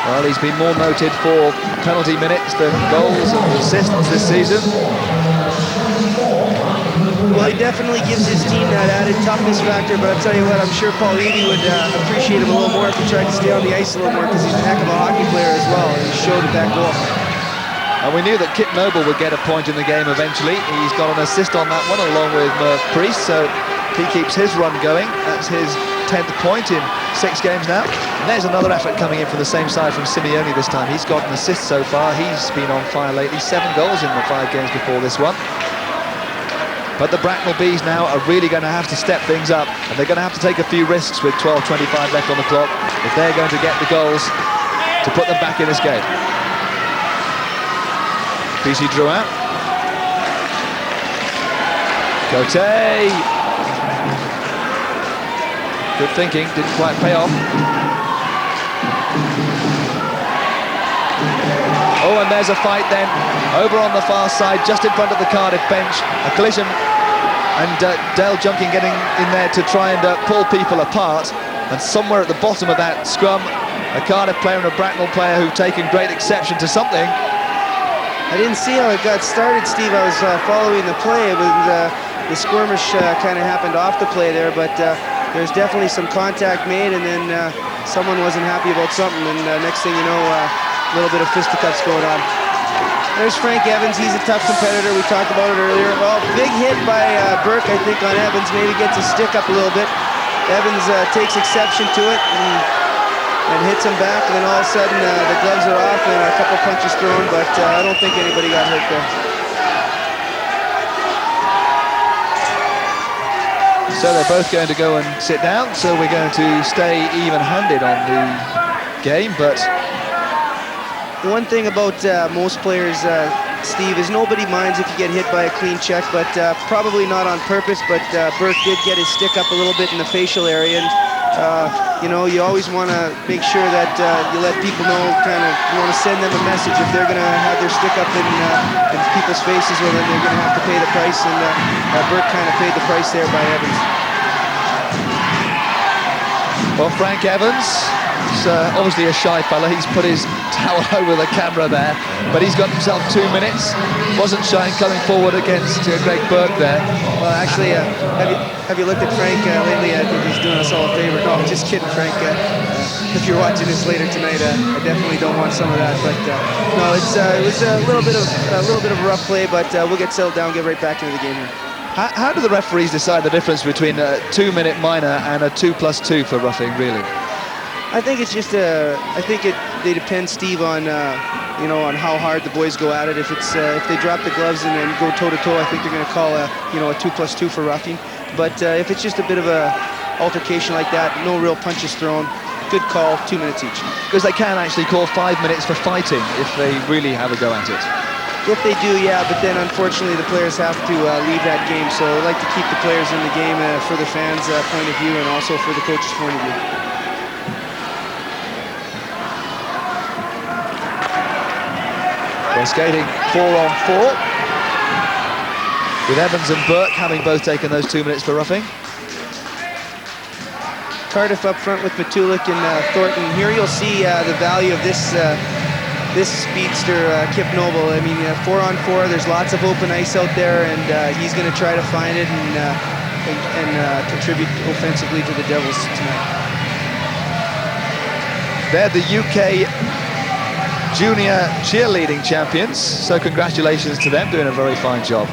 Well, he's been more noted for penalty minutes than goals and assists this season. Well, he definitely gives his team that added toughness factor, but I'll tell you what, I'm sure Paul Levy would appreciate him a little more if he tried to stay on the ice a little more, because he's a heck of a hockey player as well, and he showed at that goal. And we knew that Kip Noble would get a point in the game eventually. He's got an assist on that one along with Merv Priest, so he keeps his run going. That's his 10th point in 6 games now. And there's another effort coming in from the same side from Simeone this time. He's got an assist so far. He's been on fire lately. 7 goals in the 5 games before this one. But the Bracknell Bees now are really going to have to step things up, and they're going to have to take a few risks with 12:25 left on the clock if they're going to get the goals to put them back in this game. PC Drouin. Cote. Good thinking, didn't quite pay off. Oh, and there's a fight then, over on the far side, just in front of the Cardiff bench. A collision, and Dale Junkin getting in there to try and pull people apart. And somewhere at the bottom of that scrum, a Cardiff player and a Bracknell player who've taken great exception to something. I didn't see how it got started, Steve. I was following the play. It was, the skirmish kind of happened off the play there, but there's definitely some contact made, and then someone wasn't happy about something, and next thing you know, a little bit of fisticuffs going on. There's Frank Evans. He's a tough competitor. We talked about it earlier. Well, big hit by Burke, I think, on Evans. Maybe gets his stick up a little bit. Evans takes exception to it and hits him back, and then all of a sudden the gloves are off and a couple punches thrown, but I don't think anybody got hurt there. So they're both going to go and sit down, so we're going to stay even-handed on the game, but... The one thing about most players, Steve, is nobody minds if you get hit by a clean check, but probably not on purpose, but Burke did get his stick up a little bit in the facial area, and you know, you always want to make sure that you let people know, you want to send them a message if they're going to have their stick up in people's faces, well, then they're going to have to pay the price, and Burke kind of paid the price there by Evans. Well, Frank Evans, he's obviously a shy fella. He's put his towel over the camera there, but he's got himself 2 minutes. Wasn't shy coming forward against Greg Burke there. Well, actually, have you looked at Frank lately? I think he's doing us all a favor. No, I'm just kidding, Frank. If you're watching this later tonight, I definitely don't want some of that. But no, it was a little bit of a rough play, but we'll get settled down, get right back into the game here. How do the referees decide the difference between a 2-minute minor and a 2+2 for roughing, really? I think it's just they depend, Steve, on you know, on how hard the boys go at it. If they drop the gloves and then go toe-to-toe, I think they're going to call a 2+2 for roughing. But if it's just a bit of a altercation like that, no real punches thrown, good call, 2 minutes each. Because they can actually call 5 minutes for fighting if they really have a go at it. If they do, yeah, but then unfortunately the players have to leave that game. So I like to keep the players in the game for the fans' point of view and also for the coach's point of view. They're skating 4-on-4, with Evans and Burke having both taken those 2 minutes for roughing. Cardiff up front with Matulik and Thornton. Here you'll see the value of this speedster, Kip Noble. I mean, 4-on-4, there's lots of open ice out there, and he's going to try to find it and contribute offensively to the Devils tonight. They're the UK junior cheerleading champions, so congratulations to them, doing a very fine job.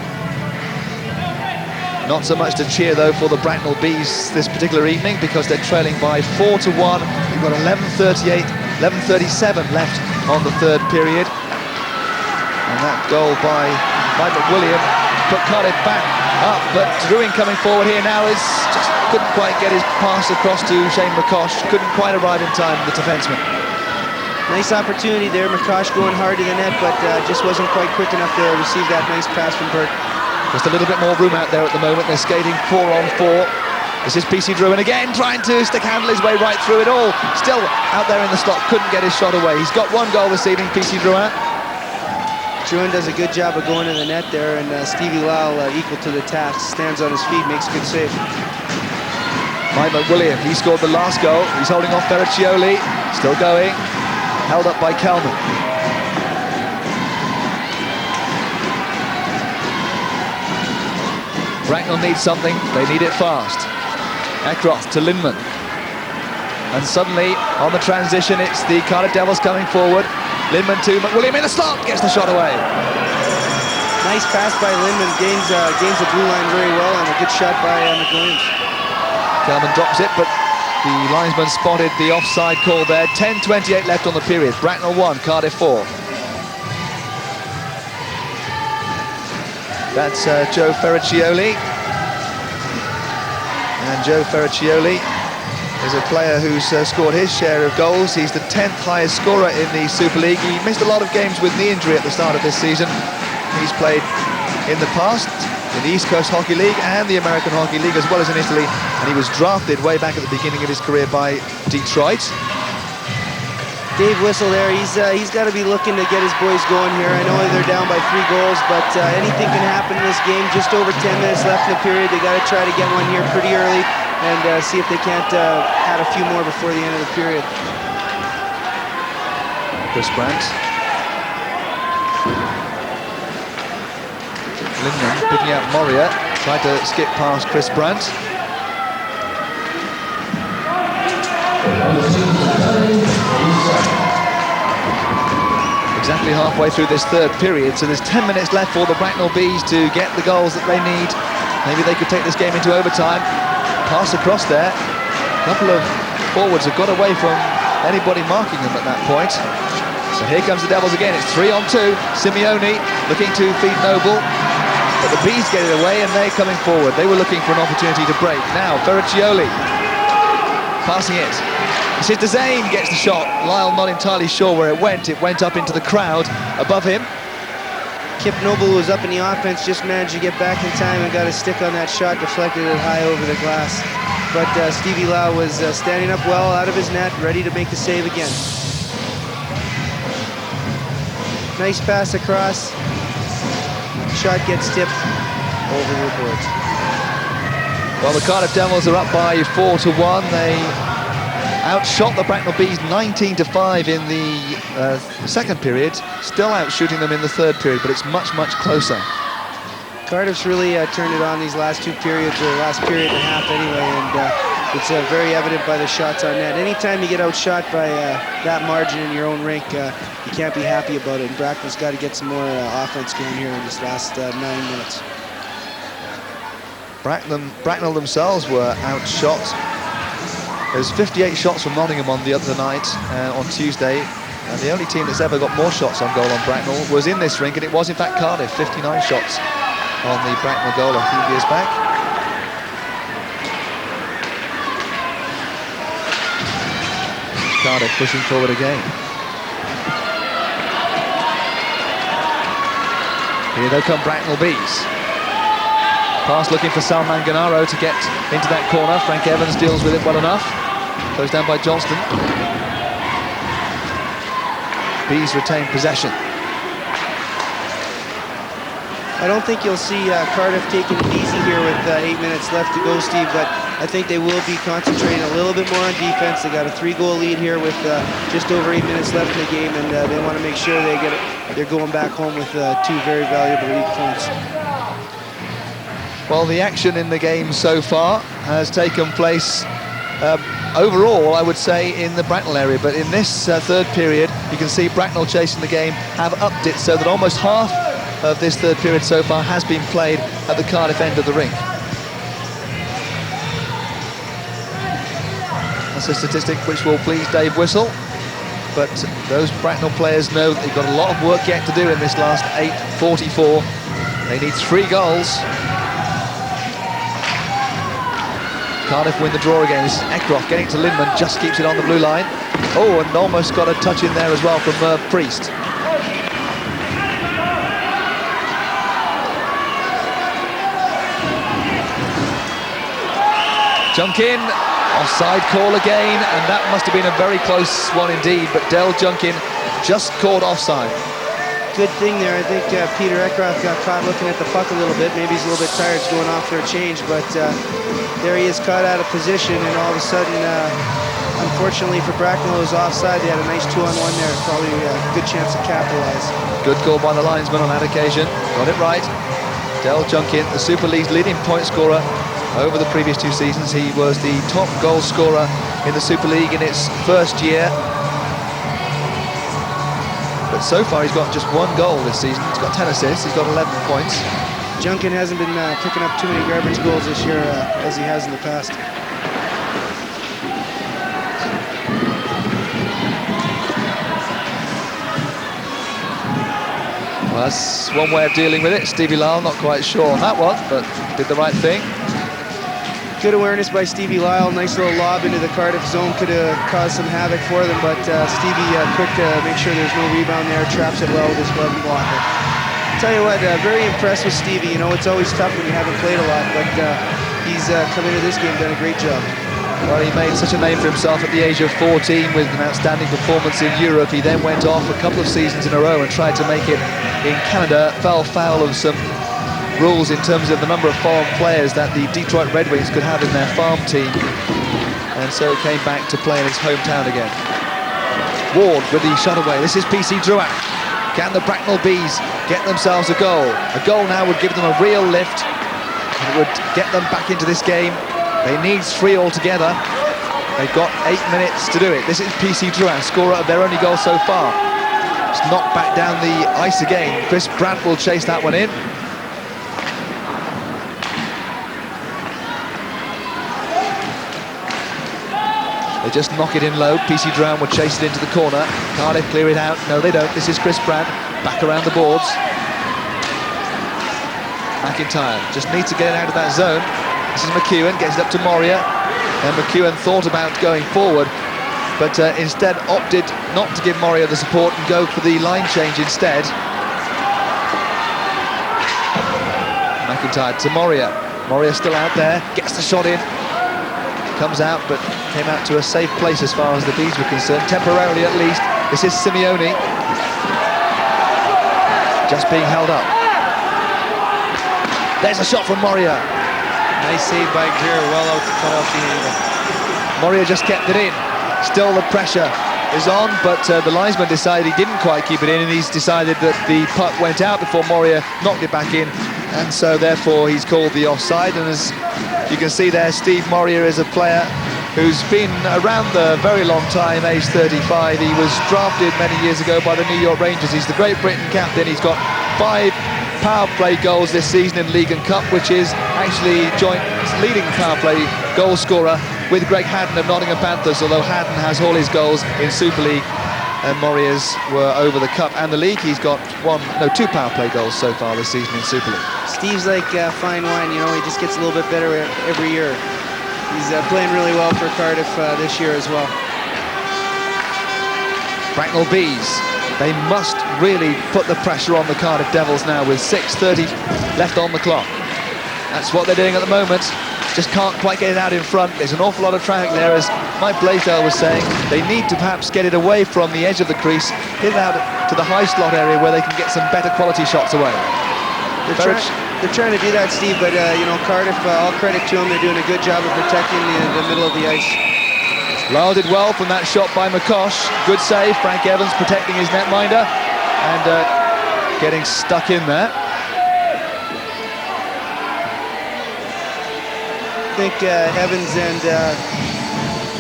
Not so much to cheer, though, for the Bracknell Bees this particular evening, because they're trailing by 4-1. We've got 11:38, 11:37 left on the third period. And that goal by McWilliam put Cardiff back up, but Druin coming forward here now just couldn't quite get his pass across to Shane McCosh, couldn't quite arrive in time, the defenseman. Nice opportunity there, McCosh going hard to the net, but just wasn't quite quick enough to receive that nice pass from Burke. Just a little bit more room out there at the moment. They're skating 4-on-4. This is PC Druin again, trying to stick-handle his way right through it all. Still out there in the slot, couldn't get his shot away. He's got one goal this evening, PC Druin. Druin does a good job of going to the net there, and Stevie Lyle, equal to the task, stands on his feet, makes a good save. Mike McWilliam, he scored the last goal. He's holding off Ferriccioli, still going. Held up by Kelman. Bracknell needs something, they need it fast. Eckroth to Lindman. And suddenly, on the transition, it's the Cardiff Devils coming forward. Lindman to McWilliam in the slot, gets the shot away. Nice pass by Lindman, gains the blue line very well, and a good shot by McWilliams. Kelman drops it, but the linesman spotted the offside call there. 10:28 left on the period. Bracknell 1, Cardiff 4. That's Joe Ferriccioli. And Joe Ferriccioli is a player who's scored his share of goals. He's the 10th highest scorer in the Superleague. He missed a lot of games with knee injury at the start of this season. He's played in the past in the East Coast Hockey League and the American Hockey League, as well as in Italy, and he was drafted way back at the beginning of his career by Detroit. Dave Whistle there, he's got to be looking to get his boys going here. I know they're down by 3 goals, but anything can happen in this game. Just over 10 minutes left in the period. They got to try to get one here pretty early and see if they can't add a few more before the end of the period. Chris Brandt. Lindman picking out Moria, tried to skip past Chris Brandt. Exactly halfway through this third period, so there's 10 minutes left for the Bracknell Bees to get the goals that they need. Maybe they could take this game into overtime. Pass across there. A couple of forwards have got away from anybody marking them at that point. So here comes the Devils again. It's 3-on-2. Simeone looking to feed Noble. But the Bees get it away, and they're coming forward. They were looking for an opportunity to break. Now, Ferriccioli passing it. This is Dezane, gets the shot. Lyle not entirely sure where it went. It went up into the crowd above him. Kip Noble was up in the offense, just managed to get back in time and got a stick on that shot, deflected it high over the glass. But Stevie Lau was standing up well out of his net, ready to make the save again. Nice pass across. Shot gets tipped over the boards. Well, the Cardiff Devils are up by 4-1. They outshot the Bracknell Bees 19-5 in the second period, still outshooting them in the third period, but it's much, much closer. Cardiff's really turned it on these last two periods, or last period and a half anyway, and it's very evident by the shots on net. Anytime you get outshot by that margin in your own rink, you can't be happy about it, and Bracknell's got to get some more offense going here in this last 9 minutes. Bracknell themselves were outshot. There's 58 shots from Nottingham on the other night, on Tuesday, and the only team that's ever got more shots on goal on Bracknell was in this rink, and it was in fact Cardiff, 59 shots on the Bracknell goal a few years back. Cardiff pushing forward again. Here they come, Bracknell Bees. Pass looking for Sal Manganaro to get into that corner. Frank Evans deals with it well enough. Goes down by Johnston. Bees retain possession. I don't think you'll see Cardiff taking it easy here with 8 minutes left to go, Steve, but I think they will be concentrating a little bit more on defense. They got a 3-goal lead here with just over 8 minutes left in the game, and they want to make sure they're going back home with 2 very valuable league points. Well, the action in the game so far has taken place overall, I would say, in the Bracknell area, but in this third period, you can see Bracknell chasing the game have upped it so that almost half of this third period so far has been played at the Cardiff end of the rink. That's a statistic which will please Dave Whistle, but those Bracknell players know that they've got a lot of work yet to do in this last 8:44. They need 3 goals. Cardiff win the draw again. This is Eckroth getting to Lindman, just keeps it on the blue line. Oh, and almost got a touch in there as well from Merv Priest. Junkin, offside call again, and that must have been a very close one indeed, but Del Junkin just caught offside. Good thing there. I think Peter Eckroth got caught looking at the puck a little bit. Maybe he's a little bit tired going off for a change, but there he is caught out of position, and all of a sudden, unfortunately for Bracknell, it was offside. They had a nice 2-on-1 there. Probably a good chance to capitalize. Good call by the linesman on that occasion. Got it right. Del Junkin, the Super League's leading point scorer over the previous 2 seasons. He was the top goal scorer in the Super League in its first year. But so far he's got just 1 goal this season. He's got 10 assists, he's got 11 points. Junkin hasn't been picking up too many garbage goals this year as he has in the past. Well, that's one way of dealing with it. Stevie Lyle not quite sure on that one, but did the right thing. Good awareness by Stevie Lyle. Nice little lob into the Cardiff zone. Could have caused some havoc for them, but Stevie quick to make sure there's no rebound there. Traps it well with his glove and blocker. Tell you what, very impressed with Stevie. You know, it's always tough when you haven't played a lot, but he's come into this game, done a great job. Well, he made such a name for himself at the age of 14 with an outstanding performance in Europe. He then went off a couple of seasons in a row and tried to make it in Canada. Fell foul of some rules in terms of the number of foreign players that the Detroit Red Wings could have in their farm team, and so came back to play in his hometown again. Ward with the shot away. This is PC Drouin. Can the Bracknell Bees get themselves a goal? A goal now would give them a real lift. It would get them back into this game. They need 3 altogether. They've got 8 minutes to do it. This is PC Drouin, scorer of their only goal so far. Just knocked back down the ice again. Chris Brandt will chase that one in. They just knock it in low. PC Drouin would chase it into the corner. Cardiff clear it out. No, they don't. This is Chris Brandt back around the boards. McIntyre just needs to get it out of that zone. This is McEwen, gets it up to Moria. And McEwen thought about going forward, but instead opted not to give Moria the support and go for the line change instead. McIntyre to Moria. Moria still out there, gets the shot in. Comes out, but came out to a safe place as far as the Bees were concerned, temporarily at least. This is Simeone. Just being held up. There's a shot from Moria. Nice save by Greer, well out to cut off the angle. Moria just kept it in. Still the pressure is on, but the linesman decided he didn't quite keep it in, and he's decided that the puck went out before Moria knocked it back in, and so therefore he's called the offside. And as you can see there, Steve Moria is a player who's been around a very long time, age 35. He was drafted many years ago by the New York Rangers. He's the Great Britain captain. He's got 5 power play goals this season in League and Cup, which is actually joint leading power play goal scorer with Greg Hadden of Nottingham Panthers, although Hadden has all his goals in Superleague and Moria's were over the Cup and the League. He's got 2 power play goals so far this season in Superleague. Steve's like fine wine, you know, he just gets a little bit better every year. He's playing really well for Cardiff this year as well. Bracknell Bees, they must really put the pressure on the Cardiff Devils now with 6:30 left on the clock. That's what they're doing at the moment. Just can't quite get it out in front. There's an awful lot of traffic there, as Mike Blaisdell was saying. They need to perhaps get it away from the edge of the crease, hit it out to the high slot area where they can get some better quality shots away. They're trying to do that, Steve, but you know, Cardiff, all credit to them, they're doing a good job of protecting the middle of the ice. Lyle did well from that shot by McCosh. Good save, Frank Evans protecting his netminder and getting stuck in there. I think Evans and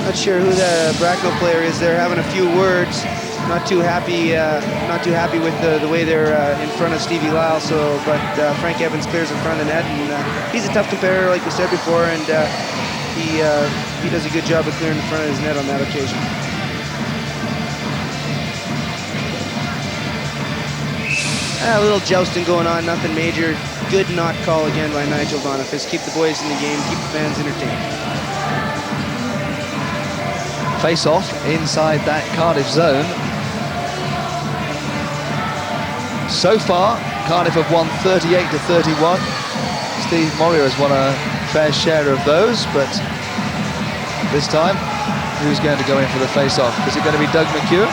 not sure who the Bracknell player is. They're having a few words. Not too happy with the way they're in front of Stevie Lyle. But Frank Evans clears in front of the net, and he's a tough competitor, like we said before, and he does a good job of clearing in front of his net on that occasion. A little jousting going on, nothing major. Good not call again by Nigel Boniface. Keep the boys in the game, keep the fans entertained. Face-off inside that Cardiff zone. So far, Cardiff have won 38-31. Steve Moria has won a fair share of those, but this time, who's going to go in for the face-off? Is it going to be Doug McEwen?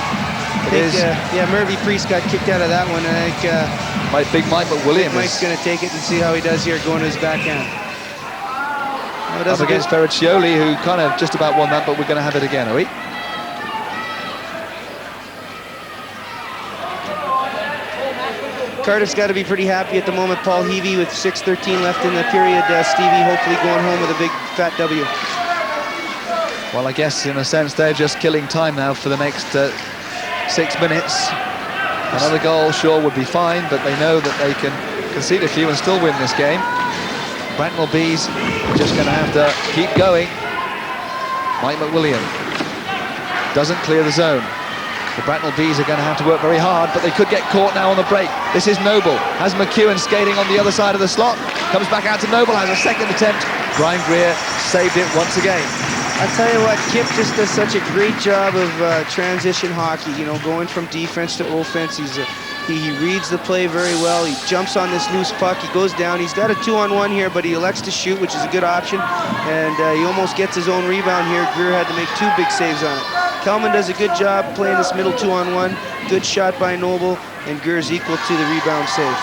Yeah, Murphy Priest got kicked out of that one. I think Big Mike McWilliams. Mike's going to take it and see how he does here going to his backhand. Up against Ferriccioli, who kind of just about won that, but we're going to have it again, are we? Cardiff's got to be pretty happy at the moment. Paul Heavey with 6:13 left in the period. Stevie hopefully going home with a big fat W. Well, I guess in a sense they're just killing time now for the next 6 minutes. Another goal sure would be fine, but they know that they can concede a few and still win this game. Bracknell Bees are just going to have to keep going. Mike McWilliam doesn't clear the zone. The Bracknell Bees are going to have to work very hard, but they could get caught now on the break. This is Noble. Has McEwen skating on the other side of the slot. Comes back out to Noble, has a second attempt. Brian Greer saved it once again. I tell you what, Kip just does such a great job of transition hockey, you know, going from defense to offense. He reads the play very well. He jumps on this loose puck. He goes down. He's got a 2-on-1 here, but he elects to shoot, which is a good option. And he almost gets his own rebound here. Greer had to make 2 big saves on it. Kelman does a good job playing this middle 2-on-1. Good shot by Noble, and Greer's equal to the rebound save.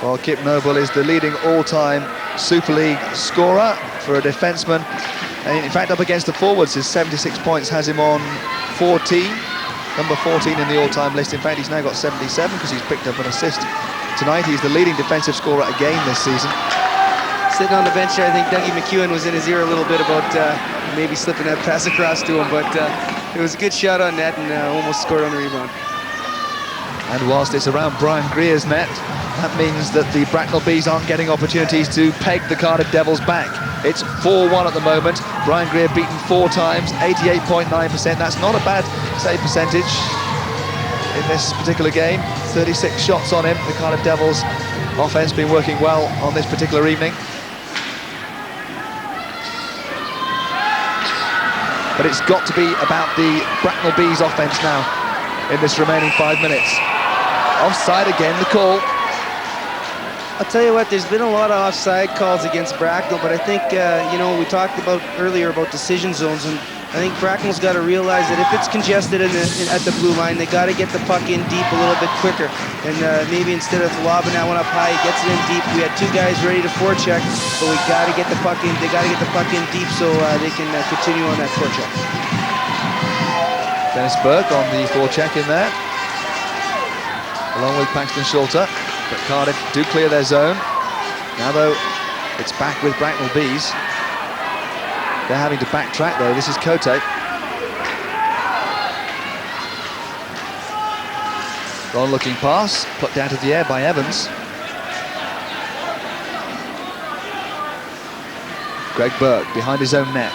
Well, Kip Noble is the leading all-time Super League scorer for a defenseman. And in fact, up against the forwards, his 76 points has him on 14. Number 14 in the all-time list. In fact, he's now got 77 because he's picked up an assist tonight. He's the leading defensive scorer again this season. Sitting on the bench there, I think Dougie McEwen was in his ear a little bit about maybe slipping that pass across to him, but it was a good shot on net and almost scored on the rebound. And whilst it's around Brian Greer's net, that means that the Bracknell Bees aren't getting opportunities to peg the Cardiff Devils back. It's 4-1 at the moment. Brian Greer beaten 4 times, 88.9%. That's not a bad save percentage in this particular game. 36 shots on him. The Cardiff Devils offense been working well on this particular evening. But it's got to be about the Bracknell Bees offense now in this remaining 5 minutes. Offside again, the call. I'll tell you what, there's been a lot of offside calls against Bracknell, but I think, you know, we talked about earlier about decision zones, and I think Bracknell's got to realize that if it's congested at the blue line, they got to get the puck in deep a little bit quicker. And maybe instead of lobbing that one up high, he gets it in deep. We had two guys ready to forecheck, but we got to get the puck in. They got to get the puck in deep so they can continue on that forecheck. Dennis Burke on the forecheck in there, along with Paxton Schulter. But Cardiff do clear their zone. Now, though, it's back with Bracknell Bees. They're having to backtrack, though. This is Cote. Long-looking pass, put down to the air by Evans. Greg Burke behind his own net.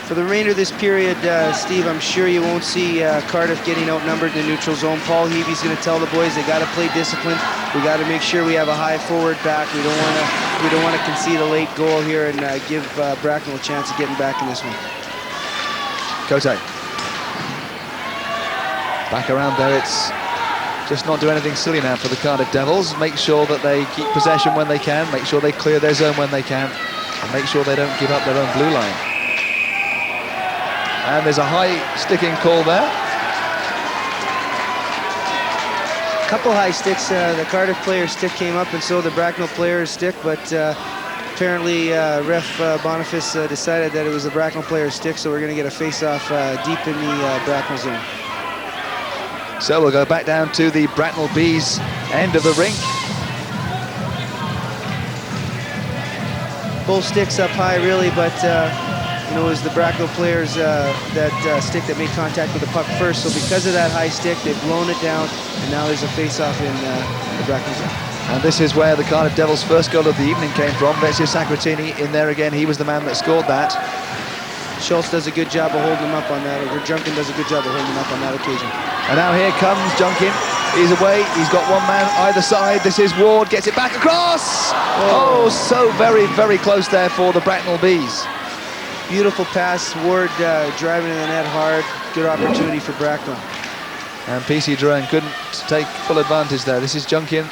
For the remainder of this period, Steve, I'm sure you won't see Cardiff getting outnumbered in the neutral zone. Paul Heavey's going to tell the boys they got to play disciplined. We got to make sure we have a high forward back. We don't want to concede a late goal here and give Bracknell a chance of getting back in this one. Cote. Back around there, it's just not do anything silly now for the Cardiff Devils. Make sure that they keep possession when they can, make sure they clear their zone when they can, and make sure they don't give up their own blue line. And there's a high sticking call there. A couple high sticks. The Cardiff player's stick came up, and so the Bracknell player's stick, but apparently ref Boniface decided that it was the Bracknell player's stick, so we're going to get a face-off deep in the Bracknell zone. So we'll go back down to the Bracknell Bees end of the rink. Both sticks up high, really, but you know, it was the Bracknell players stick that made contact with the puck first. So because of that high stick, they've blown it down, and now there's a face-off in the Bracknell zone. And this is where the Cardiff Devils' first goal of the evening came from. Vezio Sacratini in there again. He was the man that scored that. Schultz does a good job of holding him up on that, or Junkin does a good job of holding him up on that occasion. And now here comes Junkin. He's away. He's got one man either side. This is Ward. Gets it back across. Oh, so very, very close there for the Bracknell Bees. Beautiful pass. Ward driving in the net hard. Good opportunity for Bracknell. And PC Duran couldn't take full advantage there. This is Junkin.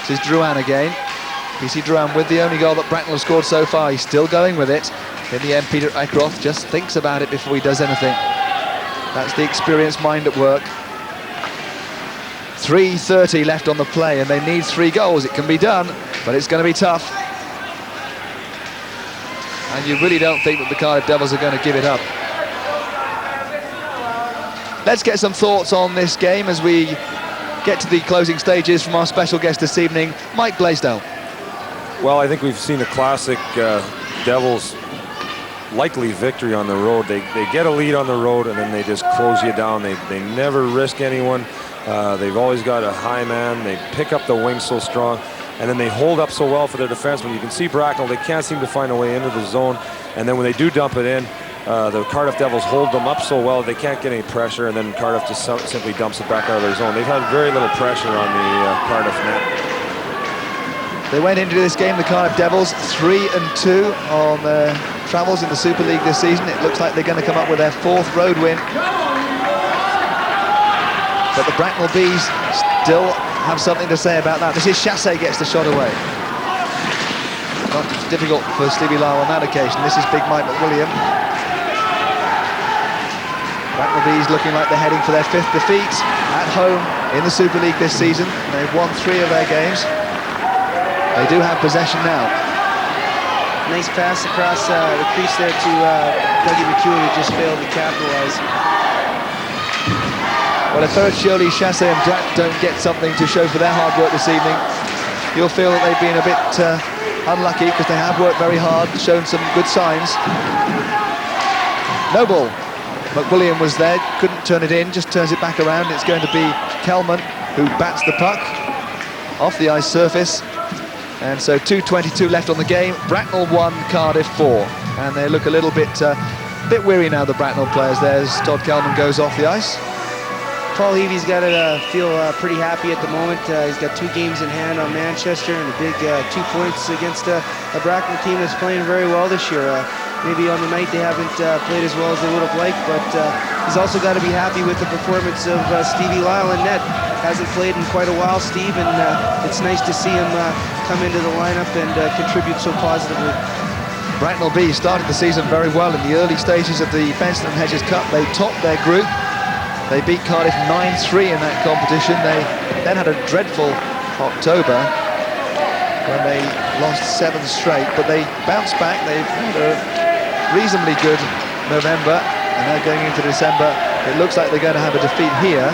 This is Drouin again. PC Duran with the only goal that Bracknell have scored so far. He's still going with it. In the end, Peter Eckroth just thinks about it before he does anything. That's the experienced mind at work. 3:30 left on the play, and they need 3 goals. It can be done, but it's going to be tough. And you really don't think that the Cardiff Devils are going to give it up. Let's get some thoughts on this game as we get to the closing stages from our special guest this evening, Mike Blaisdell. Well, I think we've seen a classic Devils likely victory on the road. They get a lead on the road, and then they just close you down. They never risk anyone. They've always got a high man. They pick up the wing so strong, and then they hold up so well for their defensemen. You can see Bracknell, they can't seem to find a way into the zone, and then when they do dump it in, the Cardiff Devils hold them up so well they can't get any pressure, and then Cardiff just simply dumps it back out of their zone. They've had very little pressure on the Cardiff net. They went into this game, the Cardiff Devils, 3-2 on their travels in the Super League this season. It looks like they're going to come up with their 4th road win. But the Bracknell Bees still have something to say about that. This is Chassé gets the shot away. Not difficult for Stevie Lyle on that occasion. This is Big Mike McWilliam. Bracknell Bees looking like they're heading for their 5th defeat at home in the Super League this season. They've won 3 of their games. They do have possession now. Nice pass across the crease there to Dougie McEwen, who just failed to capitalize. Well, if Ferraccioli, Chassé and Brack don't get something to show for their hard work this evening, you'll feel that they've been a bit unlucky, because they have worked very hard, shown some good signs. No ball. McWilliam was there, couldn't turn it in, just turns it back around. It's going to be Kelman who bats the puck off the ice surface. And so 2:22 left on the game. Bracknell 1, Cardiff 4. And they look a little bit weary now, the Bracknell players. There's Todd Kelman goes off the ice. Paul Heavy's got to feel pretty happy at the moment. He's got 2 games in hand on Manchester and a big 2 points against a Bracknell team that's playing very well this year. Maybe on the night they haven't played as well as they would have liked, but he's also got to be happy with the performance of Stevie Lyle in net. Hasn't played in quite a while, Steve, and it's nice to see him come into the lineup and contribute so positively. Bracknell B started the season very well in the early stages of the Benson & Hedges Cup. They topped their group. They beat Cardiff 9-3 in that competition. They then had a dreadful October when they lost 7 straight, but they bounced back. They've had a reasonably good November, and now going into December, it looks like they're going to have a defeat here.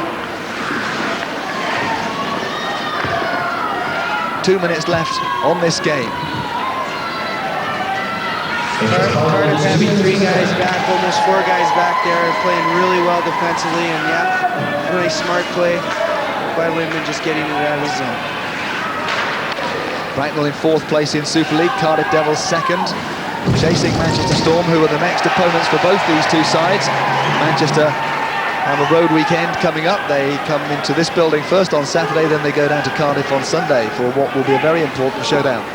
2 minutes left on this game. Cardiff having 3 guys back, almost 4 guys back there, playing really well defensively, and yeah, nice smart play by Lindman, just getting it out of his zone. Bracknell in 4th place in Superleague, Cardiff Devils 2nd, chasing Manchester Storm, who are the next opponents for both these 2 sides. Manchester have a road weekend coming up. They come into this building first on Saturday, then they go down to Cardiff on Sunday for what will be a very important showdown.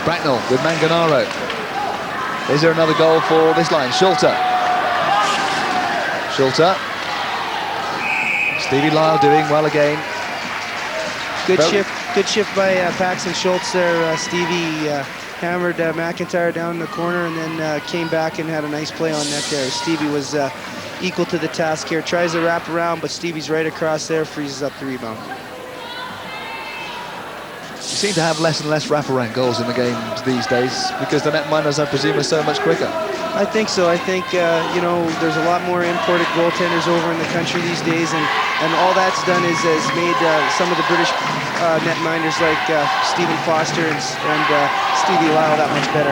Bracknell with Manganaro. Is there another goal for this line? Schulter. Stevie Lyle doing well again. Good shift by Paxton Schultz there. Stevie hammered McIntyre down in the corner and then came back and had a nice play on net there. Stevie was equal to the task here. Tries to wrap around, but Stevie's right across there, freezes up the rebound. You seem to have less and less wraparound goals in the games these days because the netminders, I presume, are so much quicker. I think so. I think, you know, there's a lot more imported goaltenders over in the country these days, and all that's done is made some of the British netminders like Stephen Foster and Stevie Lyle that much better.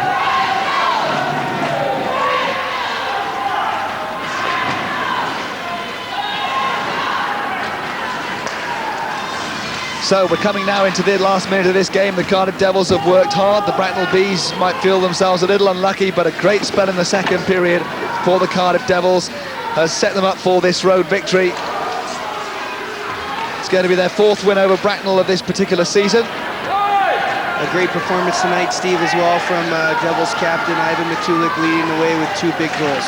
So we're coming now into the last minute of this game. The Cardiff Devils have worked hard. The Bracknell Bees might feel themselves a little unlucky, but a great spell in the second period for the Cardiff Devils has set them up for this road victory. It's going to be their 4th win over Bracknell of this particular season. A great performance tonight, Steve, as well, from Devils captain Ivan Matulik, leading the way with 2 big goals.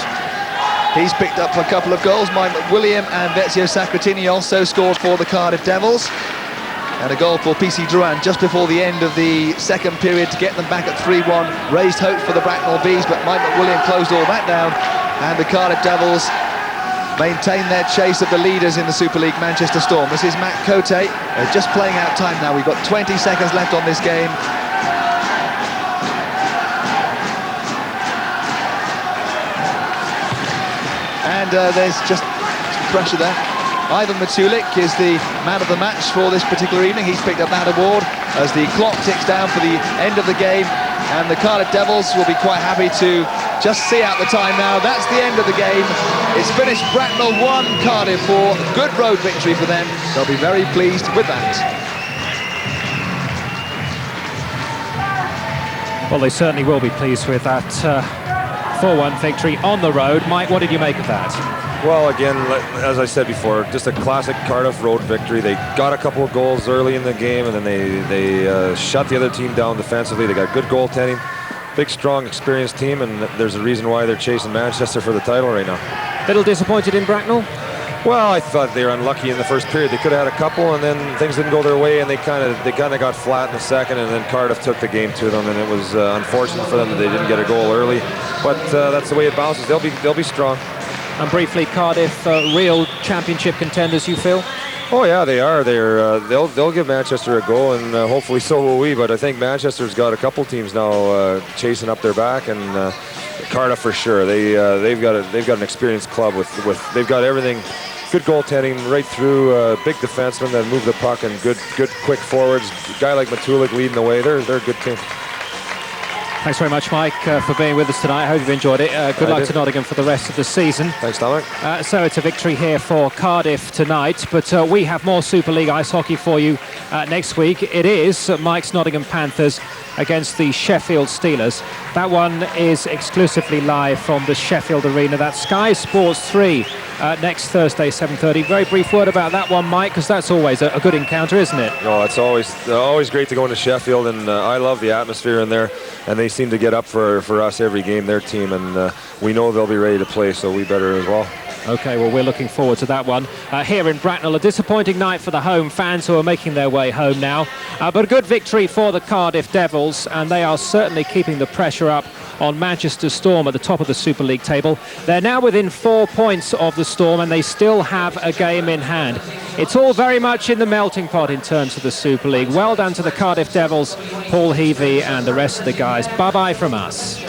He's picked up a couple of goals. Mike William and Vezio Sacratini also scored for the Cardiff Devils. And a goal for PC Drouin just before the end of the second period to get them back at 3-1. Raised hope for the Bracknell Bees, but Mike McWilliam closed all that down. And the Cardiff Devils maintain their chase of the leaders in the Super League, Manchester Storm. This is Matt Cote. They're just playing out time now. We've got 20 seconds left on this game. And there's just pressure there. Ivan Matulik is the man of the match for this particular evening. He's picked up that award as the clock ticks down for the end of the game, and the Cardiff Devils will be quite happy to just see out the time now. That's the end of the game. It's finished. Bracknell 1, Cardiff 4. Good road victory for them. They'll be very pleased with that. Well, they certainly will be pleased with that 4-1 victory on the road. Mike, what did you make of that? Well, again, as I said before, just a classic Cardiff road victory. They got a couple of goals early in the game, and then they shut the other team down defensively. They got good goaltending, big, strong, experienced team, and there's a reason why they're chasing Manchester for the title right now. Little disappointed in Bracknell? Well, I thought they were unlucky in the first period. They could have had a couple, and then things didn't go their way, and they kind of got flat in the second, and then Cardiff took the game to them, and it was unfortunate for them that they didn't get a goal early. But that's the way it bounces. They'll be strong. And briefly, Cardiff, real championship contenders, you feel? Oh yeah, they are. They'll give Manchester a go, and hopefully so will we. But I think Manchester's got a couple teams now chasing up their back, and Cardiff for sure. They've got an experienced club with they've got everything. Good goaltending right through, big defensemen that move the puck, and good quick forwards. A guy like Matulik leading the way. They're a good team. Thanks very much, Mike, for being with us tonight. I hope you've enjoyed it. Good luck to Nottingham for the rest of the season. Thanks, Dominic. So it's a victory here for Cardiff tonight, but we have more Super League ice hockey for you next week. It is Mike's Nottingham Panthers against the Sheffield Steelers. That one is exclusively live from the Sheffield Arena. That's Sky Sports 3 next Thursday, 7:30. Very brief word about that one, Mike, because that's always a good encounter, isn't it? No, it's always great to go into Sheffield, and I love the atmosphere in there, and they seem to get up for us every game, their team, and we know they'll be ready to play, so we better as well. Okay, well, we're looking forward to that one. Here in Bracknell, a disappointing night for the home fans who are making their way home now, but a good victory for the Cardiff Devils, and they are certainly keeping the pressure up on Manchester Storm at the top of the Super League table. They're now within 4 points of the Storm, and they still have a game in hand. It's all very much in the melting pot in terms of the Super League. Well done to the Cardiff Devils, Paul Heavey and the rest of the guys. Bye-bye from us.